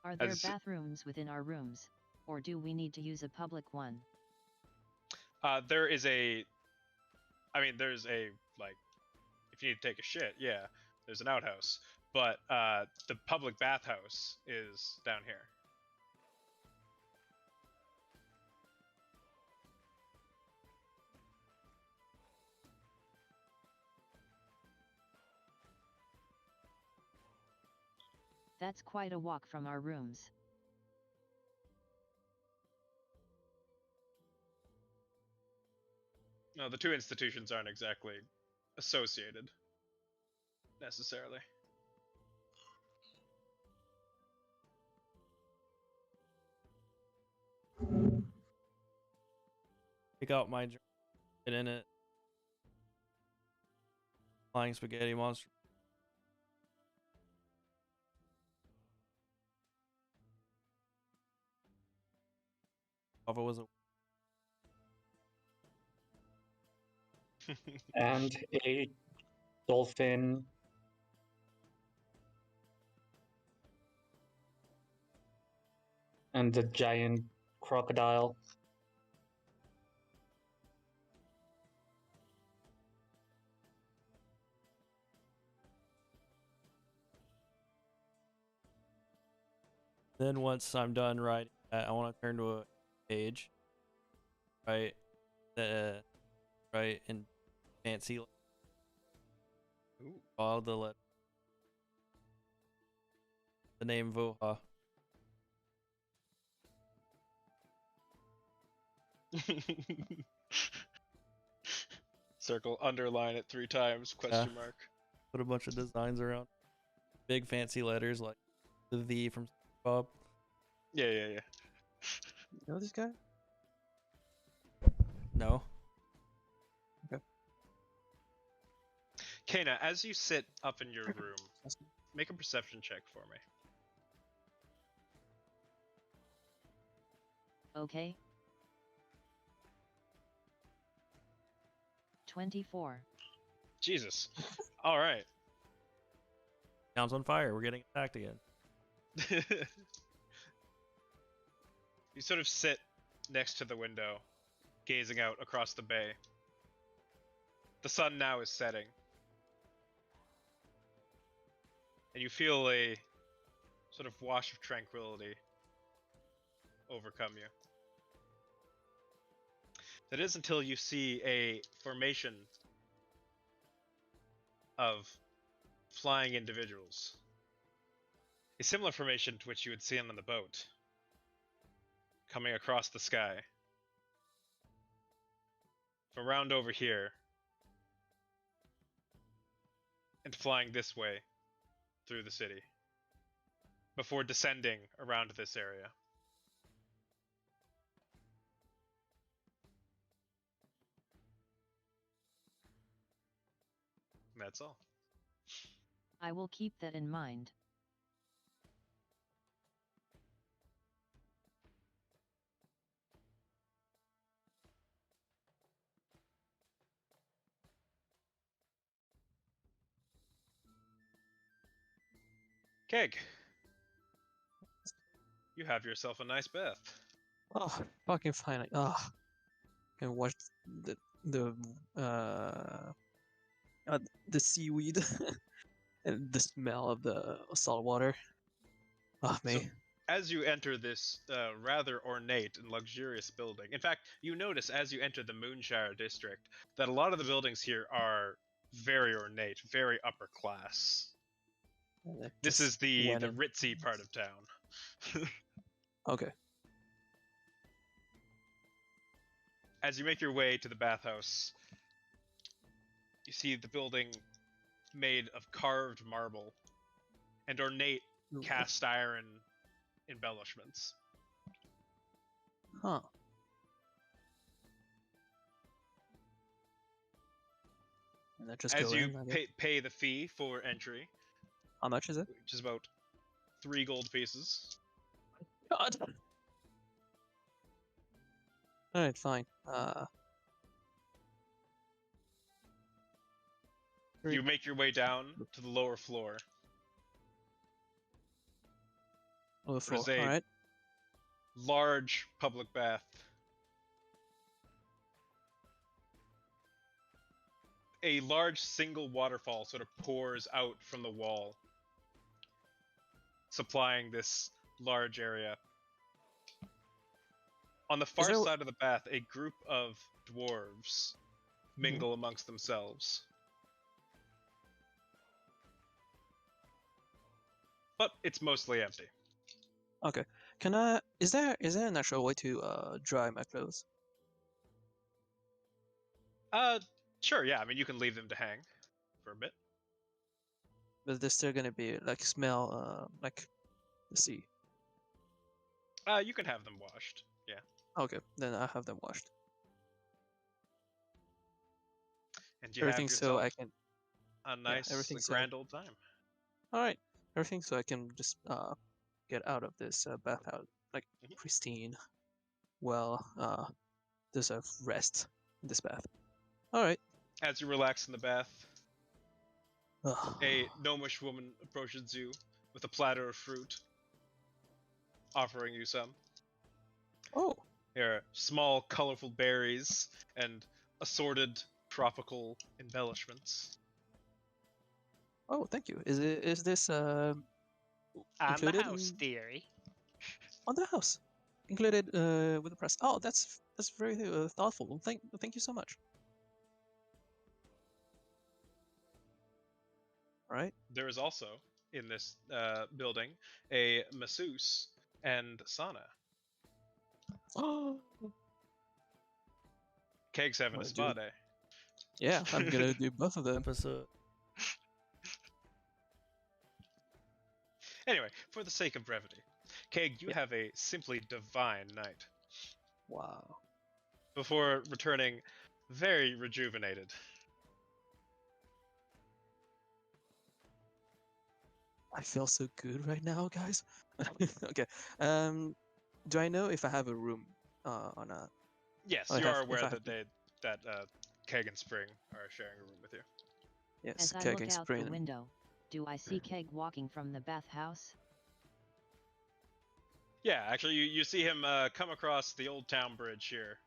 Are there As- bathrooms within our rooms? Or do we need to use a public one? There is a, I mean, there's a, like, if you need to take a shit, yeah, there's an outhouse. But the public bathhouse is down here. That's quite a walk from our rooms. No, the 2 institutions aren't exactly associated, necessarily. Pick out my drink. Get in it. Flying spaghetti monster. If it was a And a dolphin. And a giant crocodile. Then once I'm done writing that, I want to turn to a page, right? Right in fancy. Ooh. Follow the letter. The name Voha. Circle, underline it 3 times, question mark. Put a bunch of designs around. Big fancy letters like the V from Bob. Yeah, yeah, yeah. You know this guy? No. Kana, as you sit up in your room, make a perception check for me. Okay. 24. Jesus. All right. Town's on fire. We're getting attacked again. You sort of sit next to the window, gazing out across the bay. The sun now is setting. and you feel a sort of wash of tranquility overcome you. That is until you see a formation of flying individuals. A similar formation to which you had seen on the boat, coming across the sky. From around over here, and flying this way through the city, before descending around this area. And that's all. I will keep that in mind. Keg, you have yourself a nice bath. Oh, fucking fine. Can watch the the uh, the seaweed and the smell of the salt water. Ah, So, me. as you enter this rather ornate and luxurious building, in fact, you notice as you enter the Moonshire district that a lot of the buildings here are very ornate, very upper class. This is the ritzy part of town. Okay. As you make your way to the bathhouse, you see the building made of carved marble and ornate Ooh. cast iron embellishments. Huh. And I just As go you in. I guess. pay the fee for entry, How much is it? which is about 3 gold pieces, God. All right, fine. you make your way down to the lower floor. Lower floor. There's a- All right. Large public bath. A large single waterfall sort of pours out from the wall, supplying this large area. On the far there- side of the bath, a group of dwarves mingle amongst themselves. But it's mostly empty. Okay. Can I? Is there an actual way to dry my clothes? Sure, yeah, I mean, you can leave them to hang for a bit. But there's still gonna be like smell like the sea. You can have them washed, yeah. Okay, then I have them washed. And you Everything have so I yourself can. a nice, everything so- grand old time. All right. Everything so I can just get out of this bathhouse like Mhm. pristine, well deserve rest in this bath. All right. As you relax in the bath, Ugh. a gnomish woman approaches you with a platter of fruit, offering you some. Oh, There are small, colorful berries and assorted tropical embellishments. oh, thank you. Is this On the included house, in- dearie. on the house included with the price? Oh, that's very thoughtful. Thank you so much. All right. There is also, in this building, a masseuse and sauna. Oh, Keg's having a Wanna spa do- day. yeah. I'm gonna do both of them. Episode. Anyway, for the sake of brevity, Keg, you have a simply divine night Wow. before returning very rejuvenated. I feel so good right now, guys. Okay. Do I know if I have a room on a? Yes, I you have- are if aware I that have- that Keg and Spring are sharing a room with you. Yes, As I Keg look and out Spring. the window, do I see Keg walking from the bathhouse? Yeah, actually, you see him come across the old town bridge here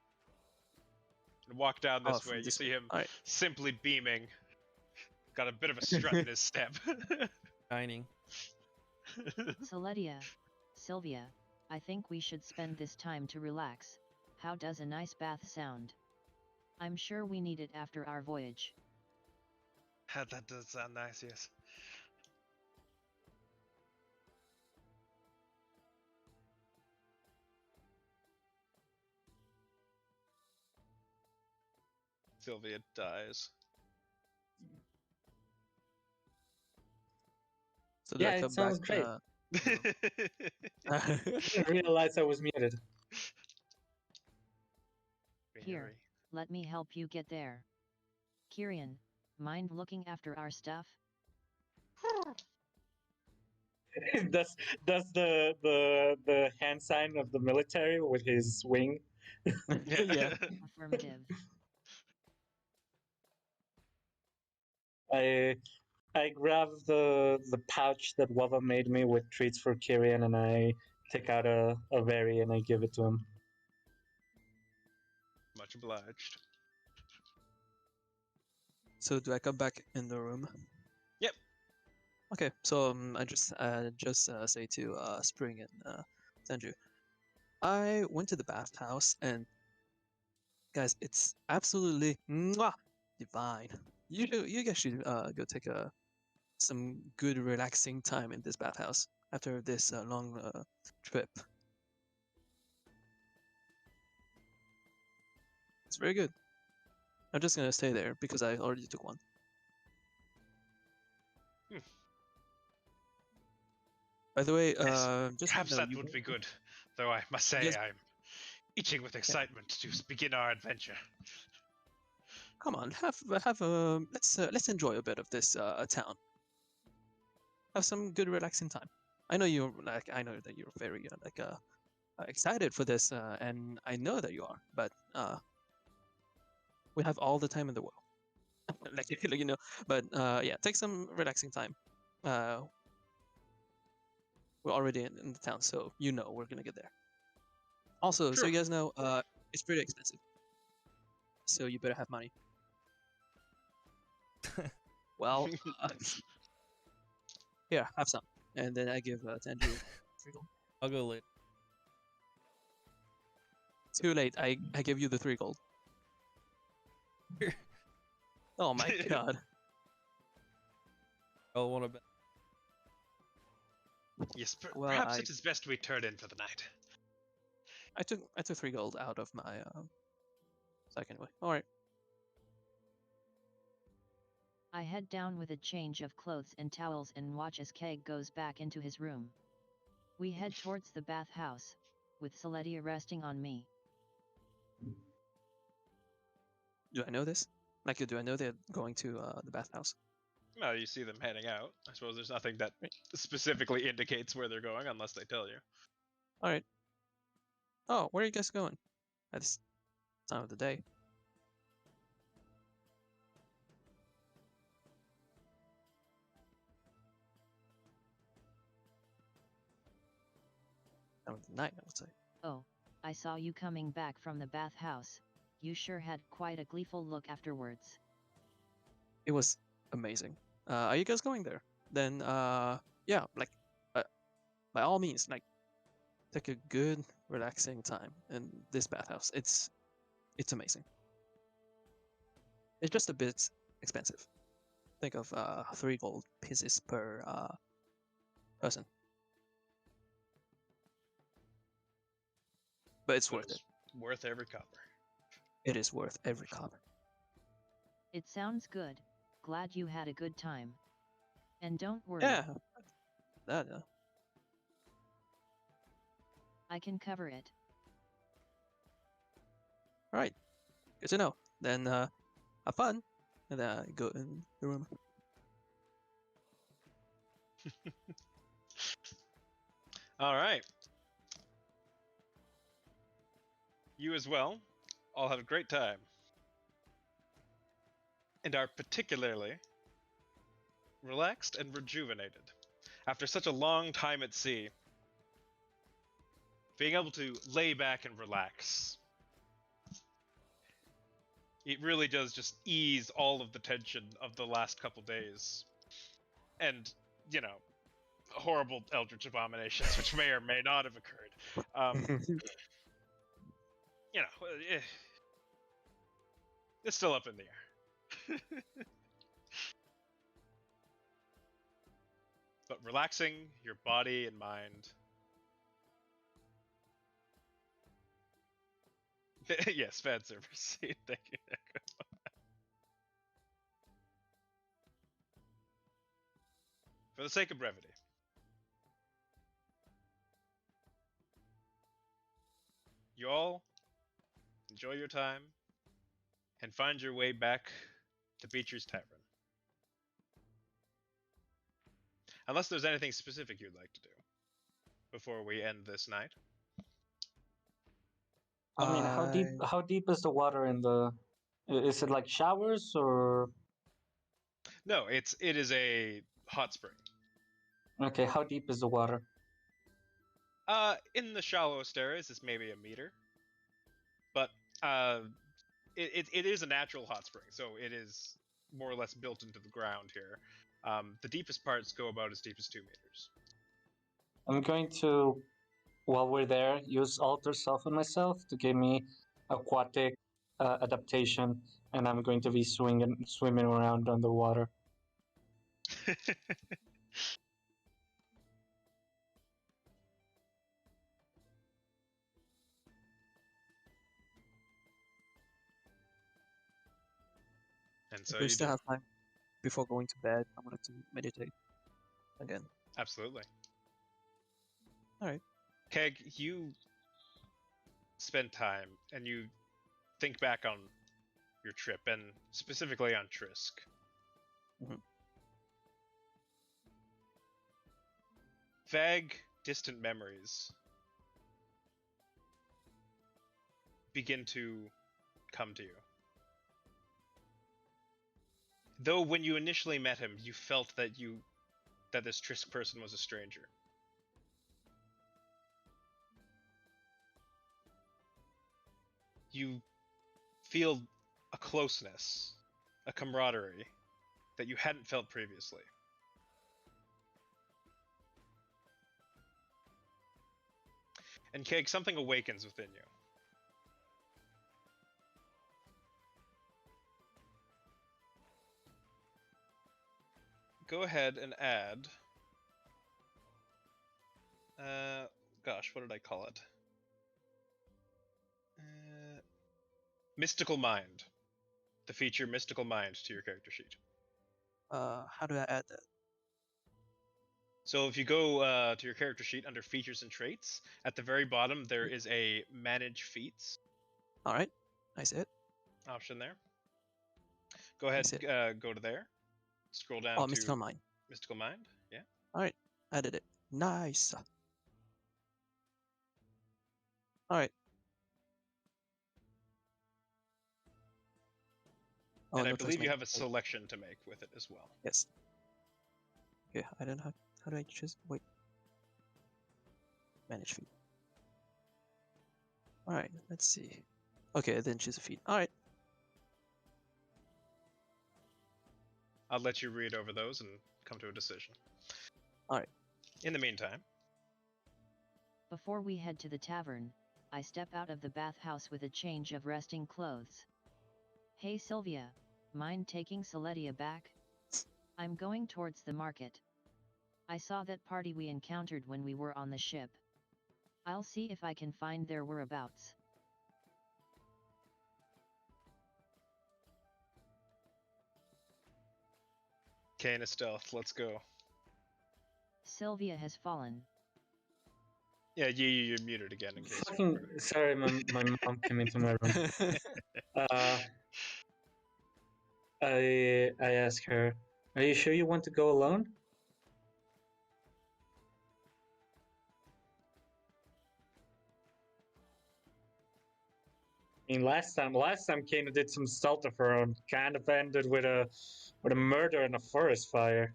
and walk down Oh, this from way. You this see way. him Alright. simply beaming. Got a bit of a strut in his step. Shining. Celedia, Sylvia, I think we should spend this time to relax. How does a nice bath sound? I'm sure we need it after our voyage. That does sound nice, yes. Sylvia dies. So do Yeah, I it come sounds back? great. Uh, I didn't realize I was muted. Here, let me help you get there. Kyrian, mind looking after our stuff? does the hand sign of the military with his wing. yeah. Affirmative. I grab the pouch that Wava made me with treats for Kyrian, and I take out a berry and I give it to him. Much obliged. So do I come back in the room? Yep. Okay. So I just say to Spring and Sanju, I went to the bathhouse and guys, it's absolutely divine. You guys should go take some good relaxing time in this bathhouse after this long trip. It's very good. I'm just gonna stay there because I already took one. By the way, Yes, just perhaps know, that you would be good. Though I must say Yes. I'm itching with excitement to begin our adventure. come on, have a let's enjoy a bit of this town. Have some good relaxing time. I know I know that you're very excited for this, and I know that you are, but we have all the time in the world. But yeah, take some relaxing time. We're already in the town, so we're gonna get there. Also, so True. you guys know, it's pretty expensive, so you better have money. Well, here, have some, and then I give Tanjiro 3 gold. I'll go later. Too late. I give you the 3 gold. Oh my god. I'll want to bet. Yes, Well, perhaps it is best we turn in for the night. I took 3 gold out of my sack anyway. All right. I head down with a change of clothes and towels and watch as Keg goes back into his room. We head towards the bathhouse, with Celedia resting on me. Do I know this? Like, do I know they're going to the bathhouse? Well, you see them heading out. I suppose there's nothing that Right. specifically indicates where they're going unless they tell you. All right. Oh, where are you guys going at this time of the day? Time of the night, I would say. Oh, I saw you coming back from the bathhouse. You sure had quite a gleeful look afterwards. It was amazing. Are you guys going there? Then, yeah, like, by all means, like, take a good, relaxing time in this bathhouse. It's amazing. It's just a bit expensive. Think of 3 gold pieces per person. But it's worth it. Worth every copper. It is worth every copper. It sounds good. Glad you had a good time. And don't worry, Yeah. That, I can cover it. all right. Good to know. Then have fun. And go in the room. All right. You as well. All have a great time. And are particularly relaxed and rejuvenated. After such a long time at sea, being able to lay back and relax, it really does just ease all of the tension of the last couple days. And, horrible eldritch abominations, which may or may not have occurred. You know, it's still up in the air. But relaxing your body and mind. Yes, fan service. Thank you. For the sake of brevity. You all enjoy your time and find your way back to Beecher's Tavern. Unless there's anything specific you'd like to do before we end this night. I mean, how deep is the water in the? Is it like showers or? No, it is a hot spring. Okay, how deep is the water? In the shallowest areas, it's maybe a meter. But it is a natural hot spring, so it is more or less built into the ground here. The deepest parts go about as deep as 2 meters. I'm going to, while we're there, use Alter Self on myself to give me aquatic adaptation, and I'm going to be swimming around underwater. And so we you still do. have time before going to bed. I wanted to meditate again. Absolutely. Alright. Keg, you spend time and you think back on your trip, and specifically on Trisk. Mhm. Vague, distant memories begin to come to you. Though when you initially met him, you felt that this Trisk person was a stranger. You feel a closeness, a camaraderie that you hadn't felt previously. And Keg, something awakens within you. Go ahead and add... gosh, what did I call it? Mystical Mind. The feature Mystical Mind to your character sheet. How do I add that? So if you go to your character sheet under Features and Traits, at the very bottom there is a Manage Feats Alright, I see it. option there. Go ahead, see go to there. Scroll down Oh, to Mystical Mind. Mystical Mind. Yeah. Alright, added it. Nice. Alright. Oh, And I no choice believe you made. have a selection to make with it as well. Yes. Okay, I don't have. How do I choose? Wait. Manage feed. Alright, let's see. Okay, then choose a feed. Alright. I'll let you read over those and come to a decision. Alright. In the meantime, Before we head to the tavern, I step out of the bathhouse with a change of resting clothes. Hey Sylvia, mind taking Celetia back? I'm going towards the market. I saw that party we encountered when we were on the ship. I'll see if I can find their whereabouts. Kane is stealth. Let's go. Sylvia has fallen. Yeah, you're muted again in case. Fucking sorry, my mom came into my room. I asked her, "Are you sure you want to go alone?" I mean, last time Kana did some stealth of her own, kind of ended with a murder and a forest fire.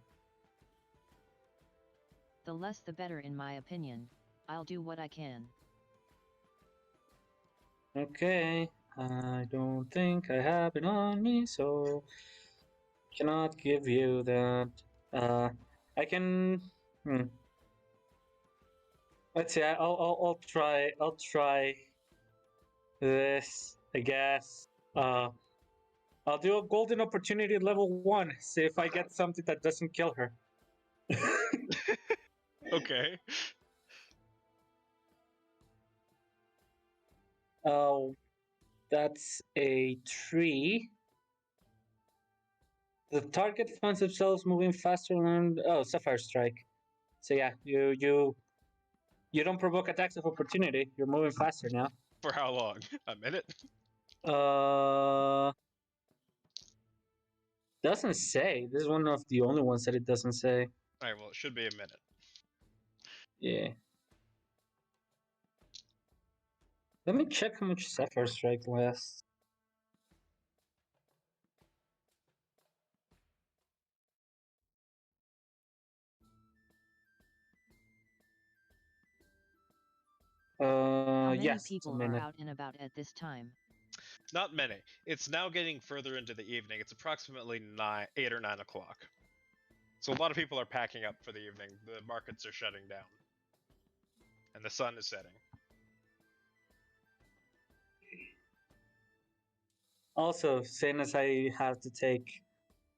The less the better in my opinion. I'll do what I can. Okay, I don't think I have it on me, so cannot give you that. I can. Let's see. I'll try. I'll try this. I guess. I'll do a golden opportunity at level 1. See if I get something that doesn't kill her. Okay. Oh, that's a 3. The target finds themselves moving faster than Sapphire Strike. So yeah, you don't provoke attacks of opportunity. You're moving faster now. For how long? A minute? Doesn't say. This is one of the only ones that it doesn't say. Alright, well, it should be a minute. Yeah. Let me check how much Sapphire Strike lasts. How many Yes, it's a people are minute. out and about at this time? Not many. It's now getting further into the evening. It's approximately 8 or 9 o'clock. So a lot of people are packing up for the evening. The markets are shutting down. And the sun is setting. Also, seeing as I have to take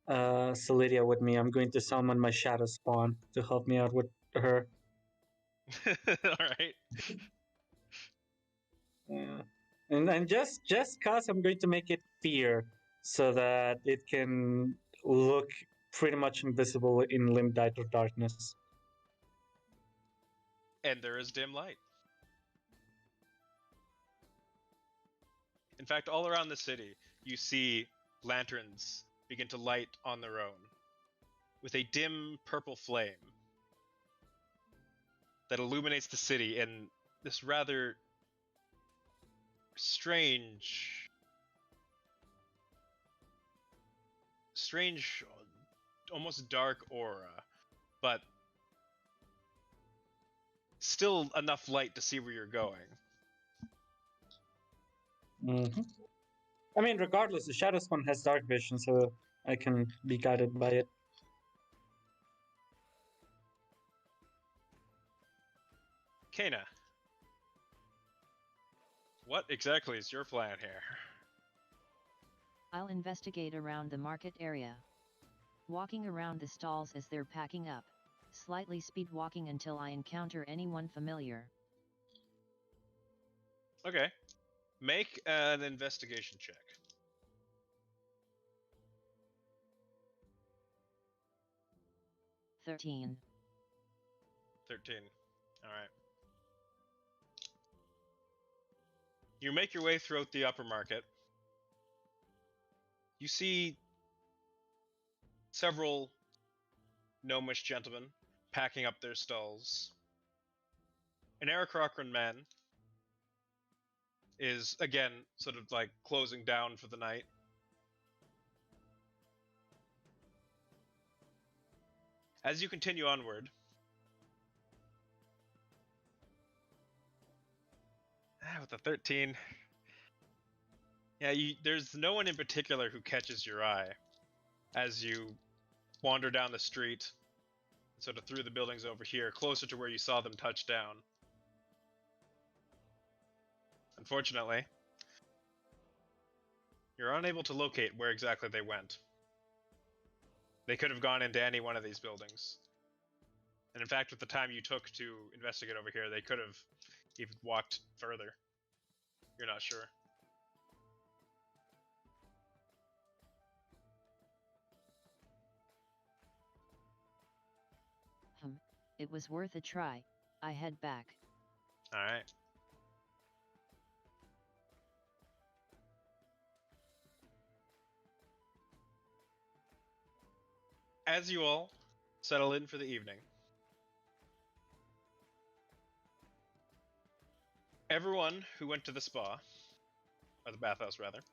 Solidia with me, I'm going to summon my Shadow Spawn to help me out with her. Alright. Yeah. And just cause I'm going to make it fear so that it can look pretty much invisible in limb light or darkness. And there is dim light. In fact, all around the city, you see lanterns begin to light on their own, with a dim purple flame that illuminates the city in this rather strange, almost dark aura, but still enough light to see where you're going. Mm-hmm. I mean, regardless, the Shadow Spawn has dark vision, so I can be guided by it. Kana, what exactly is your plan here? I'll investigate around the market area. Walking around the stalls as they're packing up, slightly speed walking until I encounter anyone familiar. Okay. Make an investigation check. "13. 13. Alright. You make your way throughout the upper market. You see several gnomish gentlemen packing up their stalls. An Aarakocran man is, again, sort of like closing down for the night. As you continue onward, with the 13, yeah, there's no one in particular who catches your eye as you wander down the street, sort of through the buildings over here, closer to where you saw them touch down. Unfortunately, you're unable to locate where exactly they went. They could have gone into any one of these buildings. And in fact, with the time you took to investigate over here, they could have even walked further. You're not sure. It was worth a try. I head back. Alright. As you all settle in for the evening, everyone who went to the spa, or the bathhouse rather,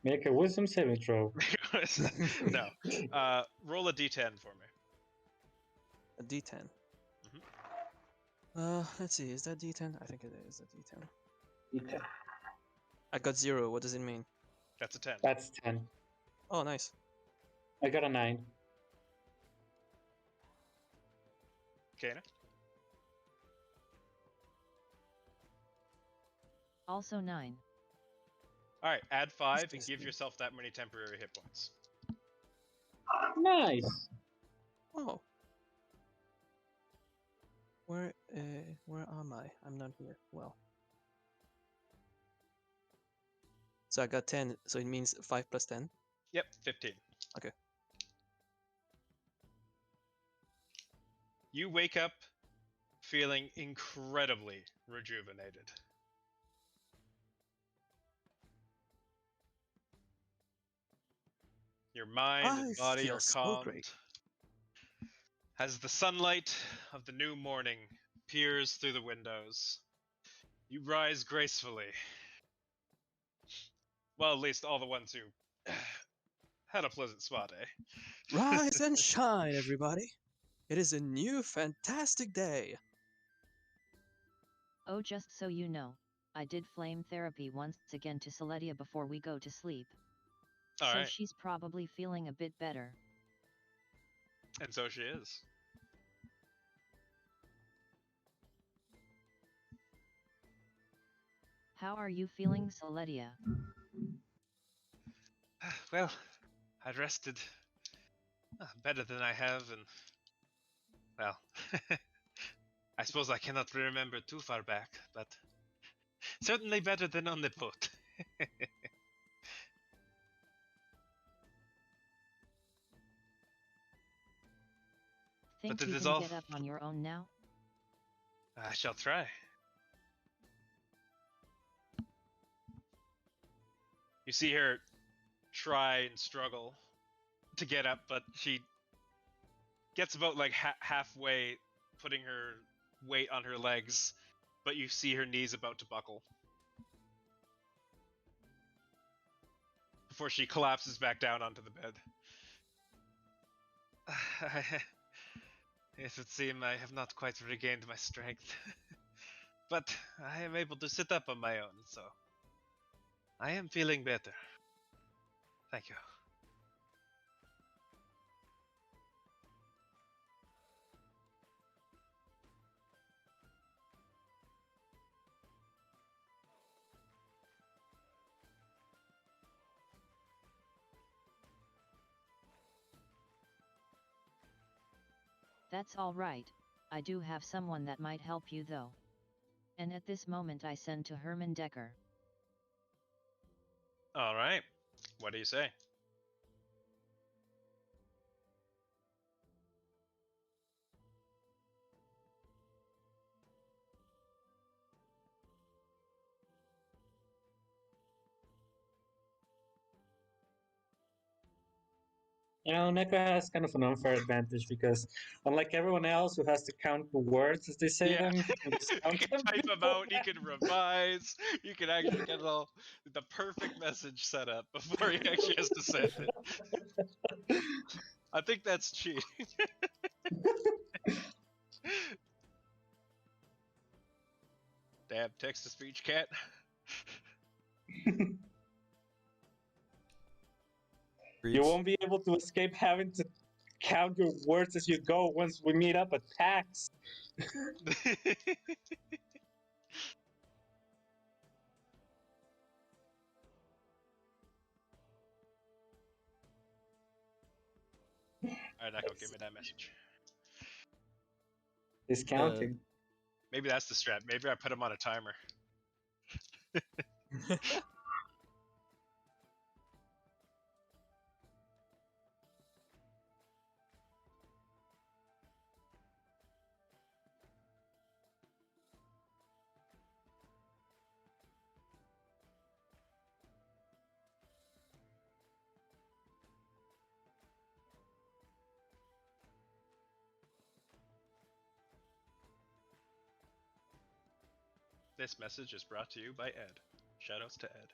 Make a wisdom saving throw. no, roll a d10 for me. A D10. Let's see. Is that D10? I think it is a D10. I got 0. What does it mean? That's a 10. That's 10. Oh, nice. I got a 9. Also 9. All right, add 5 and give basically- yourself that many temporary hit points. Nice. Oh. Where am I? I'm not here. Well. So I got 10, so it means 5 plus 10. Yep, 15. Okay. You wake up feeling incredibly rejuvenated. Your mind I and body feel are so calmed. great. As the sunlight of the new morning peers through the windows, you rise gracefully. Well, at least all the ones who had a pleasant spa day. Rise and shine, everybody. It is a new fantastic day. Oh, just so you know, I did flame therapy once again to Celedia before we go to sleep. So Alright, she's probably feeling a bit better. and so she is. How are you feeling, Celedia? Well, I rested better than I have, and well, I suppose I cannot remember too far back, but certainly better than on the boat. Think it you is can all- get up on your own now? I shall try. You see her try and struggle to get up, but she gets about like halfway, putting her weight on her legs, but you see her knees about to buckle before she collapses back down onto the bed. Yes, it seems I have not quite regained my strength, but I am able to sit up on my own, so I am feeling better. Thank you. That's all right. I do have someone that might help you though. And at this moment I send to Herman Decker. All right. What do you say? You know, Neko has kind of an unfair advantage because, unlike everyone else who has to count the words as they say Yeah. them, he can just You count can them type them before out. You can revise. You can actually get it all the perfect message set up before he actually has to send it. I think that's cheating. Damn text to speech cat. You Reach. won't be able to escape having to count your words as you go once we meet up at PAX. Alright, Echo, give me that message. He's counting. Maybe that's the strat. Maybe I put him on a timer. This message is brought to you by Ed. Shoutouts to Ed.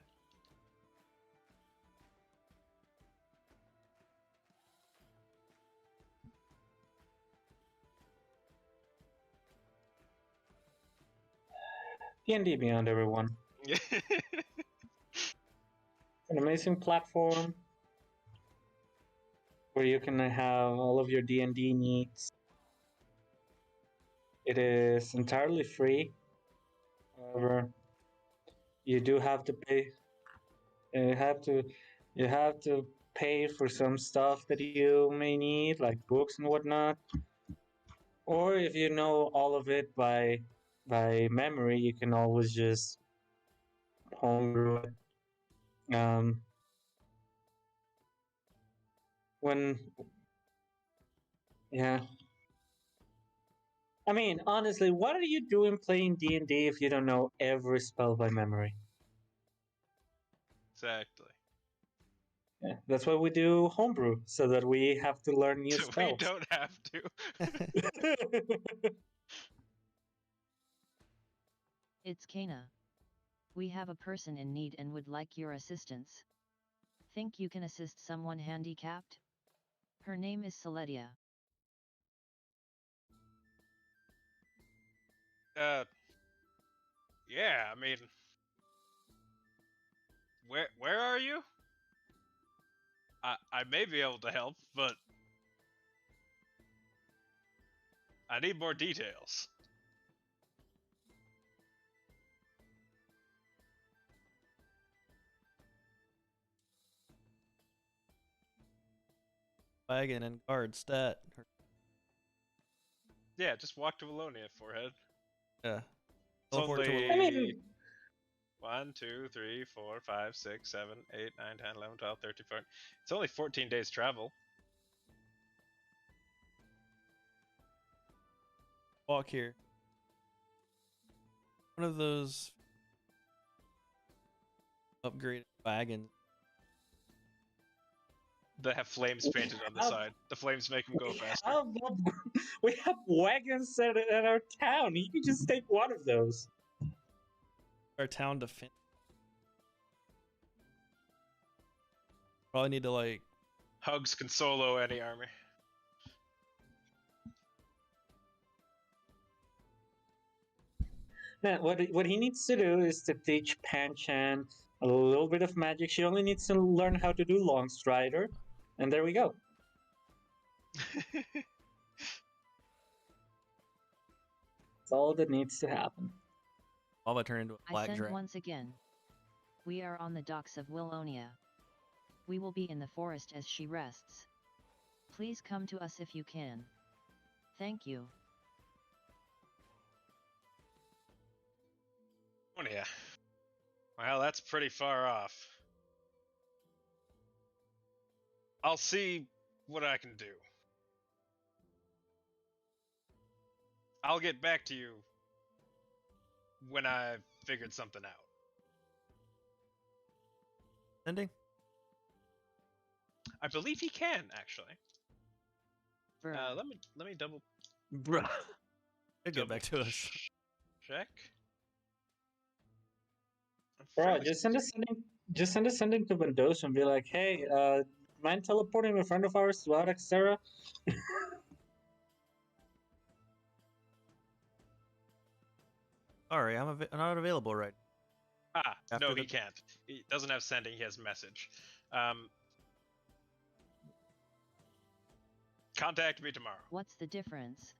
D&D Beyond, everyone. An amazing platform where you can have all of your D&D needs. It is entirely free. However, you do have to pay. You have to you have to pay for some stuff that you may need, like books and whatnot. Or if you know all of it by memory, you can always just homebrew it. Um, when yeah, I mean, honestly, what are you doing playing D&D if you don't know every spell by memory? Exactly. Yeah, that's why we do homebrew, so that we have to learn new We spells. don't have to. It's Kana. We have a person in need and would like your assistance. Think you can assist someone handicapped? Her name is Celedia. Yeah, I mean, where are you? I may be able to help, but I need more details. Wagon and guard stat. Yeah, just walk to Valonia, forehead. Yeah. It's Teleport to only I mean, 1, 2, 3, 4, 5, 6, 7, 8, 9, 10, 11, 12, 13, 14. It's only 14 days travel. walk here. One of those upgraded wagons. That have flames painted on the have- side. The flames make them go faster. we have wagons at our town. You can just take one of those. Our town defense. Probably need to like Hugs can solo any army. Yeah, what he needs to do is to teach Panchan a little bit of magic. She only needs to learn how to do Long Strider, and there we go. That's all that needs to happen. Lava turn into a I black sent dragon. once again. We are on the docks of Willonia. We will be in the forest as she rests. Please come to us if you can. Thank you. Oh yeah. Well, that's pretty far off. I'll see what I can do. I'll get back to you when I've figured something out. Ending? I believe he can actually. Bruh. Let me double Bruh. Get double back to us. check. I'm Bro, fairly just send a sending to Mendoza and be like, hey, mind teleporting a friend of ours to Alexera? Sorry, I'm not available right no, After he the- can't. He doesn't have sending. He has message. Contact me tomorrow. What's the difference?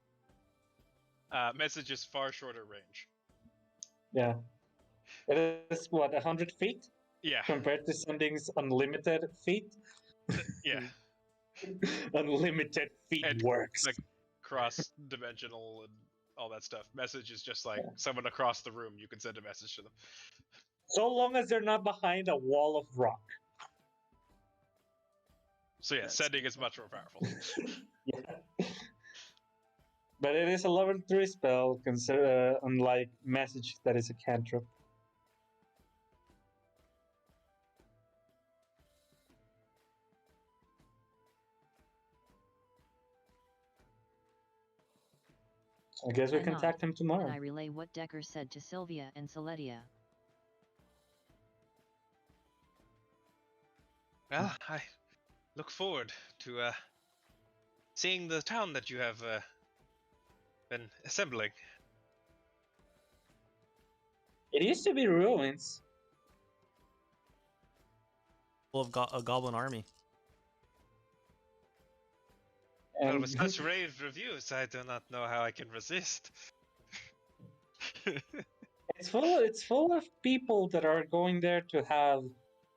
Message is far shorter range. Yeah. It is, what, 100 feet? Yeah, Compared to sending's unlimited feet? yeah. Unlimited feet And, works. like, cross-dimensional and all that stuff. Message is just like Yeah. someone across the room. You can send a message to them. So long as they're not behind a wall of rock. So yeah, That's sending is much more powerful. Yeah. But it is a level 3 spell, unlike message that is a cantrip. I guess we Why not? contact him And tomorrow. I relay what Decker said to Sylvia and Celedia. Well, I look forward to seeing the town that you have been assembling. It used to be ruins. full of a goblin army. Well, And with such rave reviews, I do not know how I can resist. It's full of people that are going there to have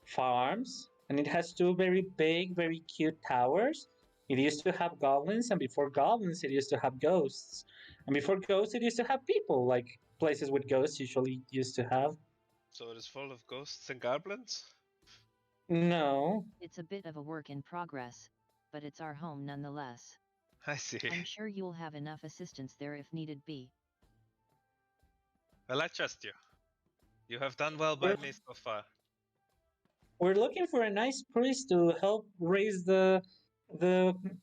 farms, and it has two very big, very cute towers. It used to have goblins, and before goblins, it used to have ghosts, and before ghosts, it used to have people. Like places with ghosts usually used to have. So it is full of ghosts and goblins? No, It's a bit of a work in progress, but it's our home nonetheless. I see. I'm sure you'll have enough assistance there if needed be. Well, I trust you. You have done well by me so far. we're looking for a nice priest to help raise the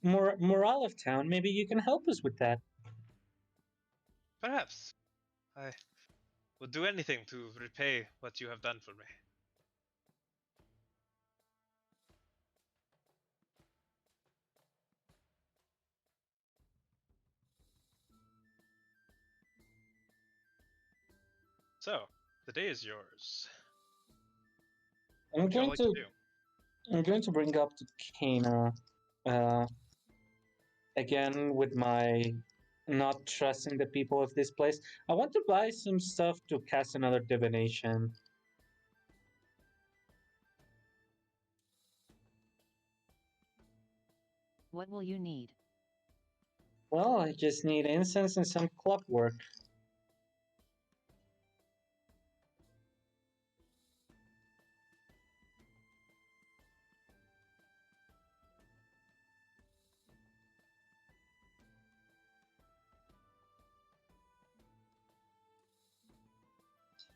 morale of town. Maybe you can help us with that. Perhaps. I would do anything to repay what you have done for me. So, the day is yours. I'm What would you all going like to to do? I'm going to bring up to Kana again with my not trusting the people of this place. I want to buy some stuff to cast another divination. What will you need? Well, I just need incense and some clockwork.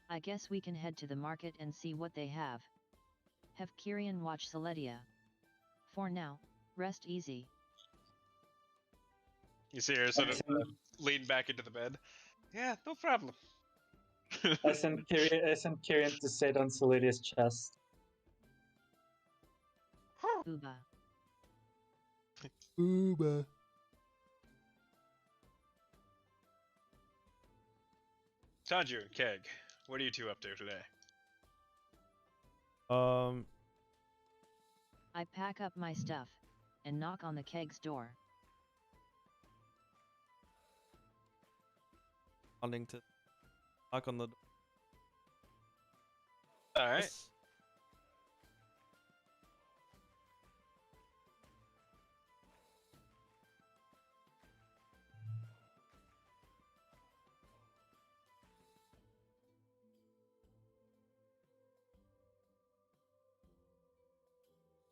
I guess we can head to the market and see what they have. Have Kyrian watch Celedia. For now, rest easy. You see her sort of lean back into the bed. Yeah, no problem. I sent Kyrian to sit on Solidia's chest. Booba. Booba. Tanju and Keg, what are you two up to today? I pack up my stuff and knock on the keg's door. Wanting to knock on the door. Alright.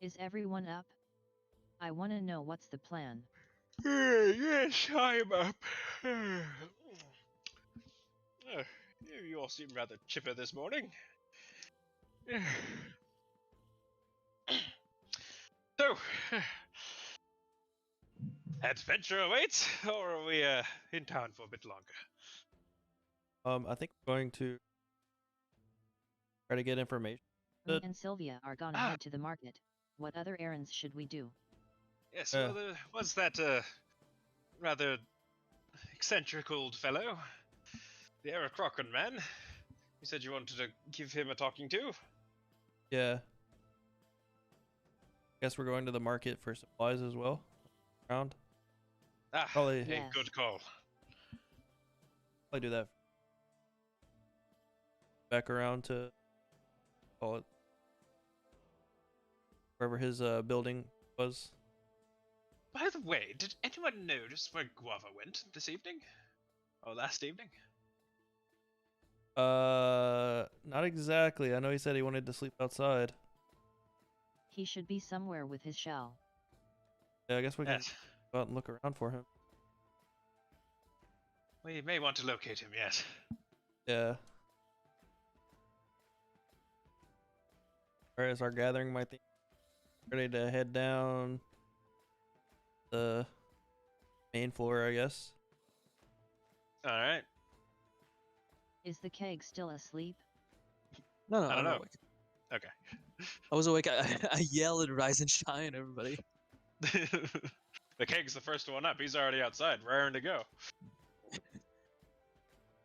Is everyone up? I wanna know what's the plan. Yes, I'm up. You all seem rather chipper this morning. So, adventure awaits, or are we in town for a bit longer? I think we're going to try to get information. Me and Sylvia are gonna Ah. head to the market. What other errands should we do? Yes, well, there was that rather eccentric old fellow, the Eric Crocken man. You said you wanted to give him a talking to? Yeah. Guess we're going to the market for supplies as well. Around. Ah, Probably- a Yes. good call. Probably do that. Back around to call it wherever his building was. By the way, did anyone notice where Guava went this evening? Or last evening? Not exactly. I know he said he wanted to sleep outside. He should be somewhere with his shell. Yeah, I guess we can Yes. go out and look around for him. We may want to locate him, yes. Yeah. Alright, is our gathering my thing ready to head down the main floor, I guess? Alright. Is the keg still asleep? No, I don't I'm know. awake. Okay. I was awake. I yelled rise and shine, everybody. The keg's the first one up. He's already outside, raring to go.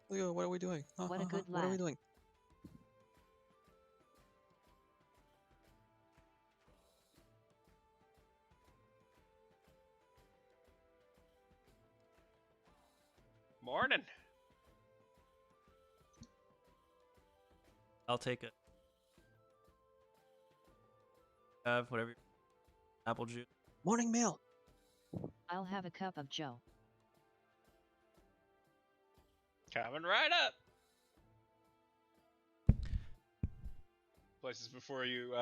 Leo, what are we doing? What a good What are we lad. doing? Morning. I'll take it. Have whatever. Apple juice. Morning meal. I'll have a cup of joe. Coming right up. Places before you,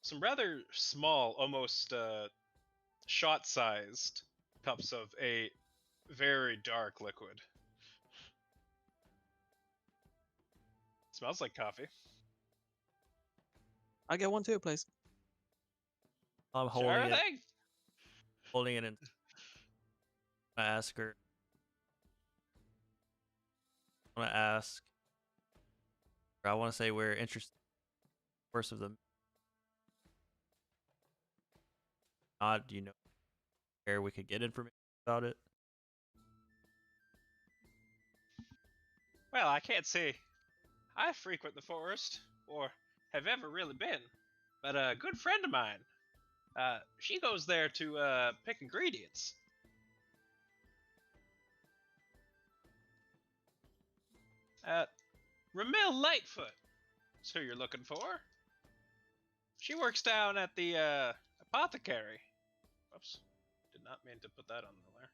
some rather small, almost shot-sized cups of a very dark liquid. Smells like coffee. I get one too, please. I'm Sure holding it. thing. Holding it in. I ask her. I want to ask. Or I want to say we're interested. First of them. Not, do you know where we could get information about it? Well, I can't say I frequent the forest, or have ever really been, but a good friend of mine, she goes there to pick ingredients. Ramil Lightfoot is who you're looking for. She works down at the apothecary. Whoops, did not mean to put that on there.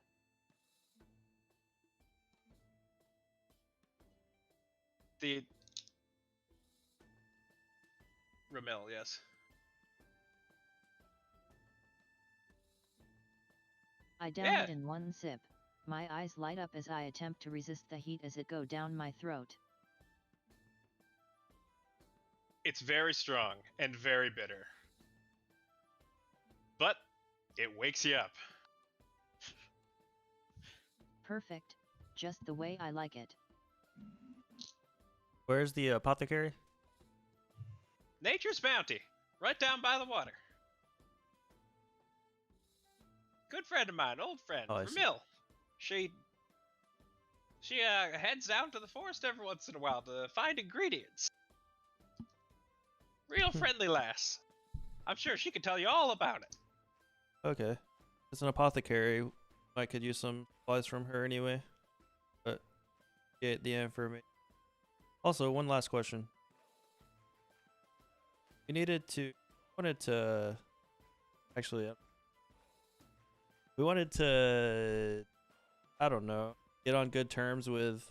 The Ramil, yes. I down Yeah. it in one sip. My eyes light up as I attempt to resist the heat as it go down my throat. It's very strong and very bitter. But it wakes you up. Perfect, just the way I like it. Where's the apothecary? Nature's Bounty, right down by the water. Good friend of mine, old friend, Oh, I see. Ramil. She heads down to the forest every once in a while to find ingredients. Real friendly lass. I'm sure she could tell you all about it. Okay. It's an apothecary. I could use some supplies from her anyway. But get the information. Also, one last question. We wanted to I don't know, get on good terms with,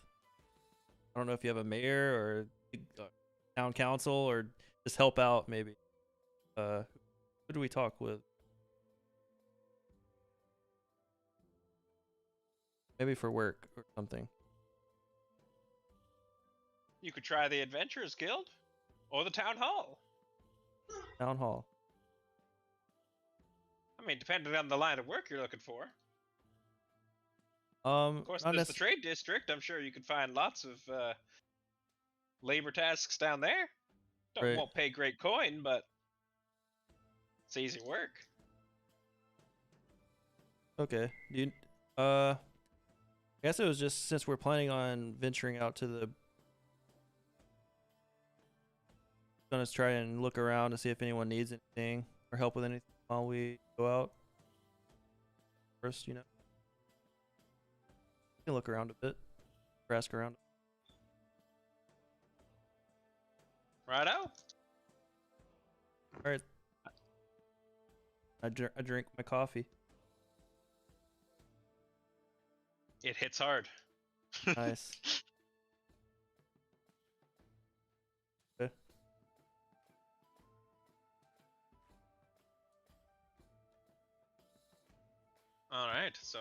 I don't know if you have a mayor or town council, or just help out maybe. Who do we talk with? Maybe for work or something. You could try the Adventurers Guild or the Town Hall. Town hall. I mean, depending on the line of work you're looking for. Of course, Not there's the necess- Trade District. I'm sure you could find lots of labor tasks down there. Right. Won't pay great coin, but it's easy work. Okay. Do you, I guess it was just since we're planning on venturing out to the, gonna try and look around to see if anyone needs anything or help with anything while we go out. First, you know, you can look around a bit, or ask around. Righto. All right. I drink my coffee. It hits hard. Nice. Okay. Alright, so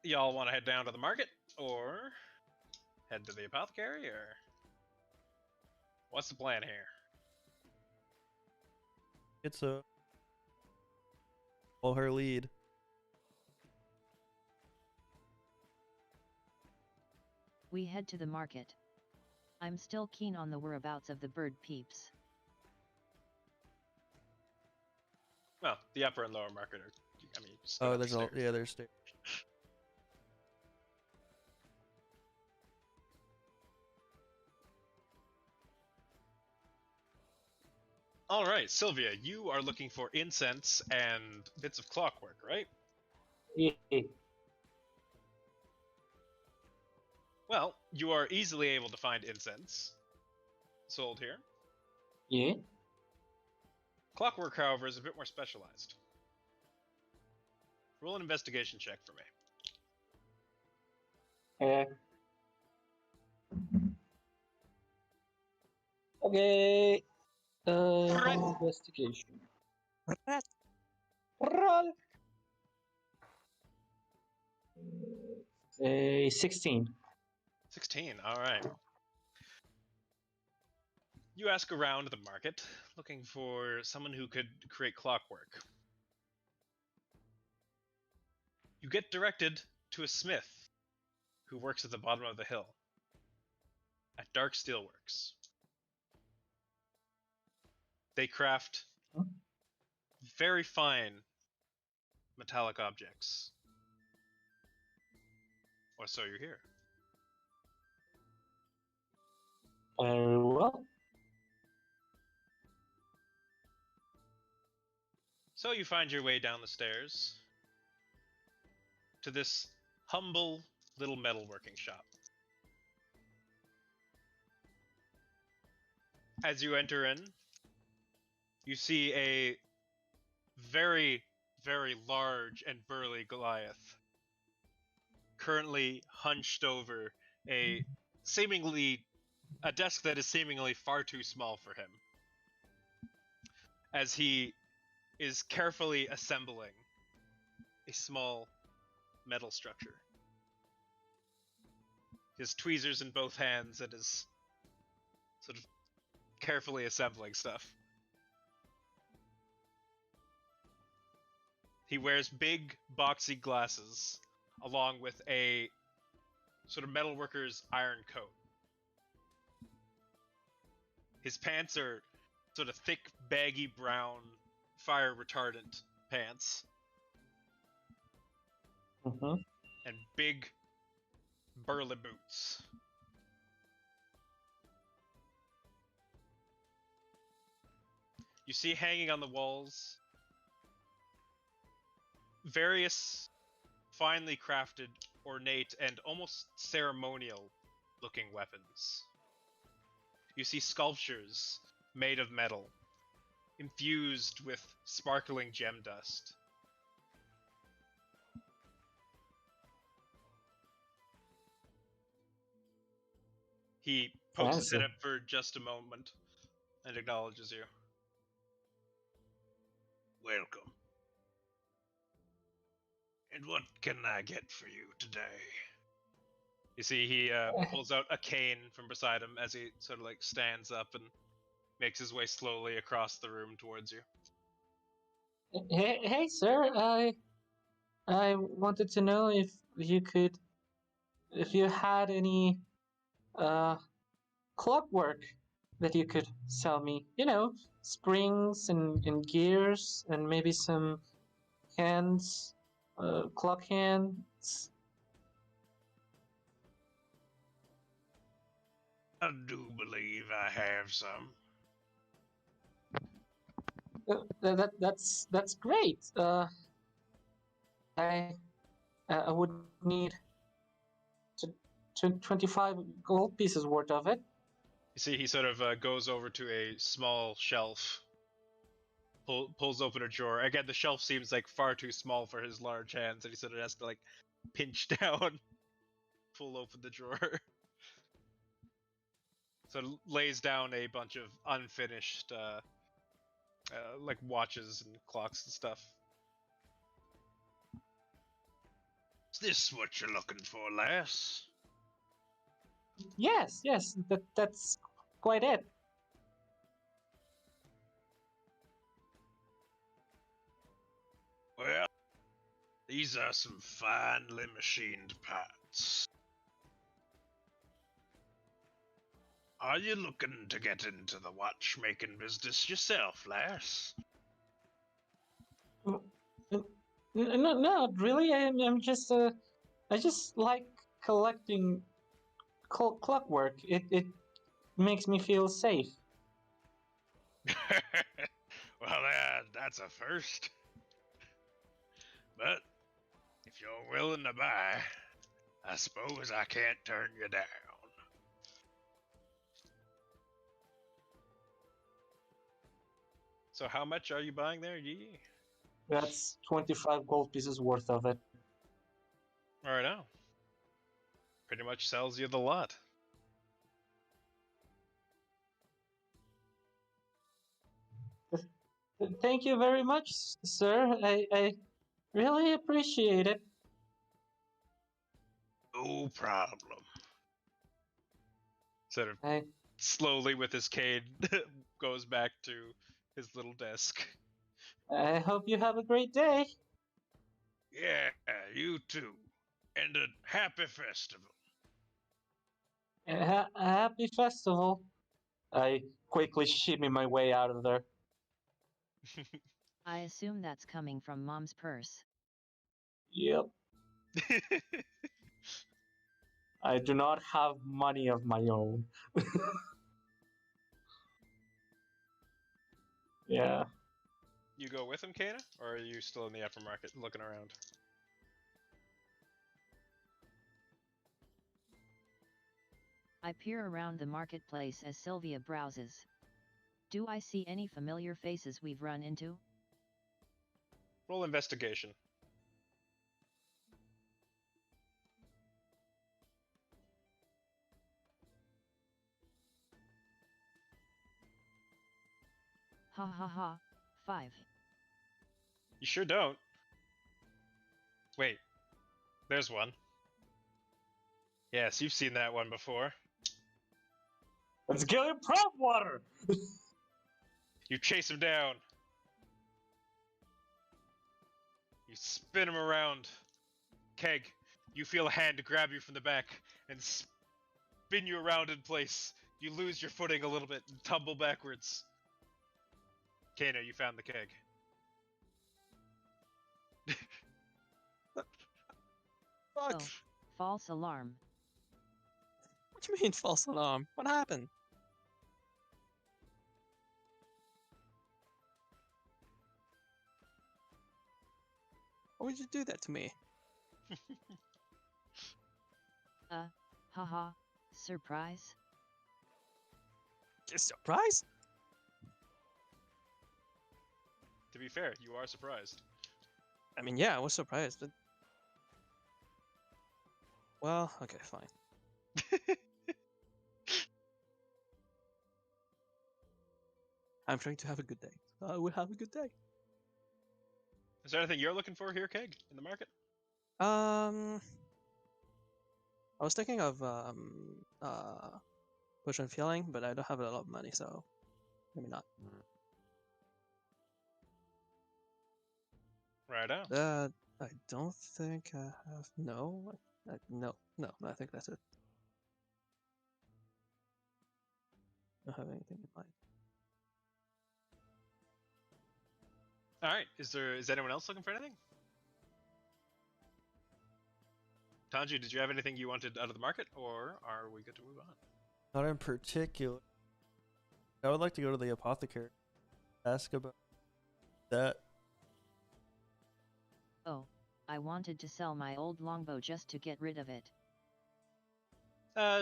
y'all want to head down to the market or head to the apothecary, or what's the plan here? It's a follow her lead. We head to the market. I'm still keen on the whereabouts of the bird peeps. Well, the upper and lower market are, I mean, just go Oh, up there's the all, stairs. yeah, there's stairs. Alright, Sylvia, you are looking for incense and bits of clockwork, right? Yeah. Well, you are easily able to find incense sold here. Yeah. Clockwork, however, is a bit more specialized. Roll an investigation check for me. Okay. Right. Investigation. Rat. Roll. 16. 16, alright. You ask around the market, looking for someone who could create clockwork. You get directed to a smith who works at the bottom of the hill at Dark Steelworks. They craft very fine metallic objects. Or so you hear. Very well. So you find your way down the stairs to this humble little metalworking shop. As you enter in, you see a very, very large and burly Goliath currently hunched over a desk that is seemingly far too small for him, as he is carefully assembling a small metal structure. He has tweezers in both hands and is sort of carefully assembling stuff. He wears big, boxy glasses, along with a sort of metalworker's iron coat. His pants are sort of thick, baggy brown, fire-retardant pants, Mm-hmm. and big, burly boots. You see hanging on the walls various finely crafted, ornate, and almost ceremonial looking weapons. You see sculptures made of metal, infused with sparkling gem dust. He poses Fancy. it up for just a moment and acknowledges you. Welcome. And what can I get for you today? You see, he pulls out a cane from beside him as he sort of like stands up and makes his way slowly across the room towards you. Hey, sir. I wanted to know if you had any clockwork that you could sell me. You know, springs and gears and maybe some hands, clock hands. I do believe I have some. That's great. I would need 25 gold pieces worth of it. You see, he sort of goes over to a small shelf, pulls open a drawer. Again, the shelf seems like far too small for his large hands, and he sort of has to like pinch down, pull open the drawer. So it lays down a bunch of unfinished, like watches and clocks and stuff. Is this what you're looking for, lass? Yes, that's quite it. Well, these are some finely machined parts. Are you looking to get into the watchmaking business yourself, lass? No, not really. I'm just I just like collecting clockwork. It makes me feel safe. Well, that's a first. But if you're willing to buy, I suppose I can't turn you down. So how much are you buying there, Yee? That's 25 gold pieces worth of it. Right now. Pretty much sells you the lot. Thank you very much, sir. I really appreciate it. No problem. Sort of I slowly with his cane goes back to his little desk. I hope you have a great day. Yeah, you too. And a happy festival. A happy festival. I quickly shimmy my way out of there. I assume that's coming from Mom's purse. Yep. I do not have money of my own. Yeah. You go with him, Kana? Or are you still in the aftermarket looking around? I peer around the marketplace as Sylvia browses. Do I see any familiar faces we've run into? Roll investigation. Ha ha ha. 5. You sure don't. Wait, there's one. Yes, you've seen that one before. Let's get him prop water! You chase him down. You spin him around. Keg, you feel a hand grab you from the back and spin you around in place. You lose your footing a little bit and tumble backwards. Kano, you found the keg. Fuck. Oh, false alarm. What do you mean false alarm? What happened? Why would you do that to me? Haha. Surprise? Surprise? To be fair, you are surprised. I mean, yeah, I was surprised, but... Well, okay, fine. I'm trying to have a good day. I will have a good day. Is there anything you're looking for here, Keg, in the market? I was thinking of push and feeling, but I don't have a lot of money, so maybe not. Right on. I don't think I have. No, no. I think that's it. I don't have anything in mind. Alright, is anyone else looking for anything? Tanji, did you have anything you wanted out of the market, or are we good to move on? Not in particular. I would like to go to the apothecary. Ask about that. Oh, I wanted to sell my old longbow just to get rid of it.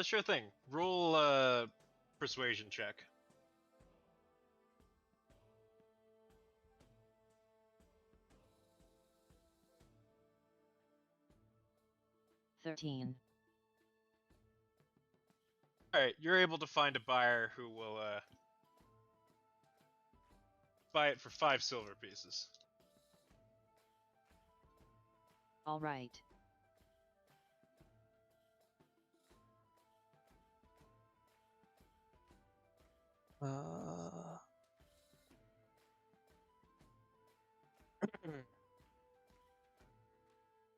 Sure thing. Roll a persuasion check. "13." Alright, you're able to find a buyer who will buy it for 5 silver pieces. All right.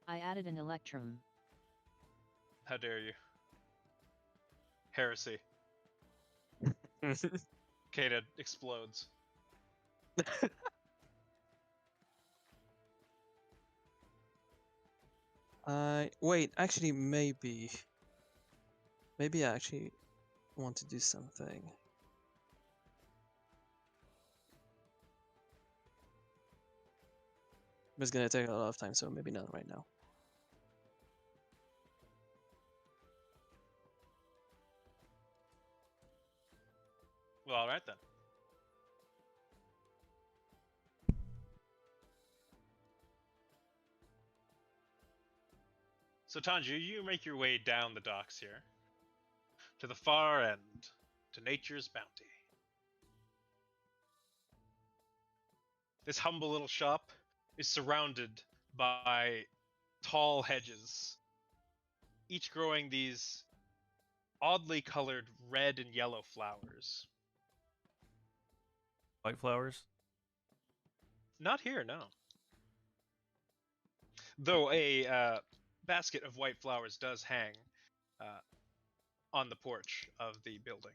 I added an electrum. How dare you? Heresy. Kata explodes. Wait, actually, maybe I actually want to do something. But it's gonna take a lot of time, so maybe not right now. Well, all right then. So Tanju, you make your way down the docks here, to the far end, to nature's bounty. This humble little shop is surrounded by tall hedges, each growing these oddly colored red and yellow flowers. White flowers. Not here, no. Though a basket of white flowers does hang uh, on the porch of the building.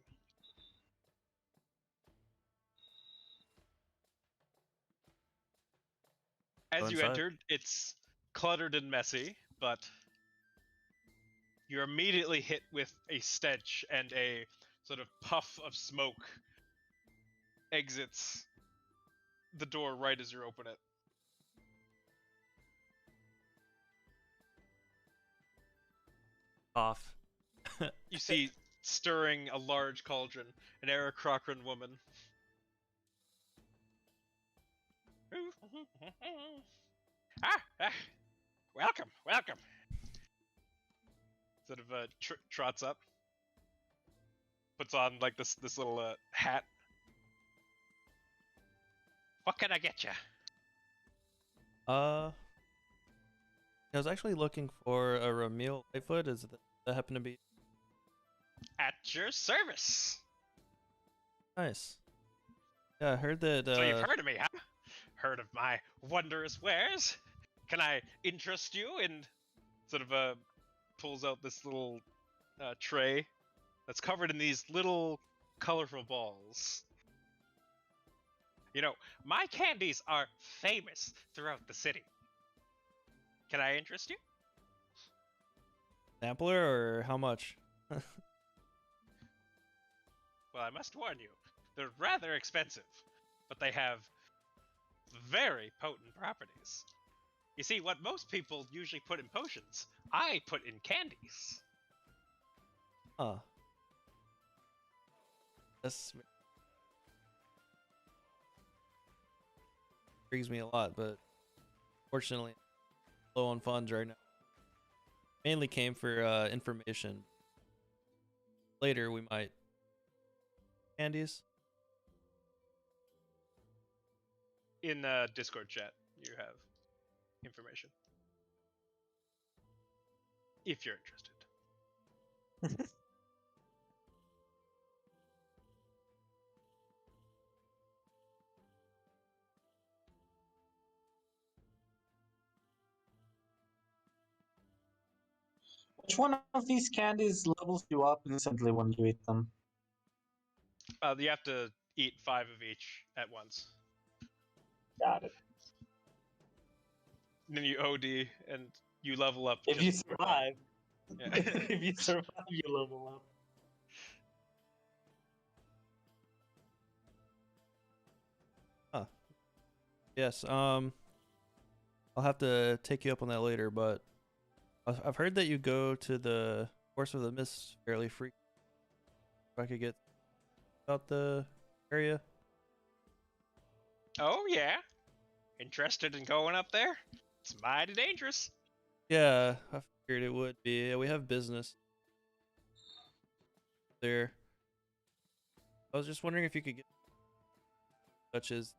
Go As you inside. entered, it's cluttered and messy, but you're immediately hit with a stench, and a sort of puff of smoke exits the door right as you open it. Off. You see, stirring a large cauldron, an Aarakocran woman. Welcome, welcome. Sort of trots up, puts on like this little hat. What can I get you? I was actually looking for a Ramil Lightfoot. Is that happen to be At your service. nice? Yeah, I heard that. So you've heard of me, huh? Heard of my wondrous wares? Can I interest you in sort of pulls out this little tray that's covered in these little colorful balls. You know, my candies are famous throughout the city. Can I interest you? sampler or how much? Well, I must warn you, they're rather expensive, but they have very potent properties. You see, what most people usually put in potions, I put in candies. Huh. That's intrigues me a lot, but fortunately, low on funds right now. Mainly came for information. Later, we might candies. In Discord chat, you have information. If you're interested. Which one of these candies levels you up instantly when you eat them? You have to eat 5 of each at once. Got it. And then you OD and you level up. If you just- survive, Yeah. if you survive, you level up. Yes. I'll have to take you up on that later, but I've heard that you go to the Course of the Mist fairly frequently. If I could get about the area. Oh yeah. Interested in going up there? It's mighty dangerous. Yeah, I figured it would be. Yeah, we have business there. I was just wondering if you could get such as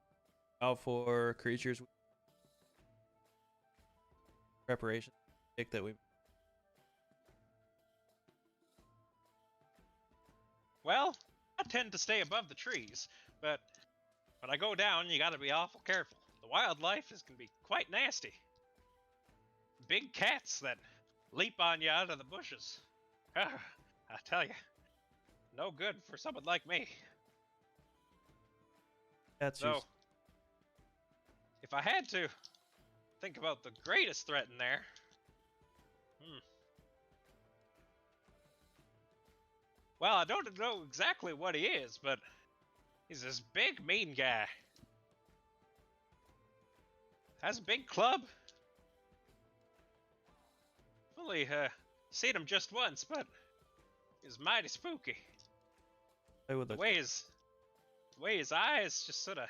out for creatures preparation that we. Well, I tend to stay above the trees, but when I go down, you gotta be awful careful. The wildlife can be quite nasty. Big cats that leap on you out of the bushes. I tell you, no good for someone like me. That's So, if I had to think about the greatest threat in there, well, I don't know exactly what he is, but he's this big, mean guy. Has a big club. Only seen him just once, but he's mighty spooky. play with The the way his the way his eyes just sort of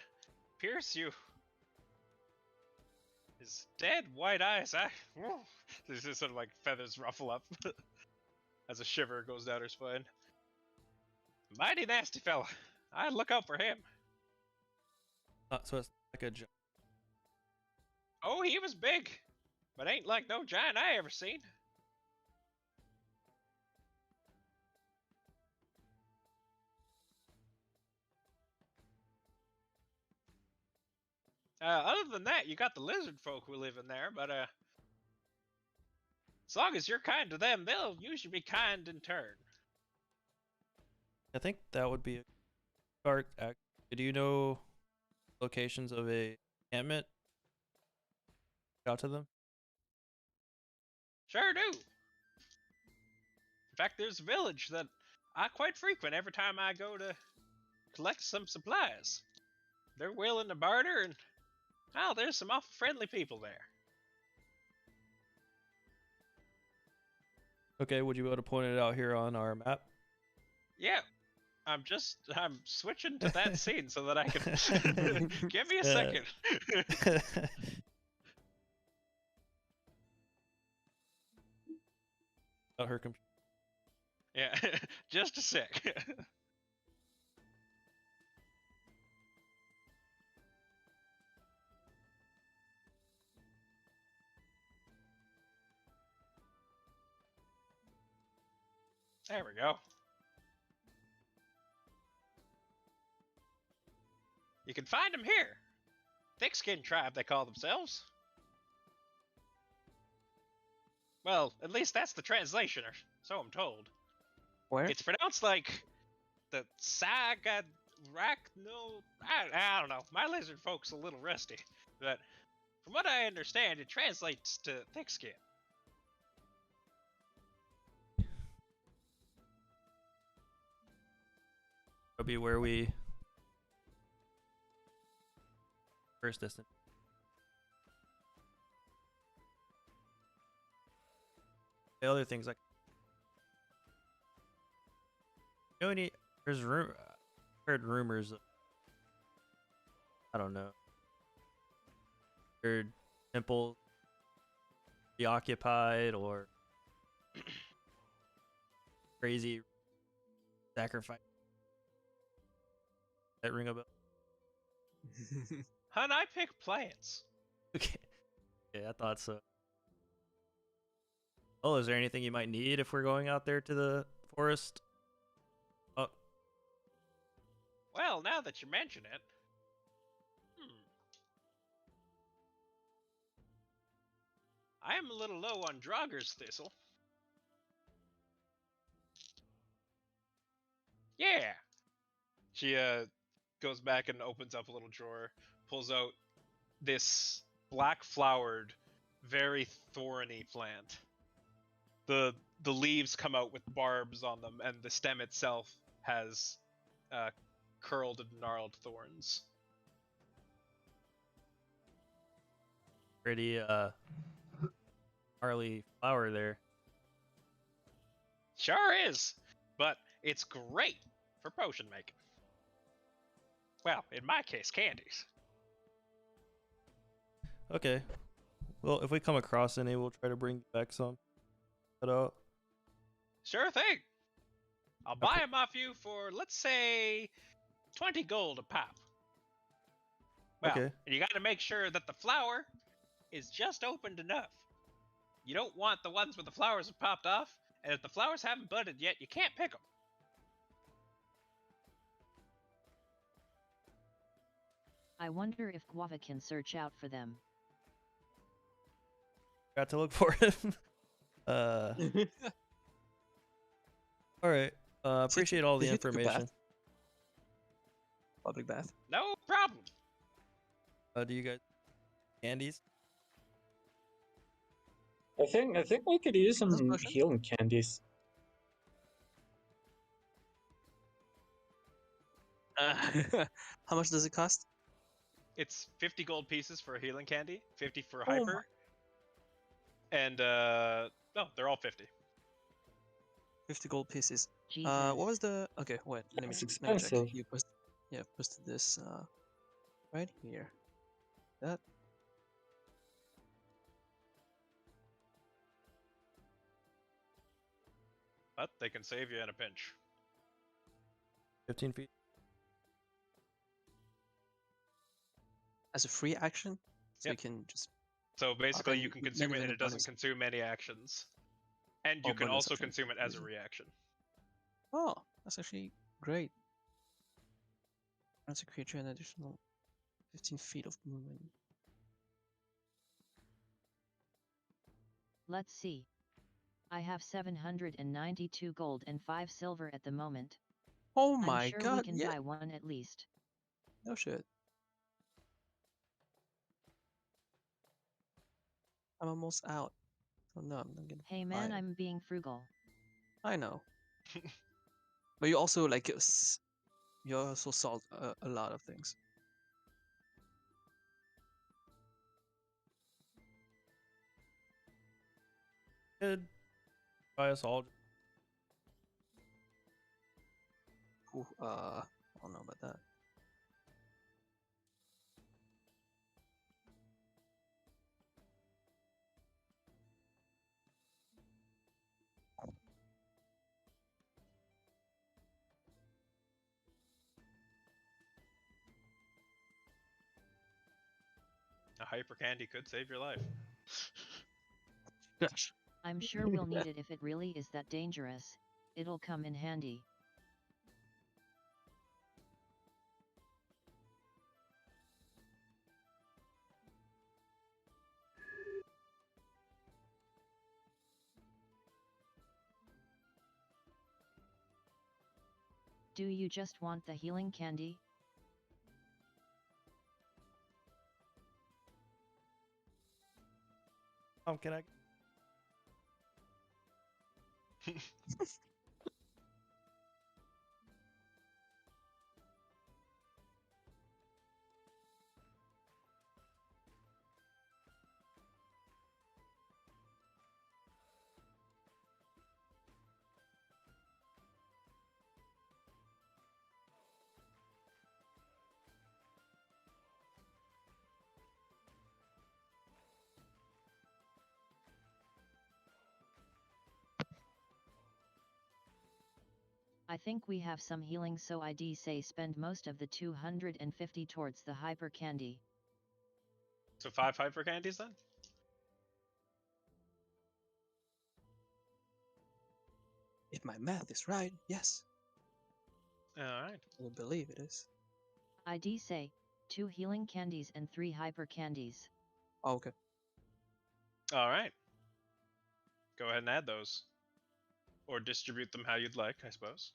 pierce you. His dead white eyes. There's just sort of like feathers ruffle up as a shiver goes down her spine. Mighty nasty fella. I'd look out for him. So it's like a Oh, he was big, but ain't like no giant I ever seen. Other than that, you got the lizard folk who live in there, but as long as you're kind to them, they'll usually be kind in turn. I think that would be a start. Do you know locations of a encampment? Out to them. Sure do. In fact, there's a village that I quite frequent every time I go to collect some supplies. They're willing to barter, and well, there's some awful friendly people there. Okay, would you be able to point it out here on our map? Yeah, I'm switching to that scene so that I can. Give me a second. Her computer. Yeah, just a sec. There we go. You can find them here. Thick-skinned tribe, they call themselves. Well, at least that's the translation, or so I'm told. Where? It's pronounced like the Saga Rachno. I don't know. My lizard folk's a little rusty, but from what I understand, it translates to thick skin. That'll be where we first distance. The other things like there's heard rumors of, I don't know, heard temples be occupied or crazy sacrifice. That ring a bell? Hun, I pick plants. Okay. Yeah, I thought so. Oh, is there anything you might need if we're going out there to the forest? Oh, Well, now that you mention it. I am a little low on Draugr's thistle. Yeah. She goes back and opens up a little drawer, pulls out this black flowered, very thorny plant. The leaves come out with barbs on them, and the stem itself has curled and gnarled thorns. pretty gnarly flower there. Sure is, but it's great for potion making. Well, in my case, candies. Okay. Well, if we come across any, we'll try to bring back some. Cut out. Sure thing. I'll buy Okay. them off you for, let's say, 20 gold a pop. Well, Okay. and you got to make sure that the flower is just opened enough. You don't want the ones where the flowers have popped off, and if the flowers haven't budded yet, you can't pick them. I wonder if Guava can search out for them. Got to look for him. All right. Appreciate all the Did you take a information. bath? Public bath. No problem. Do you guys candies? I think we could use some potion? healing candies. How much does it cost? It's 50 gold pieces for a healing candy, 50 for a Oh hyper, and no, they're all 50. 50 gold pieces. Jesus. What was the? Okay, wait. Let me It's check. expensive. You post. Yeah, posted this right here. That But they can save you in a pinch. 15 feet. as a free action, so Yep. you can just So basically, then you can then consume it when and the it doesn't bonus- consume any actions. And you Oh, can bonus also action. consume it as a Easy. reaction. Oh, that's actually great. Grants a creature an additional 15 feet of movement. Let's see. I have 792 gold and 5 silver at the moment. Oh I'm my sure we god! can Yeah, buy one at least. no shit. I'm almost out. So no, I'm not gonna Hey buy man, it. I'm being frugal. I know. But you also like you also sold a lot of things. Could buy us all. Ooh, I don't know about that. A hyper candy could save your life. Gosh. I'm sure we'll need it if it really is that dangerous. It'll come in handy. Do you just want the healing candy? Can I? I think we have some healing, so I'd say spend most of the 250 towards the hyper candy. So 5 hyper candies then? If my math is right, yes. Alright. I will believe it is. I'd say 2 healing candies and 3 hyper candies. Oh, okay. Alright. Go ahead and add those. Or distribute them how you'd like, I suppose.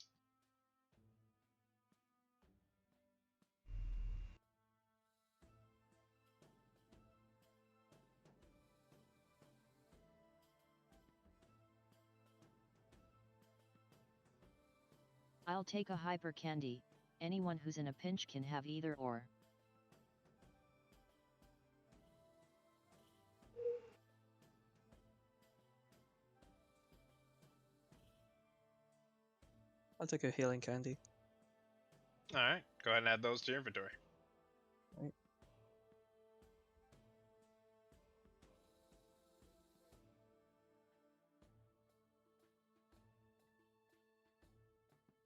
I'll take a hyper candy. Anyone who's in a pinch can have either or. I'll take a healing candy. Alright. Go ahead and add those to your inventory. Right.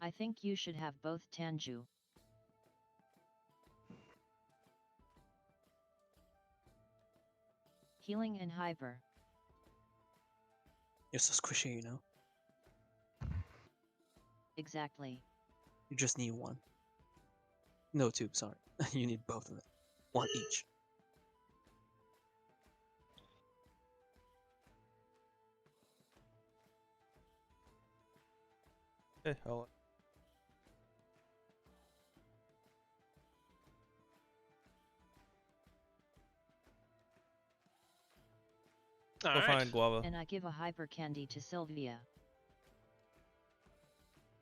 I think you should have both Tanju. Healing and hyper. You're so squishy, you know? Exactly. You just need one. No, two, sorry. You need both of them. One each. Okay, I'll. Go Alright. find guava. And I give a hyper candy to Sylvia.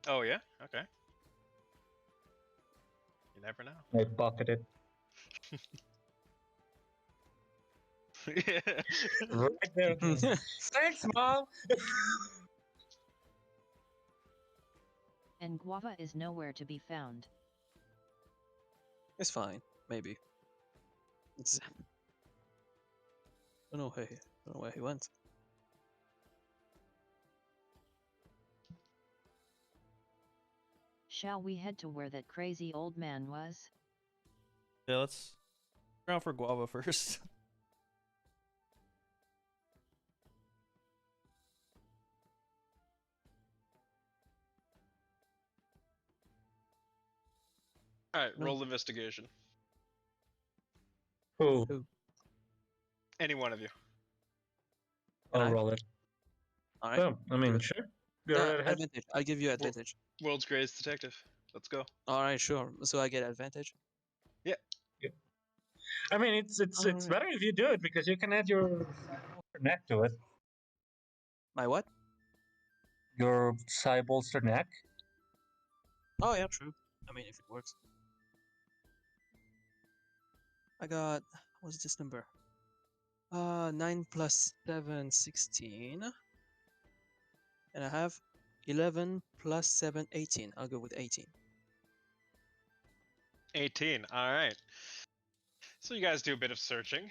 Oh yeah? Okay. You never know. I pocketed. Yeah. Right there. Thanks, Mom! And guava is nowhere to be found. It's fine. Maybe. It's... don't know where he went. Shall we head to where that crazy old man was? Yeah, let's around for guava first. All right, No. roll investigation. Who? Who? Any one of you. I'll I? roll it. All right. Oh, I mean, Good. sure. Go Yeah, right ahead. advantage. I'll give you advantage. World's greatest detective. Let's go. All right, sure. So I get advantage. I mean, it's Alright. better if you do it because you can add your neck to it. My what? Your side bolster neck. Oh yeah, true. I mean, if it works. I got, what's this number? 9 plus 7, 16. And I have 11 plus 7, 18. I'll go with 18. 18. All right. So you guys do a bit of searching.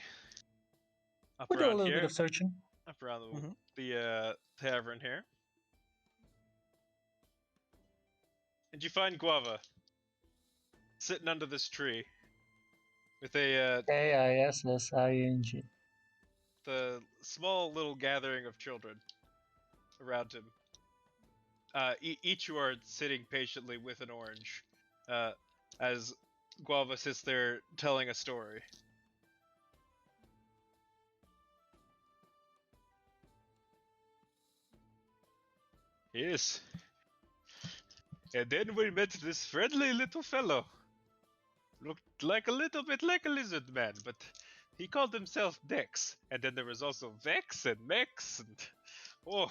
Up We do a around little here. bit of searching. Up around Mhm. the tavern here. And you find Guava sitting under this tree with a AISSING. the small little gathering of children around him. Each you are sitting patiently with an orange, as Guava sits there telling a story. Yes. And then we met this friendly little fellow. Looked like a little bit like a lizard man, but he called himself Dex. And then there was also Vex and Mex and... Oh,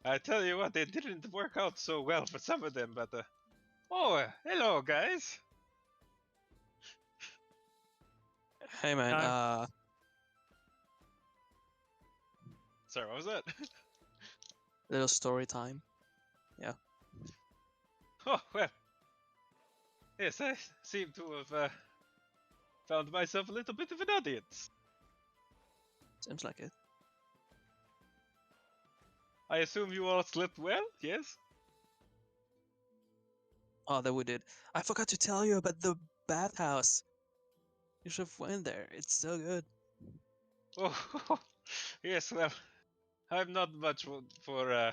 I tell you what, it didn't work out so well for some of them, but... Oh, hello, guys. Hey man, Time. Sorry, what was that? little story time. Oh, well. Yes, I seem to have found myself a little bit of an audience. Seems like it. I assume you all slept well, yes? Oh, that we did. I forgot to tell you about the bathhouse. You should have went there. It's so good. Oh, yes, well, I'm not much for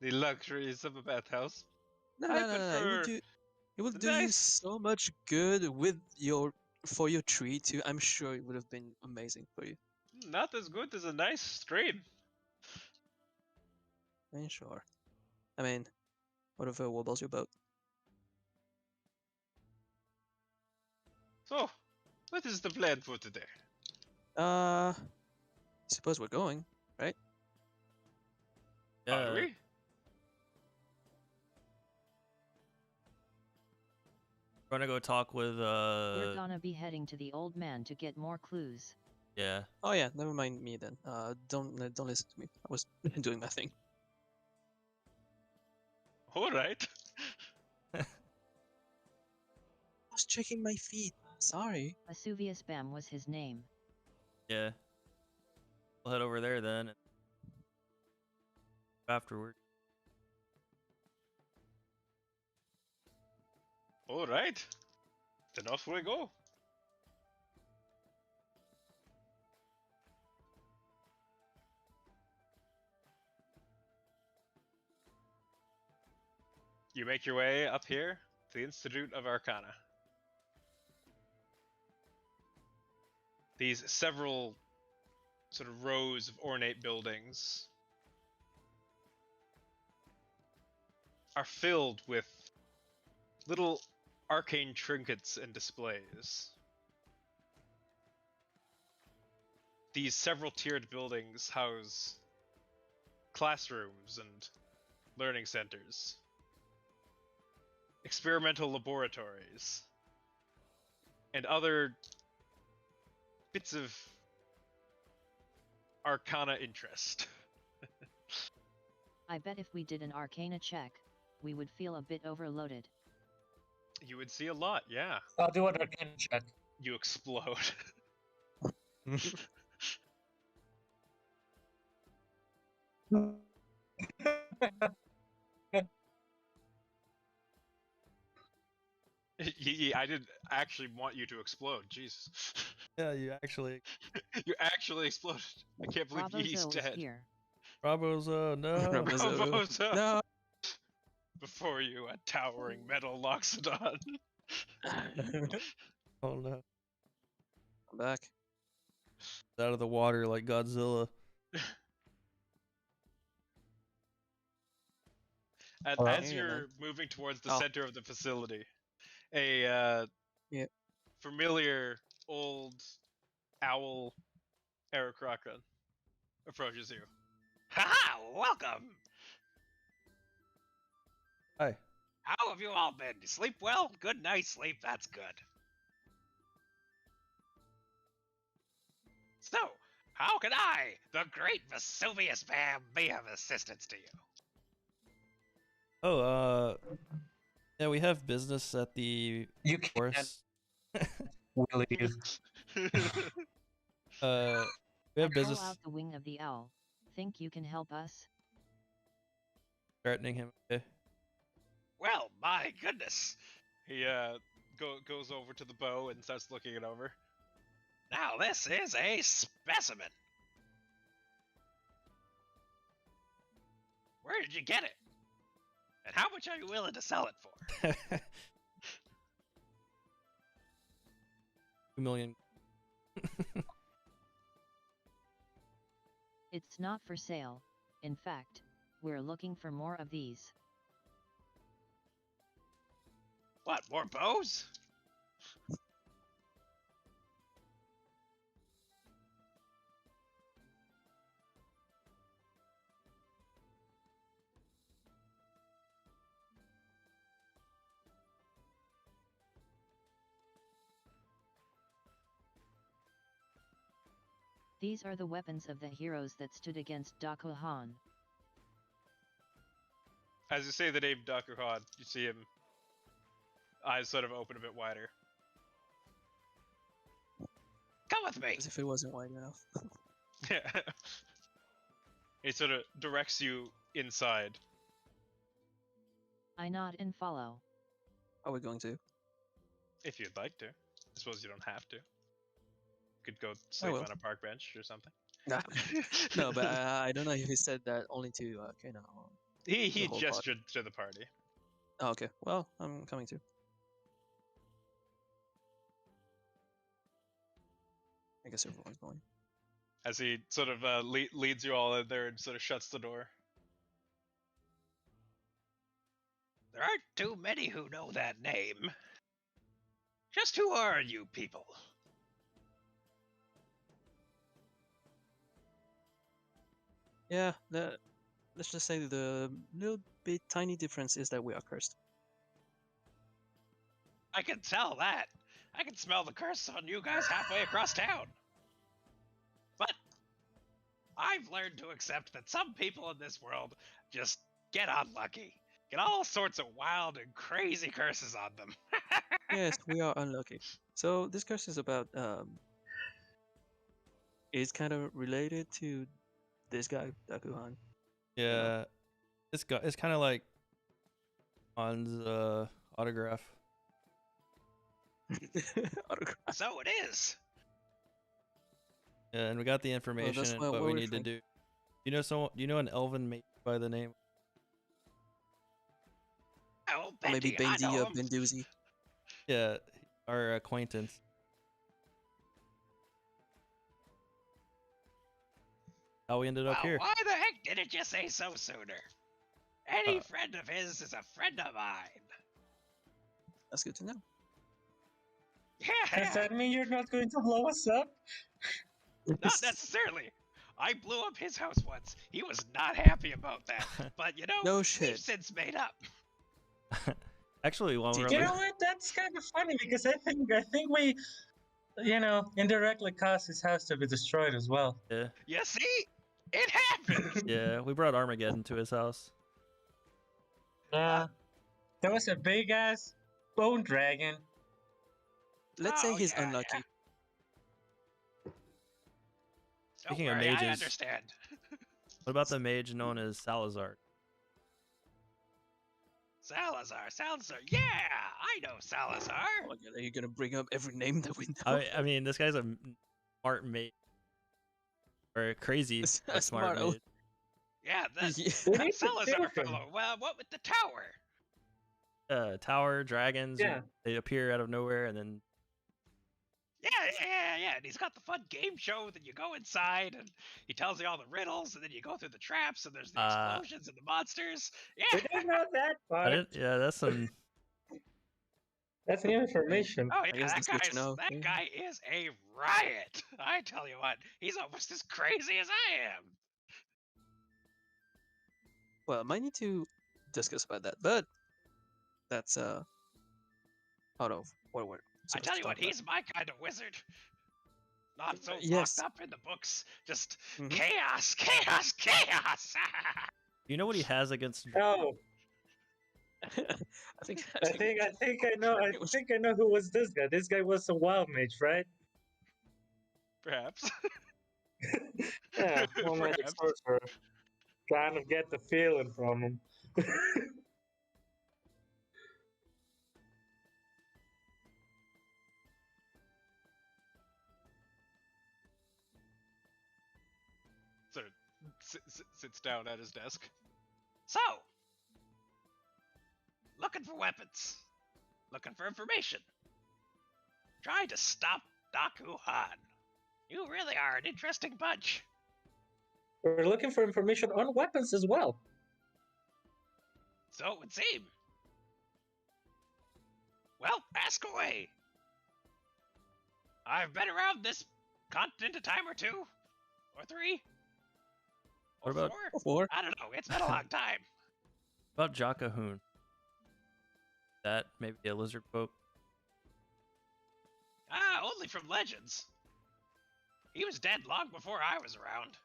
the luxuries of a bathhouse. No, I no, no, no. It would prefer do. It would the do you nice... so much good with your for your tree too. I'm sure it would have been amazing for you. Not as good as a nice stream. I'm sure. I mean, whatever wobbles your boat. So, what is the plan for today? Suppose we're going, right? Are we? We're gonna go talk with We're gonna be heading to the old man to get more clues. yeah. Oh yeah, never mind me then. Don't listen to me. I was doing my thing. All right. I was checking my feet. Sorry. Vesuvius Bam was his name. Yeah. We'll head over there then. Afterward. All right. Then off we go. You make your way up here to the Institute of Arcana. These several sort of rows of ornate buildings are filled with little arcane trinkets and displays. These several tiered buildings house classrooms and learning centers, experimental laboratories, and other bits of arcana interest. I bet if we did an arcana check, we would feel a bit overloaded. You would see a lot, yeah. I'll do an arcana check. You explode. I didn't actually want you to explode. Jesus. Yeah, you actually. You actually exploded. I can't believe he's Bravozo is dead. here. Bravozo, no. Bravozo. No. Before you, a towering metal Loxodon. Oh no. I'm back. It's out of the water like Godzilla. Hello? As Yeah, man. you're moving towards the Oh. center of the facility, a Yeah. familiar old owl Aerocrocon approaches you. Ha! Welcome! Hi. How have you all been? You sleep well? Good night's sleep, that's good. So, how can I, the great Vesuvius Bam, be of assistance to you? Oh, yeah, we have business at the You can't forest. leave. We have Call business out the wing of the owl. Think you can help us? threatening him. Okay. Well, my goodness. He goes over to the bow and starts looking it over. Now this is a specimen. Where did you get it? And how much are you willing to sell it for? 2 million. It's not for sale. In fact, we're looking for more of these. What, more bows? These are the weapons of the heroes that stood against Dakuhan. As you say the name Dakuhan, you see him eyes sort of open a bit wider. Come with me! As if it wasn't wide enough. Yeah. He sort of directs you inside. I nod and follow. Are we going to? If you'd like to. I suppose you don't have to. Could go sleep will. on a park bench or something. Nah. No, but I don't know if he said that only to Kena. Or... He The whole gestured to the party. Oh, okay. Well, I'm coming too. I guess everyone's going. As he sort of leads you all in there and sort of shuts the door. There aren't too many who know that name. Just who are you people? Yeah, let's just say the little bit tiny difference is that we are cursed. I can tell that. I can smell the curse on you guys halfway across town. But I've learned to accept that some people in this world just get unlucky. Get all sorts of wild and crazy curses on them. Yes, we are unlucky. So this curse is about is kind of related to this guy Dakuhan. Yeah. It's kind of like Han's autograph. Autograph. So it is. Yeah, and we got the information what what we we're need to trying- do. You know someone? You know an elven mate by the name? Oh, Or maybe Bendy, I Bendy know or him. Bendoozy. Yeah, our acquaintance. How we ended up Well, here? why the heck didn't you say so sooner? Any Uh, friend of his is a friend of mine. That's good to know. Does Yeah, that mean you're not going to blow us up? not necessarily. I blew up his house once. He was not happy about that. But you know, No we've shit. since made up. Actually, while we're You know what? That's kind of funny because I think we, indirectly caused his house to be destroyed as well. yeah, You see? It happened. yeah, we brought Armageddon to his house. Yeah. There was a big ass bone dragon. Let's say Oh, he's yeah, unlucky. Don't Speaking of worry, I mages- understand. What about the mage known as Salazar? Salazar. Yeah, I know Salazar. Oh my god, are you gonna bring up every name that we know? I mean, this guy's a smart mage. Or a crazy It's but a smart smart- mage. Yeah, that, Yeah. We that need to Salazar kill him. fellow. Well, what with the tower? Tower, dragons, Yeah. they appear out of nowhere and then Yeah. And he's got the fun game show that you go inside and he tells you all the riddles and then you go through the traps and there's the explosions and the monsters. We Yeah. didn't know that I part. didn't, yeah, that's some That's new information. Oh yeah, guess that's good to know. that Yeah. guy is a riot. I tell you what, he's almost as crazy as I am. Well, I might need to discuss about that, but that's out of what we're I supposed tell to you talk what, about. he's my kind of wizard. Not so Yes. locked up in the books. Just Mhm. chaos. you know what he has against Oh, I think I think I know. I think I know who was this guy. This guy was a wild mage, right? Perhaps. Yeah, wild magic Perhaps. sorcerer. Kind of get the feeling from him. Sort of sits down at his desk. So, looking for weapons, looking for information, trying to stop Daku Han. You really are an interesting bunch. We're looking for information on weapons as well. So it would seem. Well, ask away. I've been around this continent a time or two, or three, or What about- four. Four. I don't know. It's been a long time. about Jakahoon? That maybe a lizard folk. Only from legends. He was dead long before I was around.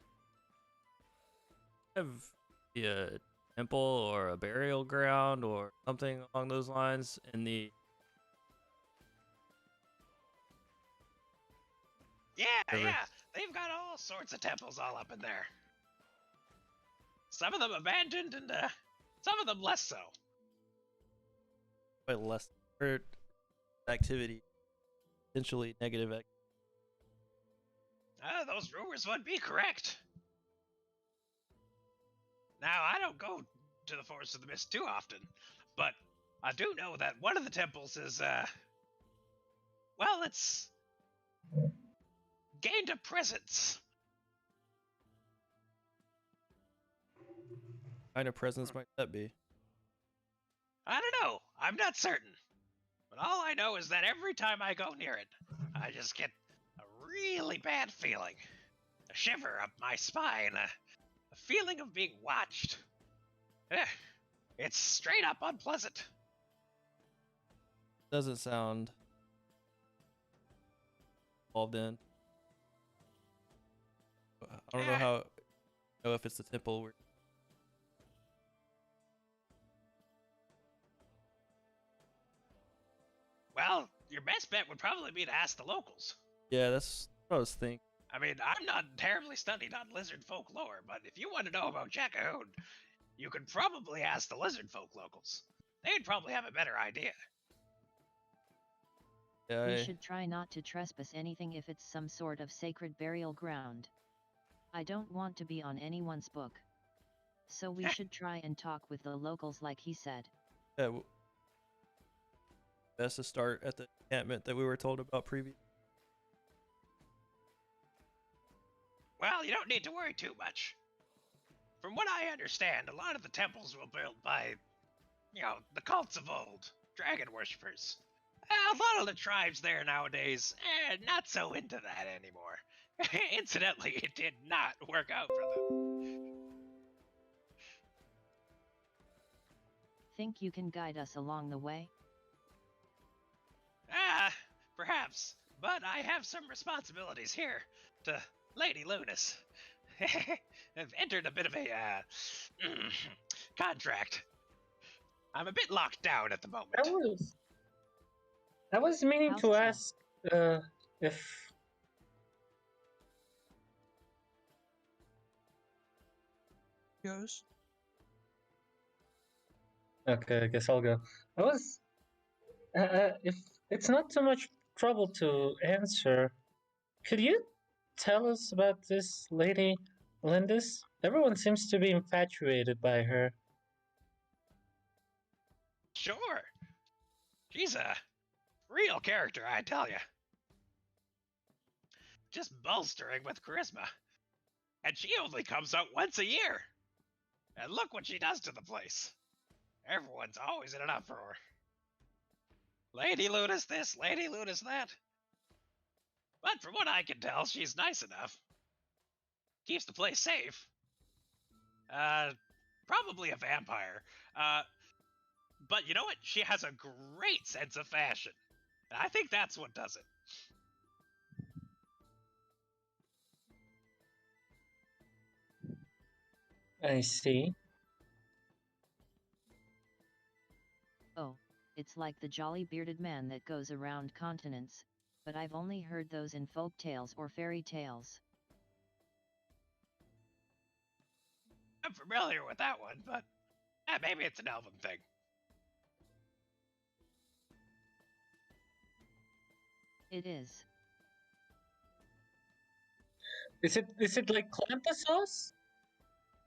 Have a temple or a burial ground or something along those lines in the Yeah, Really? yeah. They've got all sorts of temples all up in there. Some of them abandoned and some of them less so. quite less or activity, potentially negative activity. Those rumors would be correct. Now, I don't go to the Forest of the Mist too often, but I do know that one of the temples is, well, it's gained a presence. What kind of presence might that be? I don't know. I'm not certain. But all I know is that every time I go near it, I just get a really bad feeling. A shiver up my spine, a feeling of being watched. It's straight up unpleasant. Doesn't sound involved in. I don't know Yeah. how. Know if it's the temple. Where, Well, your best bet would probably be to ask the locals. yeah, that's what I was thinking. I mean, I'm not terribly studied on lizard folk lore, but if you want to know about Jackahoon, you could probably ask the lizard folk locals. They'd probably have a better idea. Yeah, We I- should try not to trespass anything if it's some sort of sacred burial ground. I don't want to be on anyone's book. So we should try and talk with the locals like he said. yeah. Best to start at the encampment that we were told about previously. Well, you don't need to worry too much. From what I understand, a lot of the temples were built by, the cults of old, dragon worshippers. A lot of the tribes there nowadays, not so into that anymore. Incidentally, it did not work out for them. Think you can guide us along the way? Perhaps, but I have some responsibilities here to Lady Leunis. I've entered a bit of a contract. I'm a bit locked down at the moment. That was I was meaning House to cell. ask if. Goes. Okay, I guess I'll go. I was. If it's not too much trouble to answer, could you tell us about this lady, Lindis? Everyone seems to be infatuated by her. Sure. She's a real character, I tell you. Just bolstering with charisma. And she only comes out once a year. And look what she does to the place. Everyone's always in an uproar. Lady Leunis this, Lady Leunis that. But from what I can tell, she's nice enough. Keeps the place safe. Probably a vampire. But you know what? She has a great sense of fashion. And I think that's what does it. I see. Oh, it's like the jolly bearded man that goes around continents, but I've only heard those in folk tales or fairy tales. I'm familiar with that one, but maybe it's an elven thing. It is. Is it like Clampa sauce?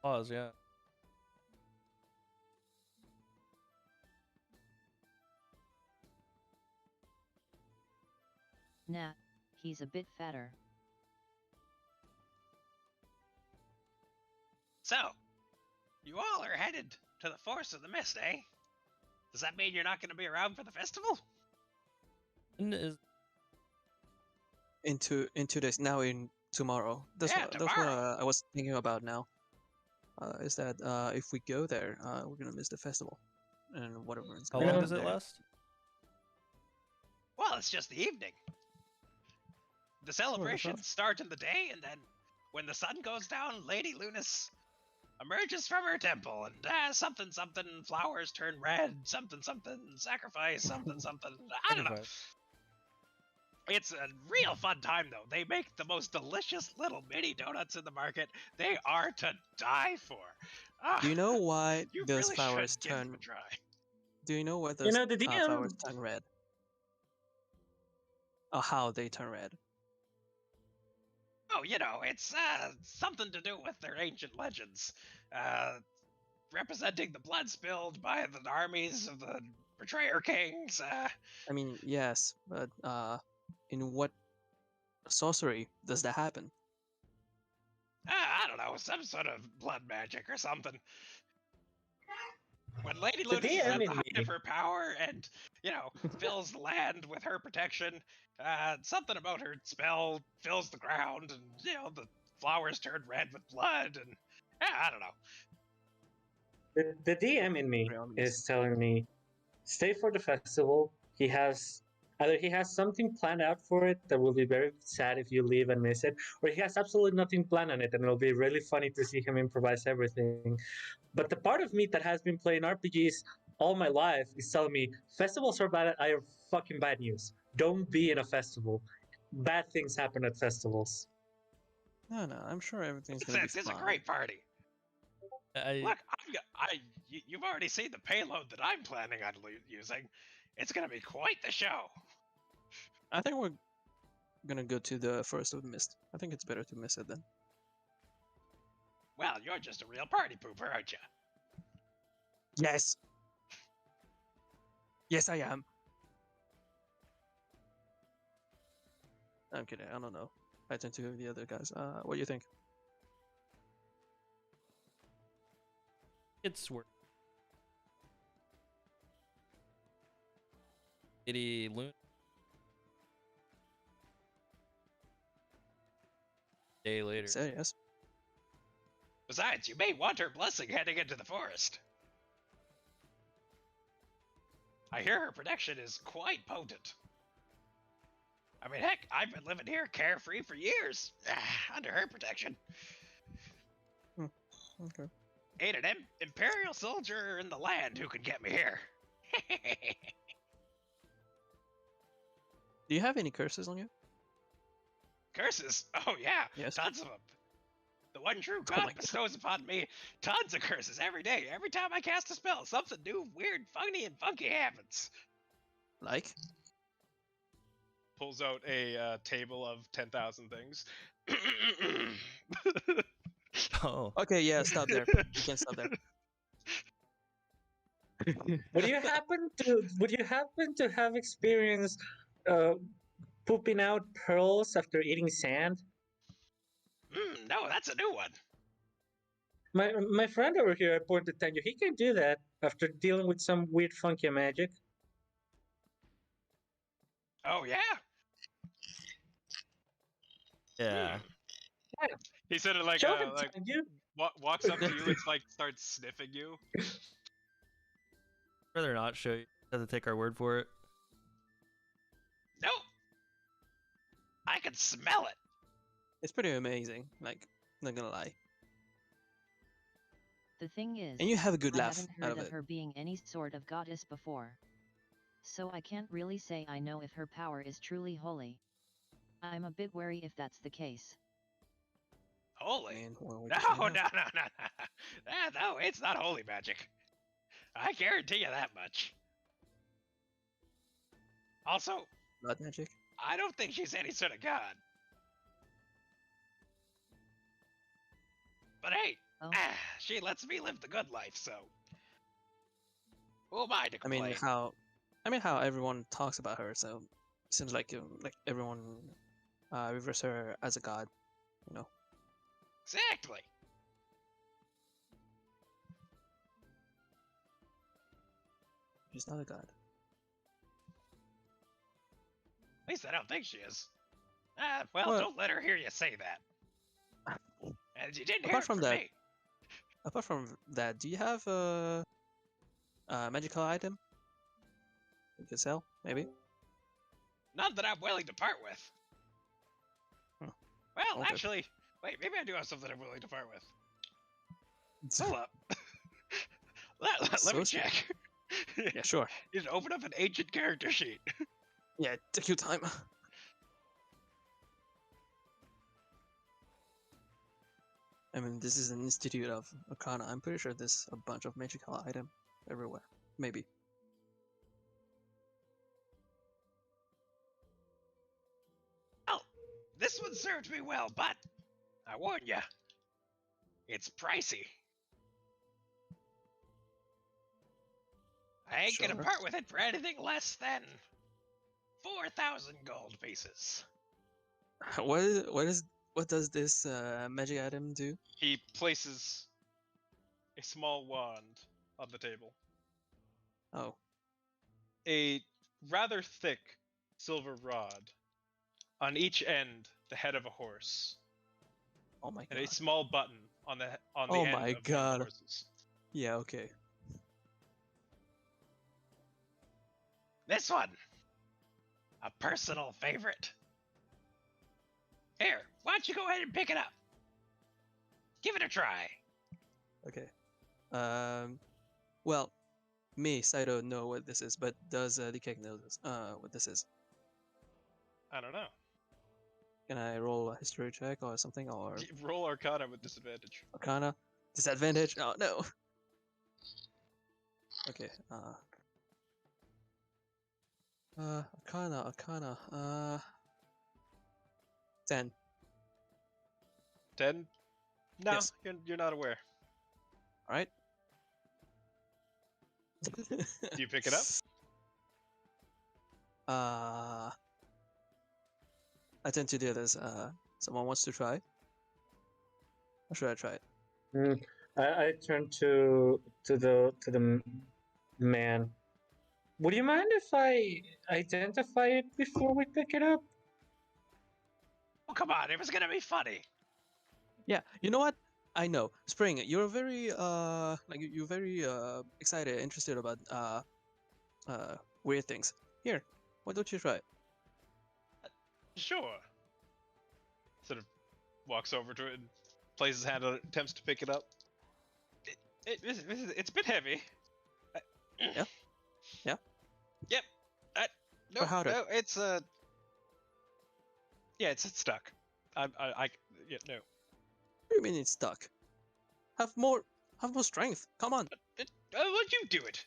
Pause, yeah. Nah, he's a bit fatter. So, you all are headed to the Forest of the Mist, eh? Does that mean you're not going to be around for the festival? And is In 2 days. Now in tomorrow. That's Yeah, what tomorrow. I was thinking about now. Is that if we go there, we're gonna miss the festival and whatever is how gonna long happen does it there. last? Well, it's just the evening. The celebrations start in the day, and then when the sun goes down, Lady Leunis emerges from her temple, and something something flowers turn red, something something sacrifice, something something. I don't know. Sacrifice. It's a real fun time, though. They make the most delicious little mini donuts in the market. They are to die for. Do you know why You those really flowers should give them turn? a try. Do you know why You those know, the flowers DM. turn red? Or how they turn red? Oh, you know, it's something to do with their ancient legends. Representing the blood spilled by the armies of the Betrayer Kings. I mean, yes, but in what sorcery does that happen? I don't know, some sort of blood magic or something. When Lady The Leunis is DM at the in height me. of her power and, you know, fills the land with her protection, something about her spell fills the ground and, you know, the flowers turn red with blood and, I don't know. The DM in me Very ominous. is telling me, stay for the festival. He has something planned out for it that will be very sad if you leave and miss it, or he has absolutely nothing planned on it, and it'll be really funny to see him improvise everything. But the part of me that has been playing RPGs all my life is telling me festivals are bad. Are fucking bad news. Don't be in a festival. Bad things happen at festivals. No, I'm sure everything's gonna be It's a fine. great party. I Look, you've already seen the payload that I'm planning on using. It's gonna be quite the show. I think we're gonna go to the Forest of the Mist. I think it's better to miss it then. Well, you're just a real party pooper, aren't you? Yes. Yes, I am. I'm kidding. I don't know. I tend to the other guys. What do you think? it's worth. Lady Loon. Day later. Say yes. Besides, you may want her blessing heading into the forest. I hear her protection is quite potent. I mean, heck, I've been living here carefree for years, under her protection. Okay. Ain't an imperial soldier in the land who can get me here. Do you have any curses on you? Curses? Oh yeah, Yes. tons of them. The one true Oh God my God. bestows upon me tons of curses every day. Every time I cast a spell, something new, weird, funky happens. Like? Pulls out a table of 10,000 things. Oh, Okay, yeah, stop there. You can stop there. Would you happen to have experienced pooping out pearls after eating sand? No, that's a new one. My friend over here at Port Tenyo, he can do that after dealing with some weird funky magic. Oh yeah. yeah. Yeah, He said it like show him, Tenyo. walks up to you and like starts sniffing you. Rather not show you. Have to take our word for it. Nope. I can smell it. It's pretty amazing. Like, not gonna lie. The thing is, And you have a good I laugh haven't out heard of of it. her being any sort of goddess before. So I can't really say I know if her power is truly holy. I'm a bit wary if that's the case. Holy. Man, well, we No, can no, find no, out. no, no, it's not holy magic. I guarantee you that much. Also, Blood magic? I don't think she's any sort of god. But hey, Oh, she lets me live the good life, so who am I to I mean, complain? how everyone talks about her, so seems like everyone reveres her as a god, you know. Exactly. She's not a god. At least I don't think she is. Well, Well- don't let her hear you say that. And you didn't hear Apart it from from that- me. Apart from that, do you have a magical item you can sell? Maybe. None that I'm willing to part with. Huh. Well, Okay. actually, wait, maybe I do have something I'm willing to part with. Hold up. let me So check. Yeah, sure. Just open up an ancient character sheet. Yeah, take your time. I mean, this is an institute of Arcana. I'm pretty sure there's a bunch of magical item everywhere. Maybe. Well, this one served me well, but I warn ya, it's pricey. I ain't gonna Sure. part with it for anything less than 4,000 gold pieces. What does this magic item do? He places a small wand on the table. Oh, A rather thick silver rod. On each end, the head of a horse, oh my and god. a small button on the Oh end my of the God. horses. Yeah, okay. This one, a personal favorite. Here, why don't you go ahead and pick it up? Give it a try. Okay. Well, me, Saito, know what this is, but does Dikek know this? What this is? I don't know. Can I roll a history check or something, or Roll Arcana with disadvantage. Arcana? Disadvantage? Oh no. Okay. Arcana. 10. 10? No, Yes. you're not aware. All right. Do you pick it up? I tend to do this. Someone wants to try? Or should I try it? I turn to the man. Would you mind if I identify it before we pick it up? Oh, come on, it was gonna be funny. Yeah. You know what? I know. Spring, you're very you're very excited, interested about weird things. Here, why don't you try it? Sure. Sort of walks over to it and places his hand on it, attempts to pick it up. It's a bit heavy. Yeah? Yeah? Yep. No, Or harder? no, it's Yeah, it's stuck. Yeah, no. What do you mean it's stuck? Have more strength. Come on. Would you do it?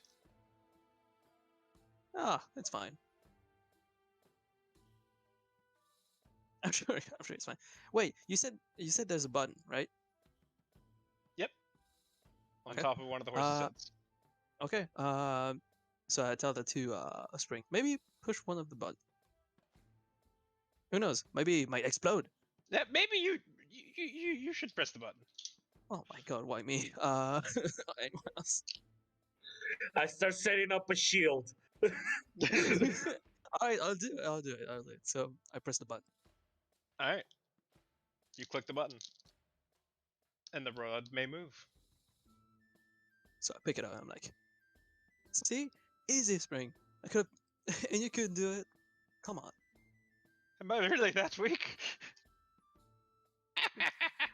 Ah, it's fine. I'm sure it's fine. Wait, you said there's a button, right? Yep. On Okay. top of one of the horse's heads. Okay. So I tell that to Spring. Maybe push one of the buttons. Who knows? Maybe it might explode. Yeah, maybe you should press the button. Oh my god, why me? Anyone else? I start setting up a shield. Alright, I'll do it. So I press the button. All right. You click the button, and the rod may move. So I pick it up. I'm like, see, easy, Spring. I could, and you couldn't do it. Come on, Am I really that weak?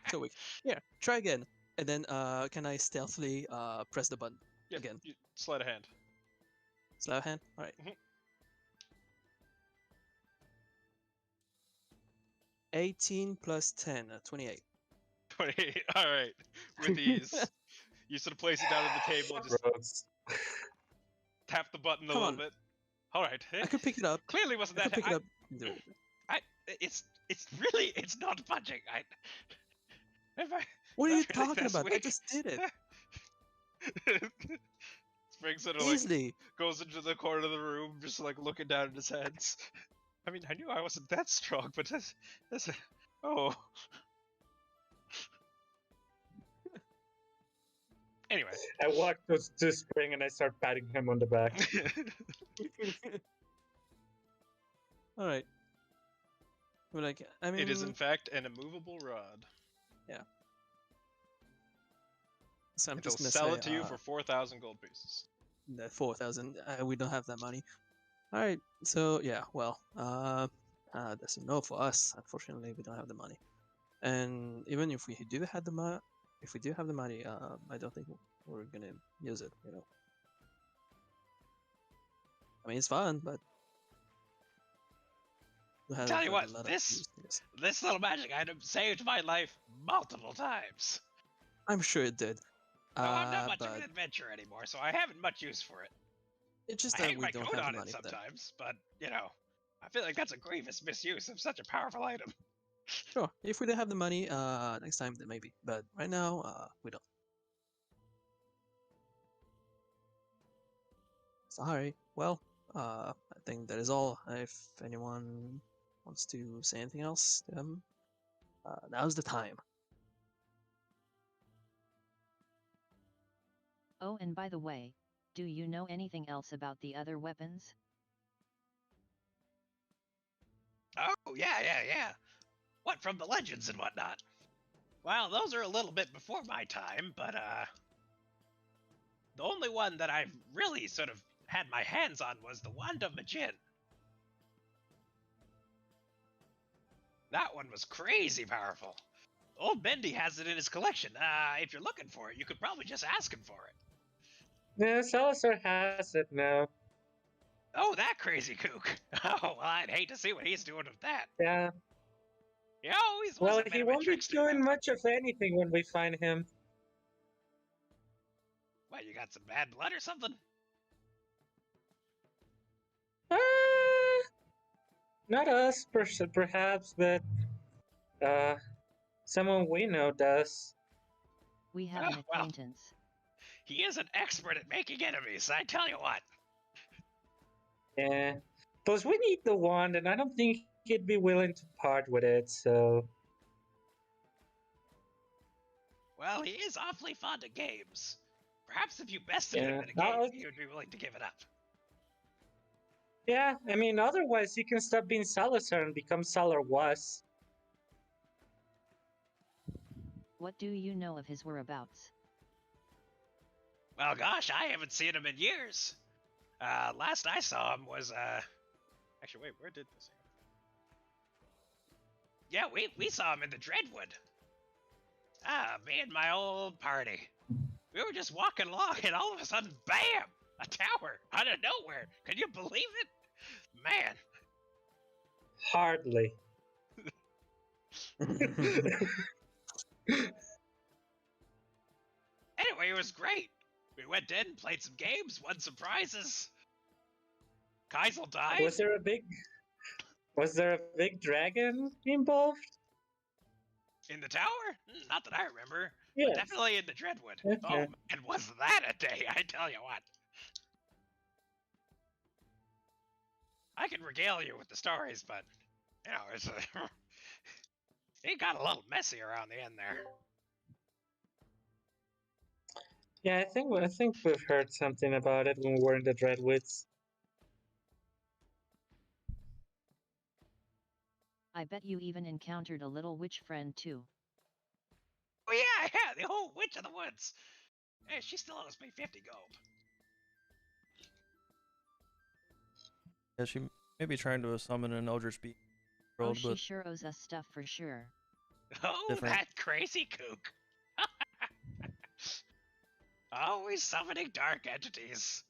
so weak. Here, try again. And then, can I stealthily press the button Yep, again? you sleight of hand. Sleight of hand. All right. Mhm. 18 plus 10, 28. 28. All right. With ease. You sort of place it down on the table, just Gross. tap the button a Come little on. bit. All right. I could pick it up. Clearly wasn't I that. could pick it up and do it. It's really not punching. What are not you really talking this about? I weak. just did it Spring sort of like easily. goes into the corner of the room, just like looking down at his hands. I mean, I knew I wasn't that strong, but that's oh. Anyway. I walk to Spring and I start patting him on the back. All right. But like, I mean, It is in fact an immovable rod. so I'm It'll just gonna sell say, it to you for 4,000 gold pieces. that 4,000. We don't have that money. All right. So yeah, well, that's a no for us. Unfortunately, we don't have the money. And even if we do have the money, I don't think we're gonna use it. You know. I mean, it's fun, but we have Tell you a what, lot of this- use, yes. This little magic item saved my life multiple times. I'm sure it did. No, I'm not much of but an adventurer anymore, so I haven't much use for it. it's just I that hang we my don't coat have the on it money for that. sometimes, but you know, I feel like that's a grievous misuse of such a powerful item. Sure, if we don't have the money, next time then maybe. But right now, we don't. Sorry. Well, I think that is all. If anyone wants to say anything else, now's the time. Oh, and by the way, do you know anything else about the other weapons? Oh, yeah. What, from the legends and whatnot? Well, those are a little bit before my time, but, the only one that I've really sort of had my hands on was the Wand of Majin. That one was crazy powerful. Old Bendy has it in his collection. If you're looking for it, you could probably just ask him for it. Yeah, Salazar has it now. Oh, that crazy kook. Oh, well, I'd hate to see what he's doing with that. Yeah. He always was Well, a bit he of a won't be trickster doing about much of anything when we find him. What, you got some bad blood or something? Not us, perhaps, but someone we know does. We have Oh, an well. acquaintance. He is an expert at making enemies, I tell you what. Yeah. Plus, we need the wand, and I don't think he'd be willing to part with it, so. Well, he is awfully fond of games. Perhaps if you bested him Yeah, in a game, I'll- he would be willing to give it up. Yeah, I mean, otherwise, he can stop being Salazar and become Salar was. What do you know of his whereabouts? Well, gosh, I haven't seen him in years. Last I saw him was, Actually, wait, where did this happen? Yeah, we saw him in the Dreadwood. Me and my old party. We were just walking along, and all of a sudden, BAM! A tower out of nowhere. Can you believe it? Man. Hardly. Anyway, it was great. We went in, played some games, won some prizes. Kaisel died. Was there a big dragon involved? In the tower? Not that I remember. Yes. But definitely in the Dreadwood. Okay. Oh, man, was that a day, I tell you what. I can regale you with the stories, but, you know, it's it got a little messy around the end there. Yeah, I think we've heard something about it when we were in the Dreadwoods. I bet you even encountered a little witch friend too. Oh yeah, the whole Witch of the Woods. Hey, she still owes me 50 gold. Yeah, she may be trying to summon an Eldritch Beast Oh, world, she but sure owes us stuff for sure. Oh, Different. that crazy kook. Always summoning dark entities.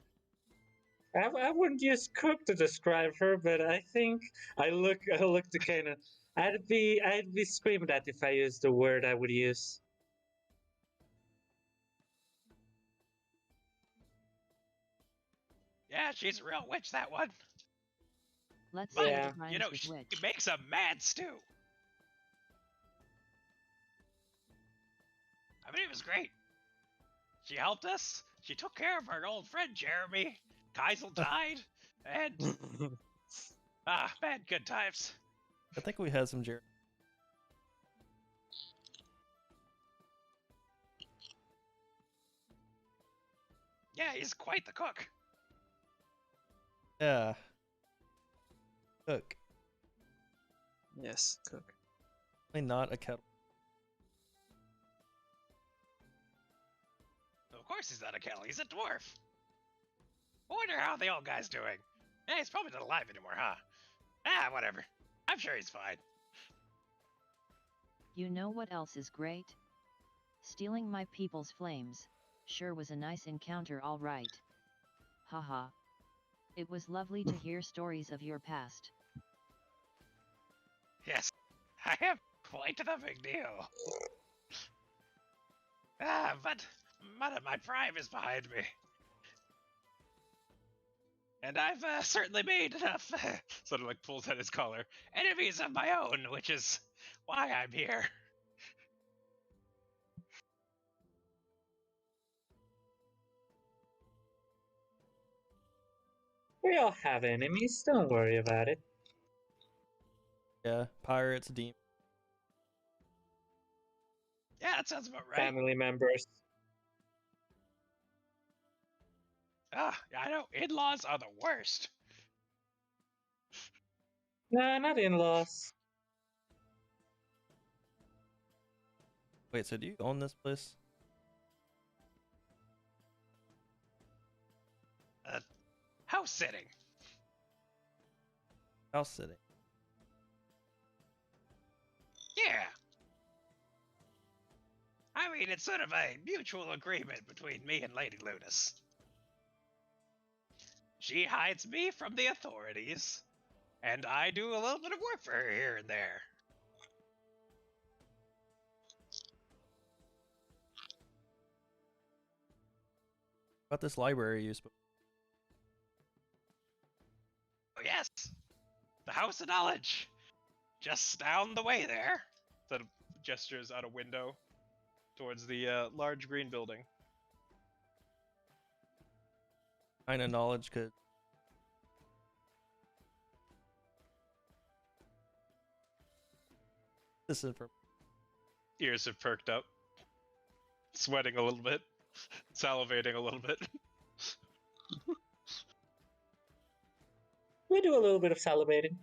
I wouldn't use cook to describe her, but I think I look to kind of. I'd be screaming that if I used the word I would use. Yeah, she's a real witch, that one. Let's But, see Yeah. if it rhymes you know, with she witch. makes a mad stew. I mean, it was great. She helped us. She took care of our old friend Jeremy. Kaisel died. And, man, good times. I think we had some Jeremy. Yeah, he's quite the cook. Yeah. Cook. Yes, cook. Definitely not a kettle. Of course he's not a kettle, he's a dwarf. I wonder how the old guy's doing. He's probably not alive anymore, huh? Whatever. I'm sure he's fine. You know what else is great? Stealing my people's flames. Sure was a nice encounter, all right. Haha. It was lovely to hear stories of your past. Yes, I am quite the big deal. But my prime is behind me. And I've certainly made enough, sort of like pulls at his collar, enemies of my own, which is why I'm here. We all have enemies. Don't worry about it. Yeah, pirates, demons. Yeah, that sounds about right. Family members. Yeah, I know, in-laws are the worst. Nah, not in-laws. Wait, so do you own this place? House sitting. House sitting. Yeah. I mean, it's sort of a mutual agreement between me and Lady Leunis. She hides me from the authorities, and I do a little bit of work for her here and there. About this library you spoke. Oh yes, the House of Knowledge, just down the way there. Sort of gestures out a window towards the large green building. Kind of knowledge could. This is for. Ears have perked up, sweating a little bit, salivating a little bit. We do a little bit of salivating.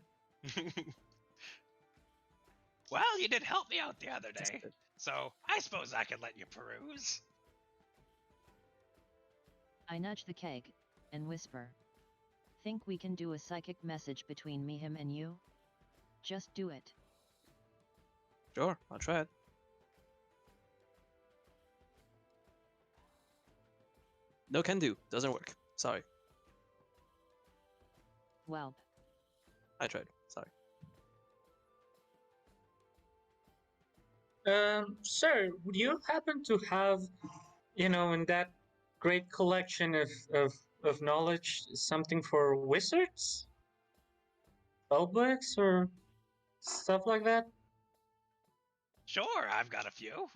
Well, you did help me out the other Just day, good. so I suppose I can let you peruse. I nudge the keg and whisper. Think we can do a psychic message between me, him, and you? Just do it. Sure, I'll try it. No can do. Doesn't work. Sorry. Well, I tried. Sorry. Sir, would you happen to have, in that great collection of knowledge, something for wizards, spellbooks, or stuff like that? Sure, I've got a few.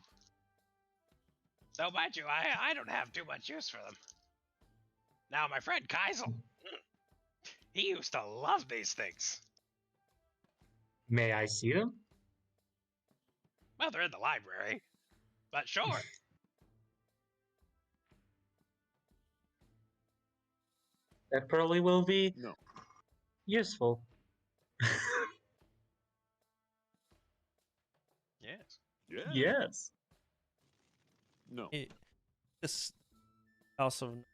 Though, mind you, I don't have too much use for them. Now, my friend Kaisel, he used to love these things. May I see them? Well, they're in the library, but sure. That probably will be No. useful. Yes. Yeah. Yes. No. This House of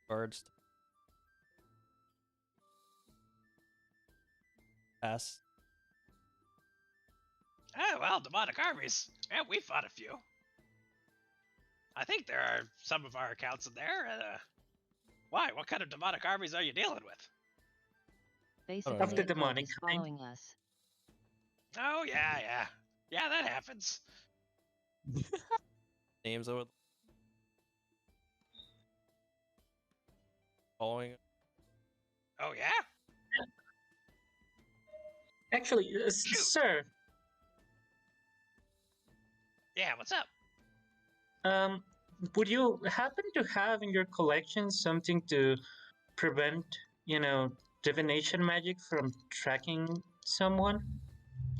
Cards pass. Oh, well, demonic armies. Yeah, we fought a few. I think there are some of our accounts in there. Why? What kind of demonic armies are you dealing with? Basically, Of the a cult demonic is kind. following us. Oh, yeah. Yeah, that happens. Names over following. Oh, yeah? Actually, Shoot. sir, Yeah, what's up? would you happen to have in your collection something to prevent, divination magic from tracking someone?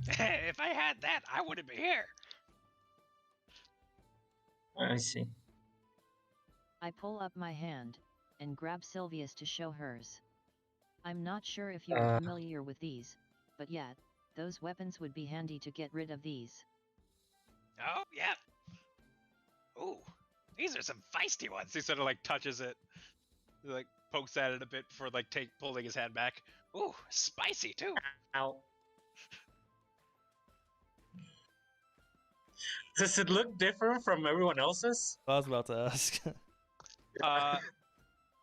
If I had that, I wouldn't be here. I see. I pull up my hand and grab Sylvia's to show hers. I'm not sure if you are familiar with these, but yet, those weapons would be handy to get rid of these. Oh, yeah. Ooh, these are some feisty ones. He sort of like touches it, like pokes at it a bit before like pulling his hand back. Ooh, spicy too. Ow. Does it look different from everyone else's? I was about to ask.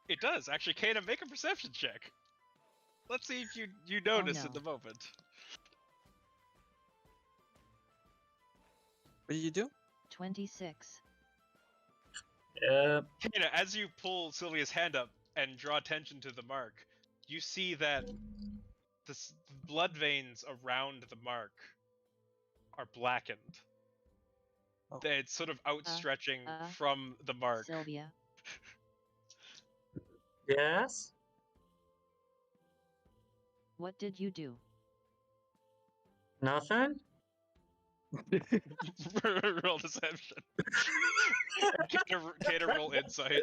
It does actually. Kana, make a perception check. Let's see if you notice no. in the moment. What did you do? 26. Yeah. Kana, as you pull Sylvia's hand up and draw attention to the mark, you see that the blood veins around the mark are blackened. Oh. It's sort of outstretching from the mark. Sylvia, Yes? what did you do? Nothing? Roll deception. Kana, roll insight.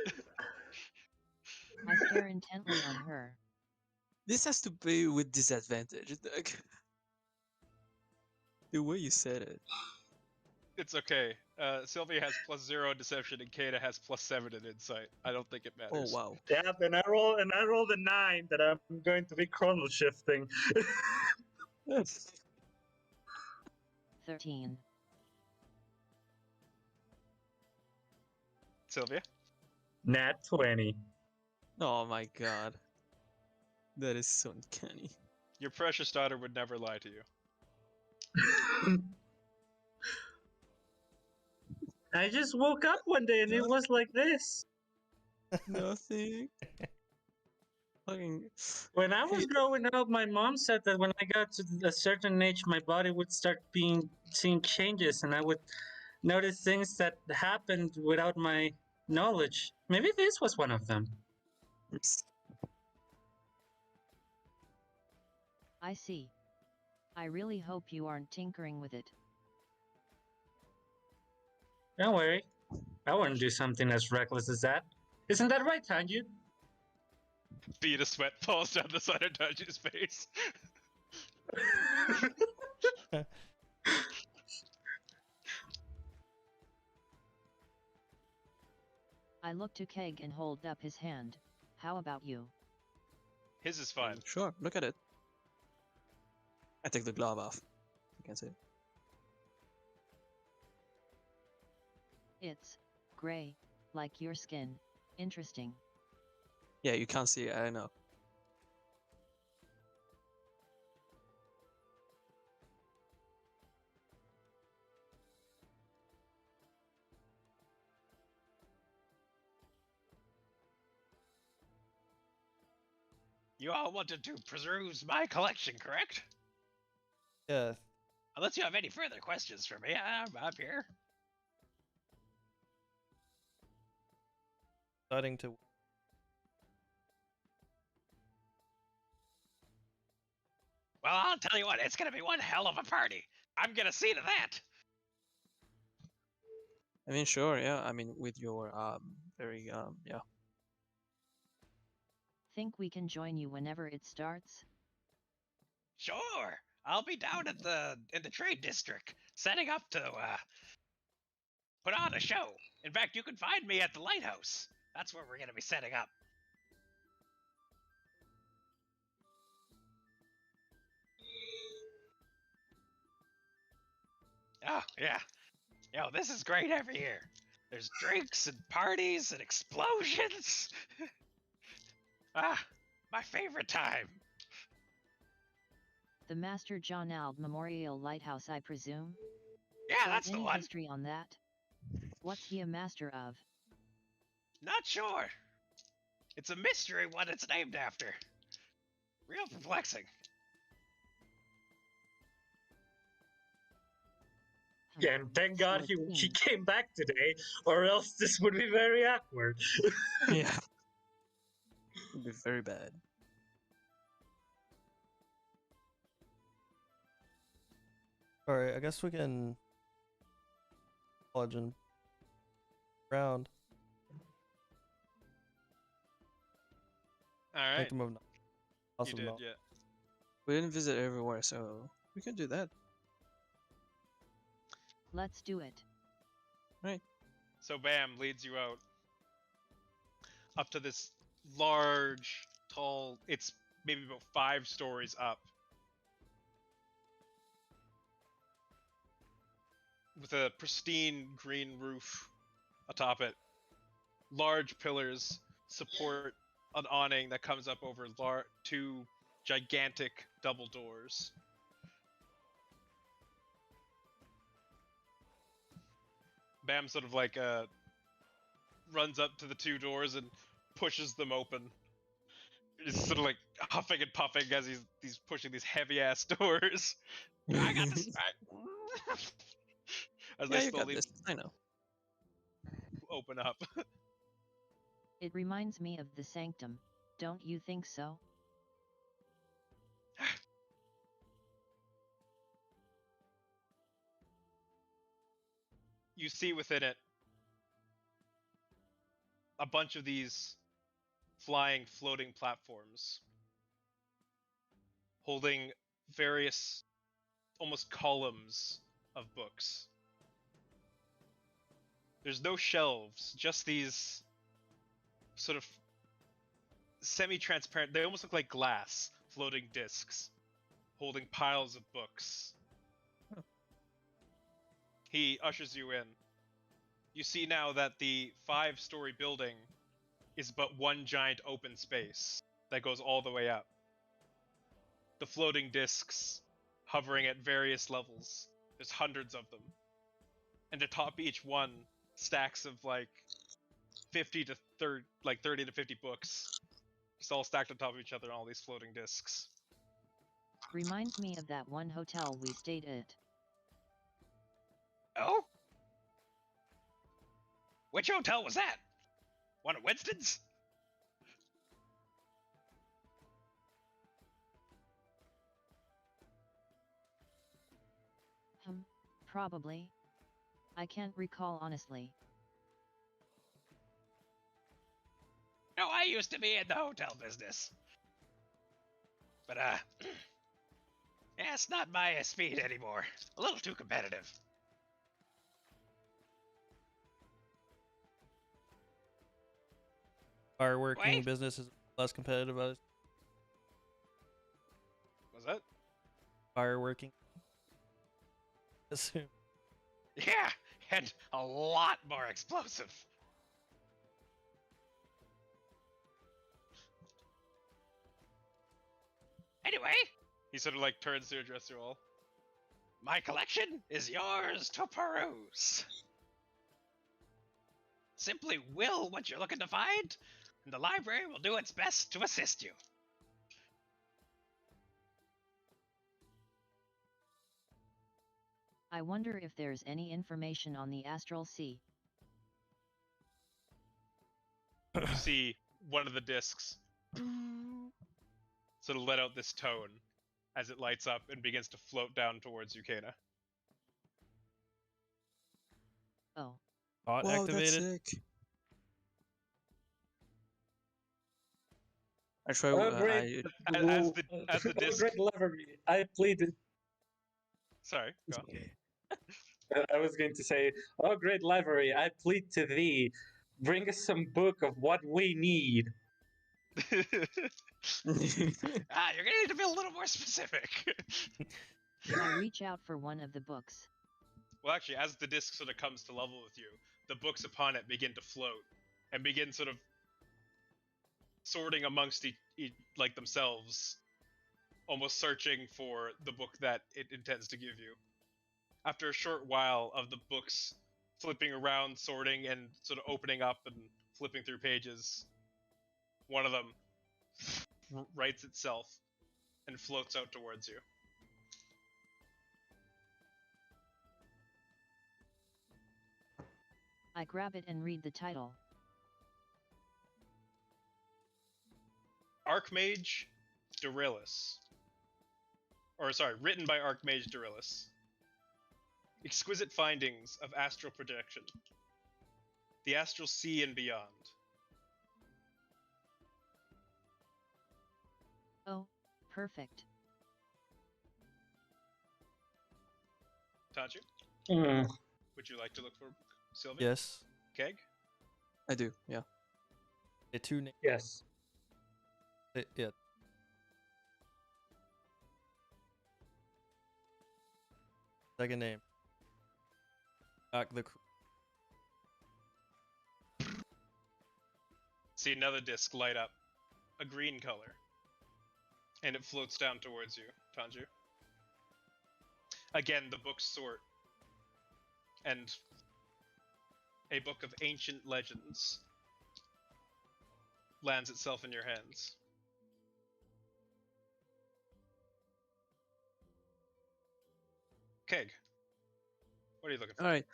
I stare intently on her. This has to be with disadvantage. Like, the way you said it. It's okay. Sylvia has +0 in deception and Kana has +7 in insight. I don't think it Oh matters. wow. Yeah, and I rolled a 9 that I'm going to be chrono shifting. 13. Sylvia? Nat 20. Oh my god. That is so uncanny. Your precious daughter would never lie to you. I just woke up one day and it was like this. Nothing. Fucking. When I was growing up, my mom said that when I got to a certain age, my body would start seeing changes, and I would notice things that happened without my knowledge. Maybe this was one of them. I see. I really hope you aren't tinkering with it. Don't worry, I wouldn't do something as reckless as that. Isn't that right, Tanju? Bead of sweat falls down the side of Tanju's face. I look to Keg and hold up his hand. How about you? His is fine. Sure, look at it. I take the glove off. You can see. It's gray, like your skin. Interesting. Yeah, you can't see it, I know. You all wanted to peruse my collection, correct? Yeah. Unless you have any further questions for me, I'm here. Deciding to. Well, I'll tell you what, it's gonna be one hell of a party. I'm gonna see to that. I mean, sure, yeah. I mean, with your very yeah. Think we can join you whenever it starts? Sure, I'll be down at in the trade district, setting up to put on a show. In fact, you can find me at the lighthouse. That's where we're gonna be setting up. Oh yeah, this is great every year. There's drinks and parties and explosions. My favorite time. The Master John Ald Memorial Lighthouse, I presume? Yeah, Got that's the any one. history on that? What's he a master of? Not sure. It's a mystery what it's named after. Real perplexing. Yeah, and thank God So it he seems. came back today, or else this would be very awkward. Yeah. It'd be very bad. All right, I guess we can. Legend. Round. All Make right. the move now. Awesome. You did, now. yeah. We didn't visit everywhere, so we can do that. Let's do it. So Bam leads you out up to this large, tall. It's maybe about 5 stories up, with a pristine green roof atop it. Large pillars support an awning that comes up over 2 gigantic double doors. Bam sort of like runs up to the 2 doors and pushes them open. He's sort of like huffing and puffing as he's pushing these heavy ass doors. I got this back. As Yeah, they you got slowly this. I know. open up. It reminds me of the Sanctum, don't you think so? You see within it a bunch of these flying, floating platforms holding various, almost columns of books. There's no shelves, just these sort of semi-transparent, they almost look like glass, floating discs holding piles of books. Huh. He ushers you in. You see now that the 5-story building is but one giant open space that goes all the way up. The floating discs hovering at various levels. There's hundreds of them. And atop each one, stacks of like 30 to 50 books. Just all stacked on top of each other on all these floating discs. Reminds me of that one hotel we stayed at. Oh? Which hotel was that? One at Winston's? Probably. I can't recall honestly. No, I used to be in the hotel business. But, yeah, it's not my speed anymore. A little too competitive. Fireworking Wait. business is less competitive. Was that? Fireworking. Assume. Yeah, and a lot more explosive. Anyway, he sort of like turns to address you all. My collection is yours to peruse. Simply will what you're looking to find, and the library will do its best to assist you. I wonder if there's any information on the astral sea. You see one of the discs sort of let out this tone as it lights up and begins to float down towards you, Kana. Oh, Bot Wow, that's activated. sick. I try. Oh, great. As the Oh, disc. great library. I pleaded. Sorry, go on. I was going to say, oh, great library. I plead to thee. Bring us some book of what we need. You're gonna need to be a little more specific. I reach out for one of the books. Well, actually, as the disc sort of comes to level with you, the books upon it begin to float and begin sort of sorting amongst like themselves, almost searching for the book that it intends to give you. After a short while of the books flipping around, sorting, and sort of opening up and flipping through pages, one of them rights itself and floats out towards you. I grab it and read the title. Archmage Dorilus. Written by Archmage Dorilus. Exquisite findings of astral projection. The astral sea and beyond. Oh, perfect. Tanju, Hmm. would you like to look for Sylvia? Yes. Keg? I do. Yeah. Two names. Yes. Yeah. Second name. Back the. See another disc light up, a green color, and it floats down towards you, Tanju. Again, the books sort, and a book of ancient legends lands itself in your hands. Keg, what are you looking for? All right.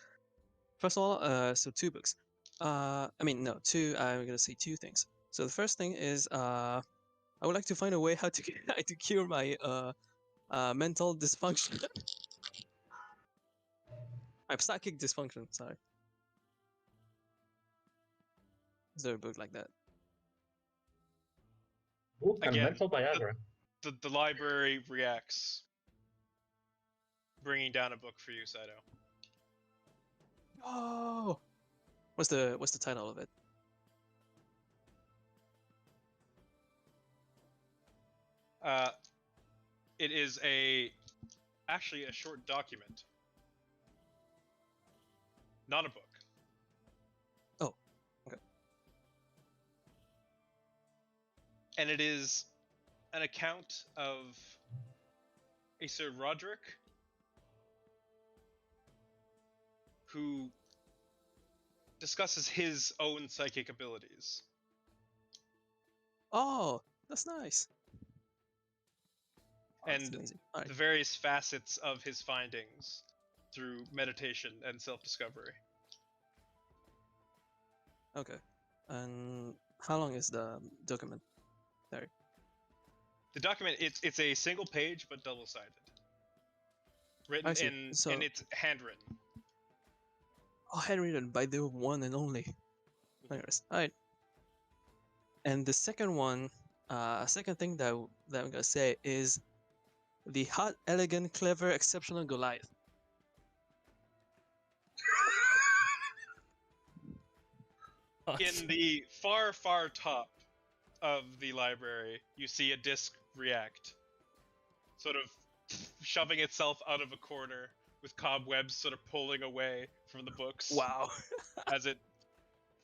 First of all, so 2 books. I mean, no, 2. I'm gonna say 2 things. So the first thing is, I would like to find a way how to how to cure my mental dysfunction. My psychic dysfunction. Sorry. Is there a book like that? Ooh, a Again, mental Viagra. The library reacts, bringing down a book for you, Saito. Oh, what's the title of it? It is actually a short document, not a book. Oh, okay. And it is an account of a Sir Roderick who discusses his own psychic abilities. Oh, that's nice. Oh, that's And amazing. All right. the various facets of his findings through meditation and self-discovery. Okay. And how long is the document? There. The document, it's a single page but double-sided. Written I see. and it's handwritten. Oh, handwritten by the one and only. Anyways, all right. And the second one, second thing that I'm gonna say is the hot, elegant, clever, exceptional Goliath. In the far, far top of the library, you see a disc react, sort of shoving itself out of a corner with cobwebs sort of pulling away from the books Wow. as it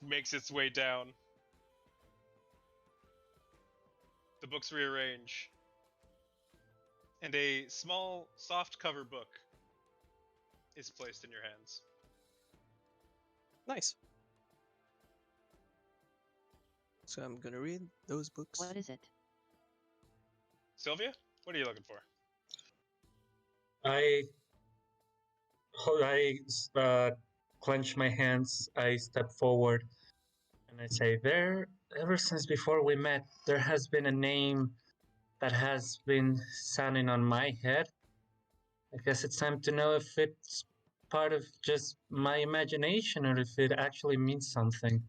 makes its way down. The books rearrange, and a small, soft cover book is placed in your hands. Nice. So I'm gonna read those books. What is it? Sylvia, what are you looking for? I I clench my hands. I step forward and I say, "There, ever since before we met, there has been a name that has been sounding on my head. I guess it's time to know if it's part of just my imagination or if it actually means something."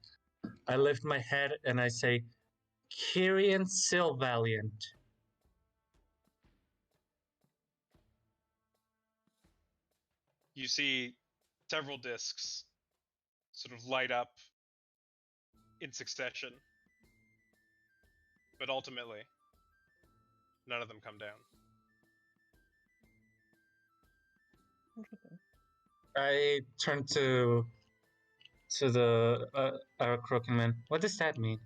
I lift my head and I say, "Kyrian Sylvaliant." You see several discs sort of light up in succession, but ultimately, none of them come down. Interesting. I turn to the our crooked man. What does that mean?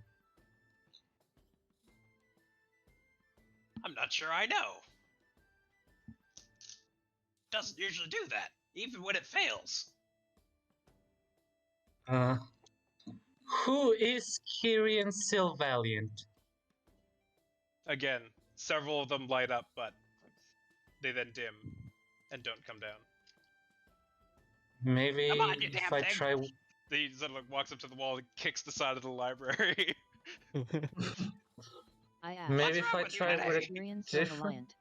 I'm not sure I know. Doesn't usually do that, even when it fails. Who is Kyrian Sylvaliant? Again, several of them light up, but they then dim and don't come down. Maybe Come on, you if damn I thing! try. He sort of like walks up to the wall and kicks the side of the library. I asked. Maybe What's if wrong I with you try today? with a Tyrion different. Silverliant.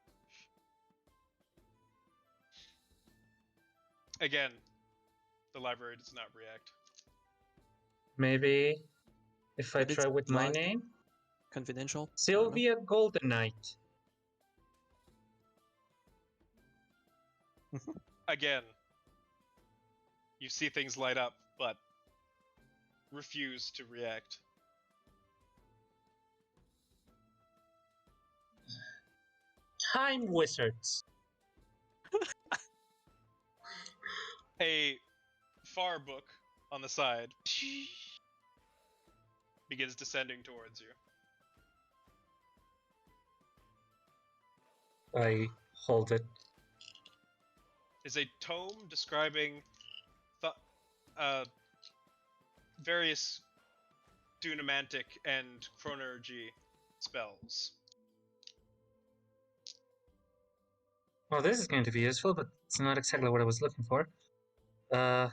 Again, the library does not react. Maybe if I But it's try with my black. name, Confidential. I don't know. Sylvia Golden Knight. Again, you see things light up, but refuse to react. Time Wizards. A far book on the side begins descending towards you. I hold it. Is a tome describing various Dunamantic and Chronergy spells. Well, this is going to be useful, but it's not exactly what I was looking for. Oh,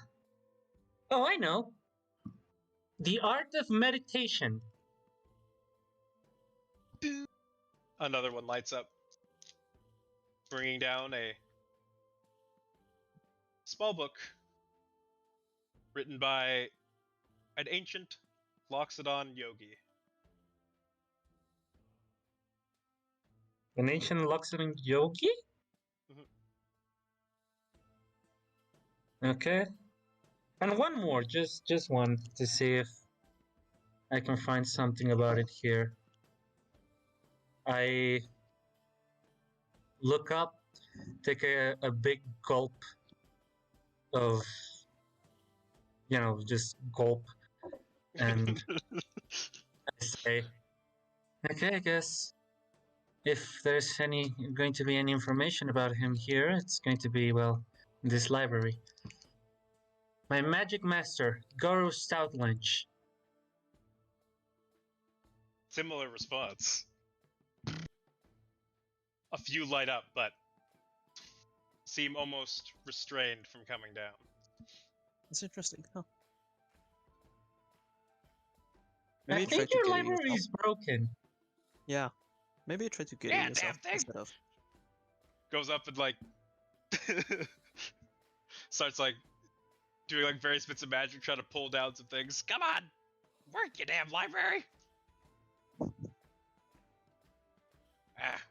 I know. The Art of Meditation. Another one lights up, bringing down a small book written by an ancient Loxodon yogi. An ancient Luxembourg yogi? Okay. And one more, just one, to see if I can find something about it here. I look up, take a big gulp of, just gulp, and I say, okay, I guess if there's going to be any information about him here, it's going to be, well, in this library. My magic master, Guru Stoutlench. Similar response. A few light up, but seem almost restrained from coming down. That's interesting. Huh. I Maybe try think to your get it library yourself. is broken. Yeah. Maybe try to get Yeah, it yourself damn thing. instead of. Goes up and like starts like doing like various bits of magic, trying to pull down some things. Come on, work, you damn library.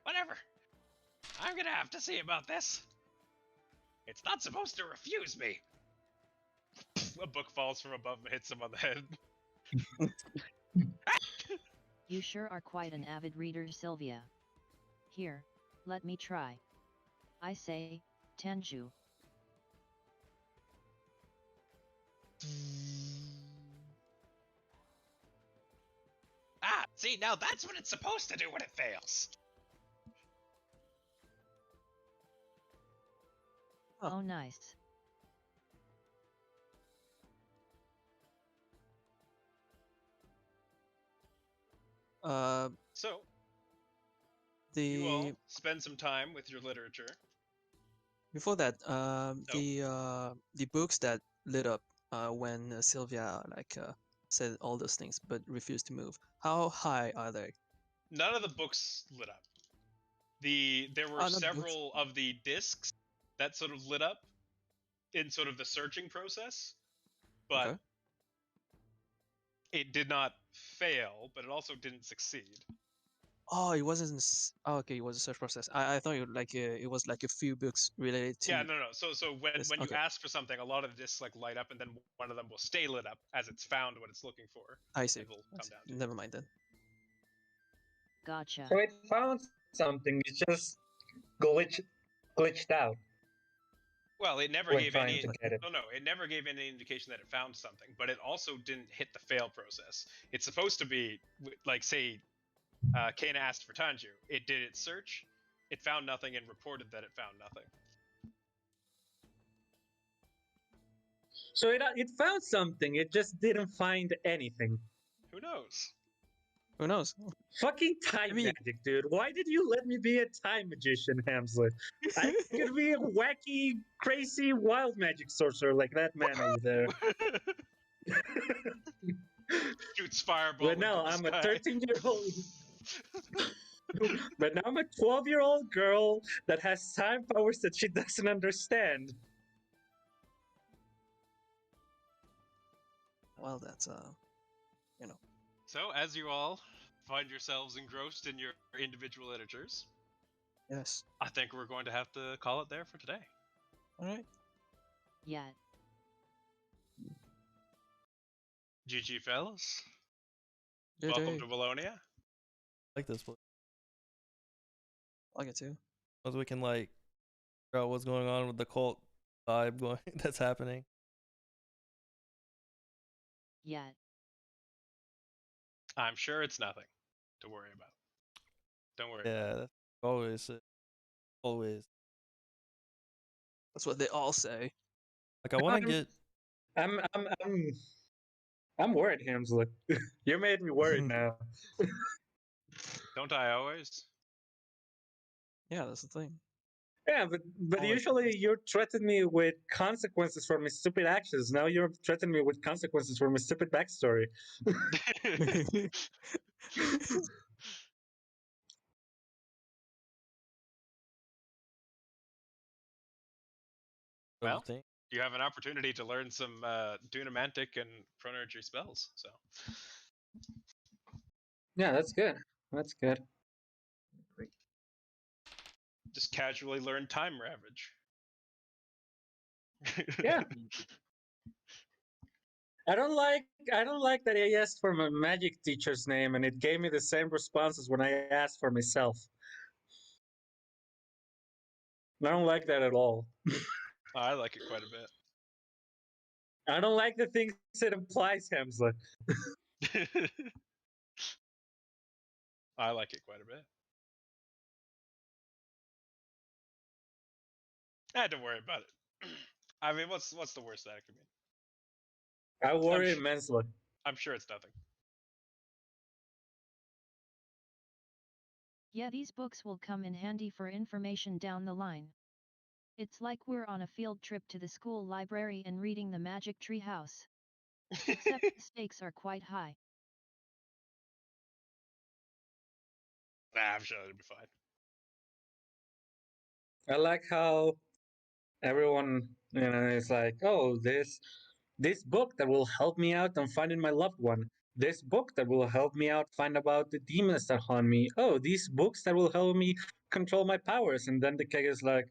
Whatever. I'm gonna have to see about this. It's not supposed to refuse me. A book falls from above and hits him on the head. You sure are quite an avid reader, Sylvia. Here, let me try. I say, Tenju. See, now that's what it's supposed to do when it fails. Oh. Oh, nice. So, The you all spend some time with your literature. Before that, Oh. the books that lit up when Sylvia said all those things but refused to move. How high are they? None of the books lit up. There were Not the books. several of the discs that sort of lit up in sort of the searching process, but Okay. it did not fail, but it also didn't succeed. Oh, it wasn't. Oh, okay, it was a search process. I thought it was like a few books related to. Yeah, no. So when this. when you Okay, ask for something, a lot of the discs like light up, and then one of them will stay lit up as it's found what it's looking for. I see. It'll I come see. down to. Never mind then. Gotcha. So it found something. It just glitched out Well, it never when gave trying any. to get it. No, it never gave any indication that it found something, but it also didn't hit the fail process. It's supposed to be like, say, Kana asked for Tanju. It did its search, it found nothing, and reported that it found nothing. So it found something. It just didn't find anything. Who knows? Who knows? Fucking time I mean- magic, dude. Why did you let me be a time magician, Hamsley? I could be a wacky, crazy, wild magic sorcerer like that man over there. Shoots fireball. But now into I'm the a sky. 13-year-old. But now I'm a 12-year-old girl that has time powers that she doesn't understand. Well, that's So, as you all find yourselves engrossed in your individual literatures, yes. I think we're going to have to call it there for today. All right. Yet. GG, fellas. JJ, Welcome to Wallonia. I like this place. I get to. As we can like figure out what's going on with the cult vibe going that's happening. Yet. I'm sure it's nothing to worry about. Don't worry. Yeah, that's always. That's what they all say. Like I want to get. I'm worried, Hamsley. You made me worried now. Don't I always? Yeah, that's the thing. Yeah, but Always. usually you threaten me with consequences for my stupid actions. Now you're threatening me with consequences for my stupid backstory. Well, Thing. you have an opportunity to learn some Dunamantic and Chronometry spells. So Yeah, that's good. That's good. just casually learn Time Ravage. Yeah. I don't like that I asked for my magic teacher's name and it gave me the same responses when I asked for myself. I don't like that at all. I like it quite a bit. I don't like the things it implies, Hamza. I like it quite a bit. Don't worry about it. I mean, what's the worst that it could mean? I worry sh- immensely. I'm sure it's nothing. Yeah, these books will come in handy for information down the line. It's like we're on a field trip to the school library and reading the Magic Tree House. Except the stakes are quite high. Nah, I'm sure it'll be fine. I like how everyone, is like, oh, this book that will help me out on finding my loved one. This book that will help me out find about the demons that haunt me. Oh, these books that will help me control my powers. And then the keg is like,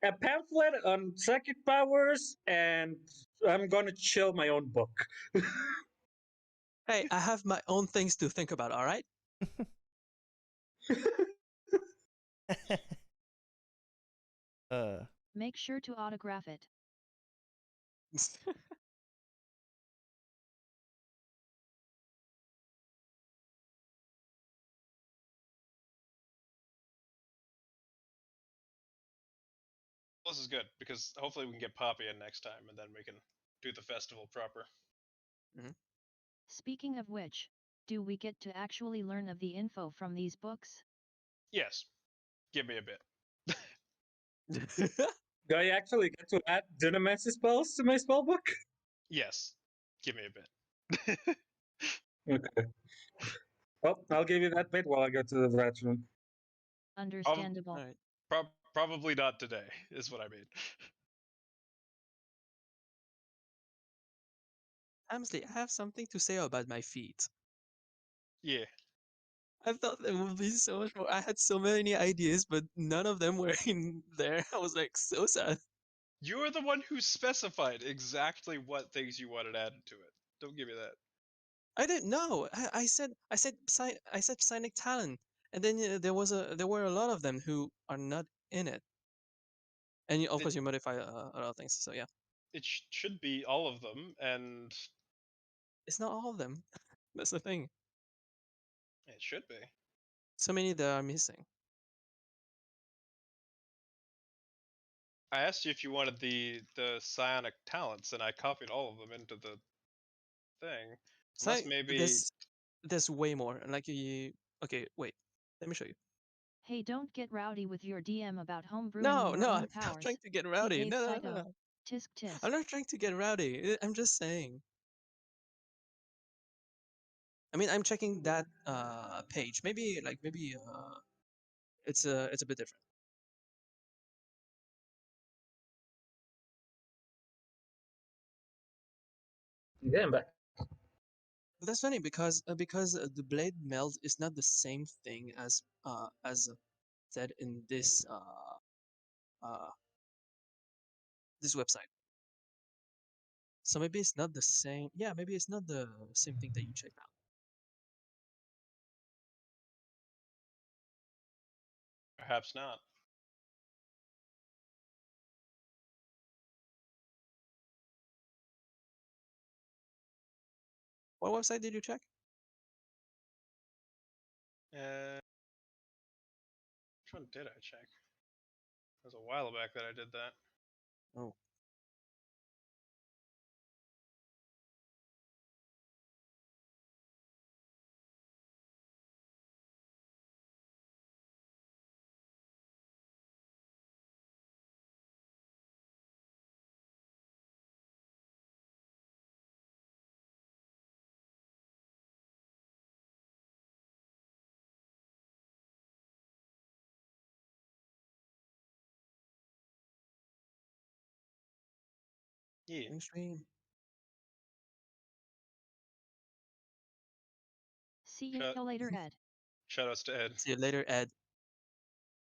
a pamphlet on psychic powers, and I'm gonna chill my own book. Hey, I have my own things to think about. All right. Make sure to autograph it. This is good because hopefully we can get Poppy in next time, and then we can do the festival proper. Speaking of which, do we get to actually learn of the info from these books? Yes, give me a bit. Do I actually get to add Dynamancy spells to my spellbook? Yes. Give me a bit. Okay. Well, I'll give you that bit while I go to the bathroom. Understandable. All right. Probably not today, is what I mean. Hamsley, I have something to say about my feet. Yeah. I thought there would be so much more. I had so many ideas, but none of them were in there. I was like so sad. You're the one who specified exactly what things you wanted added to it. Don't give me that. I didn't know. I said psionic talent, and then there were a lot of them who are not in it. And of course you modify a lot of things. So yeah, It should be all of them, and it's not all of them. That's the thing. it should be. So many that are missing. I asked you if you wanted the psionic talents, and I copied all of them into the thing. Unless maybe There's way more. Like you. Okay, wait. Let me show you. Hey, don't get rowdy with your DM about homebrewing No, your no, own I'm not powers. trying to get rowdy. TK No, no, no, Psycho. no. Tisk tisk. I'm not trying to get rowdy. I'm just saying. I mean, I'm checking that page. Maybe it's a bit different. Yeah, I'm back. But that's funny because the blade meld is not the same thing as said in uh this website. So maybe it's not the same. Yeah, maybe it's not the same thing that you checked out. perhaps not. What website did you check? Which one did I check? It was a while back that I did that. Oh, Yeah. mainstream. See Shut- you later, Ed. Shoutouts to Ed. See you later, Ed.